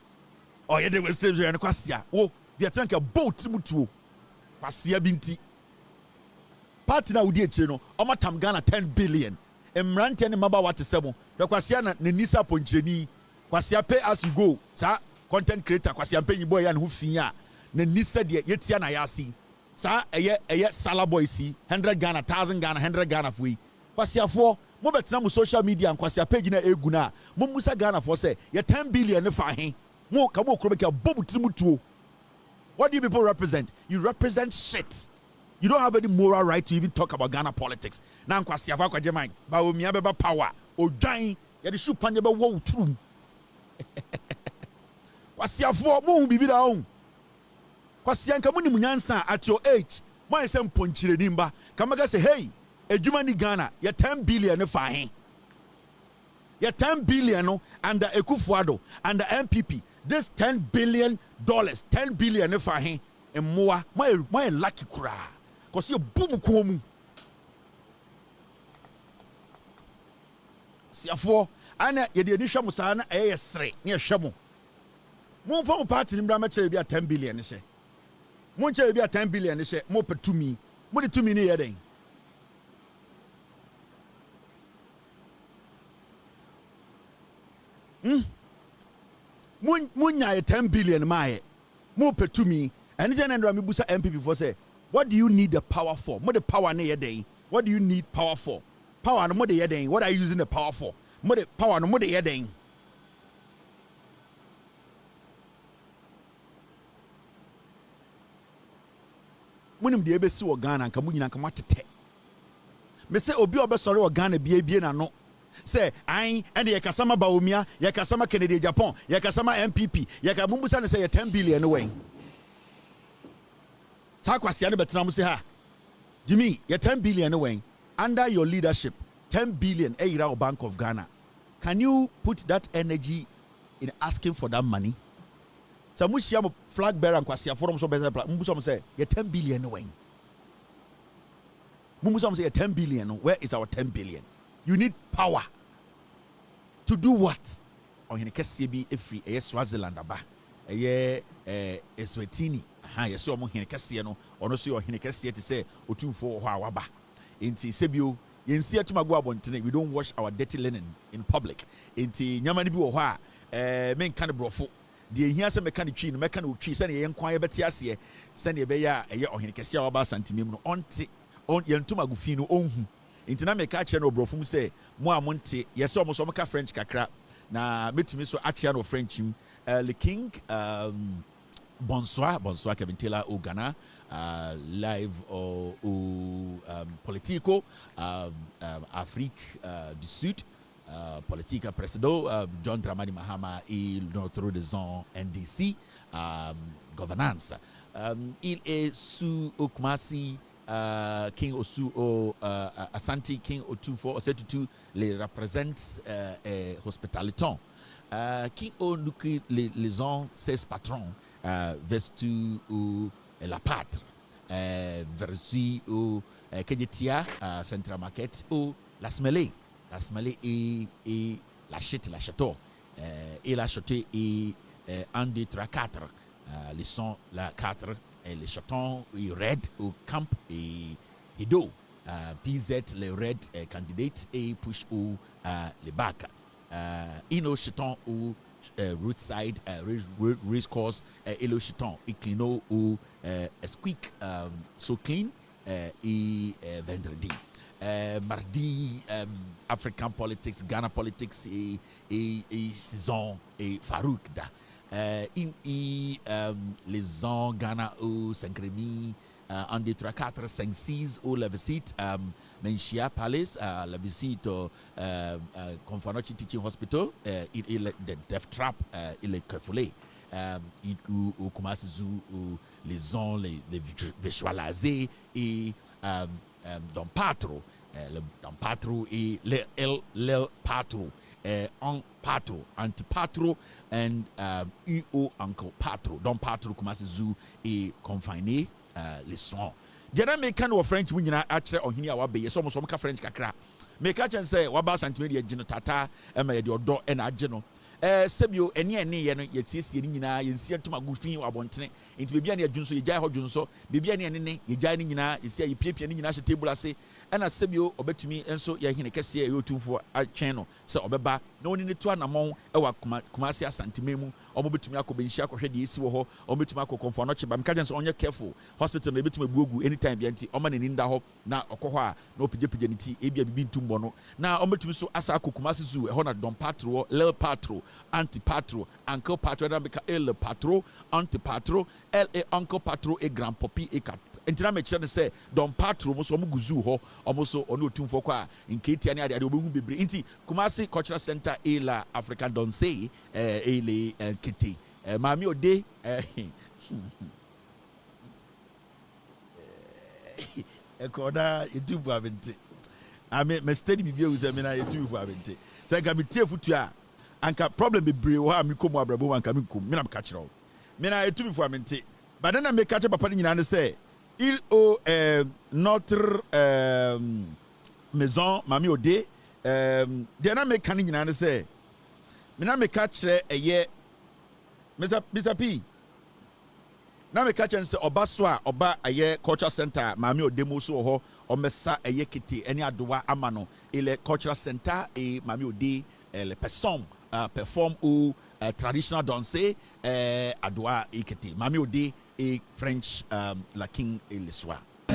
Oh yeah, they were still and Kwasia. Oh, the atank a boat mutuo. Kwasia binti. Party na udi echeno. Omatam Ghana 10 billion. Emrante and Maba what is seven. The Kwasia na Nisa Poncheni. Kwasia pay as you go. Sir. Content creator Kwasia pay boy and who finya ne nisa de yetia na yasi sa eye sala boy si 100 Ghana 1000 Ghana 100 Ghana fui Kwasia for mo betina mo social media and Kwasia page na eguna mo musa Ghana for say ye 10 billion ne fa he mo ka mo kro be ka bobu trimutuo. What do you people represent? You represent shit. You don't have any moral right to even talk about Ghana politics. Na Kwasia fa kwaje man Bawumia beba power odwan ye de shoe pan ye be wo trum. Kwasiafo mo bibi da on kwasianka muni munyansa at your age mo yese mponchire nimba kamaga say hey ejuma ni Ghana ye 10 billion fa he ye 10 billion no under Ekufuado under NPP this $10 billion 10 billion fa he emmoa mo lucky kura cause you boom ko mu siafo ana ye de ni hwemo sa na sere ne hwemo mon form party ni bra ma chere bia 10 billion ne hye mon chere bia 10 billion ne hye mo petumi mo de tumi ne ye den mon nya 10 billion ma ye mo petumi ene je na ndra me busa MPP for say what do you need the power for? Mo the power ne ye den what do you need power for? Power no mo de ye den what are you using the power for? Mo the power no mo de ye den munim de ebesi wo Ghana nka munyina nka matete me se obi obesore wo Ghana bie na no se an ende ye kasama Bawumia ye kasama Kennedy Japan ye kasama NPP ye ka mumbusa ne se ye 10 billion no wen ta kwasia ne betena mu se ha Jimmy ye 10 billion no wen under your leadership 10 billion Eira Bank of Ghana. Can you put that energy in asking for that money? So mushia mo flag bearer and Kwasia forum so better mumbusa say ye 10 billion no wen mumbusa say 10 billion where is our 10 billion? You need power to do what? On hine kese bi efri Swaziland aba Eswatini ye so mo hine kese no ono so yo hine kese te say otumfo ho awaba enti sebio yensi atumago abontene we don't wash our dirty linen in public enti nyamani bi wo ho a men kan brofo de ehia se meka ne twi no meka ne otwi se ne ye nkwan ye bete ase se ne be ya eye ohene kese a waba santimim no onte on yentumago fi no onhu enti na meka kire no brofum se mo a monte ye se omo so meka French kakra na metumi so atia no French le king bonsoir Kevin Taylor au Ghana live au Politico Afrique du Sud politique précédent, John Dramani Mahama et notre disons NDC, gouvernance. Il est sous Okumasi, King Osu Asante, King Otufo Osetutu les représente hospitaliton. King Onuki les ont 16 patrons vestu la pâtre versus au Kejetia Central Market ou la Smelé et la chute la château et la château et 1 2 3 4 les sont la 4 et les chatons et red au camp et Hido PZ les red candidate et push ou les back ino chaton ou roadside race course et le chaton et clino ou squeak so clean et vendredi mardi African politics, Ghana politics et saison et Farouk da les ans Ghana au 5 remi 1 2 3 4 5 6 au la visite Menchia Palace la visite au Confanochi Teaching Hospital il the Death Trap il est Kefoulé au commence les ans les visualiser et dans Patro dans Patro et le Patro en Patro anti-Patro and UO Uncle Patro dans Patro commence zu et confiné les soins jana me kan wo French mu nyina a kire ohini a wabe ye so mo ka French kakra me ka chen say waba santimedia gino tata e ma ye de odo e na age no sebio ene ye no ye tiesie ni nyina ye nsia tuma gufin wabontene enti bebia ne adwunso ye gyae hodwun so bebia ne ene ye gyae ni nyina ye sia ye piepie ni nyina hye table ase ena sebio obetumi enso ye hene kese ye otumfo atwen no se obeba na oni ne to anamon e wa kumase asantememu obetumi akobenhia akohwe de esi wo ho obetumi akokonfo no cheba mka jenso onye careful hospital na ebetumi buogu anytime bia nti oma ne ninda ho na okoho a na opigepige ne ti ebia bibi ntumbo no na obetumi so asa akokumase zu e ho na don patro le patro anti-patro, uncle patro, le patro, anti-patro, elle est uncle patro et grand papi et cap. Entina me chere se don patro mo so mo guzu ho omo so ono tumfo kwa nketi ani ade obehu bebre nti Kumasi Cultural Center et la African Danse et les kete mami ode ekoda etufu abente ame me study bibia uzamina etufu abente se ga metie futu a anka problem be bre wo ha mi komu abrabo anka mi kom me na ka kire wo me na etu before amente but then na me ka kire papa nyina ne say il au notre maison mami ode de na me kan nyina ne say me na me ka kire eye Mr. P na me ka kire say oba so a oba eye cultural center mami ode mo so ho omesa eye kete eni adowa amano ile cultural center et mami ode les personnes perform ou traditional danse adoua ekete mami ode et French la king et le soir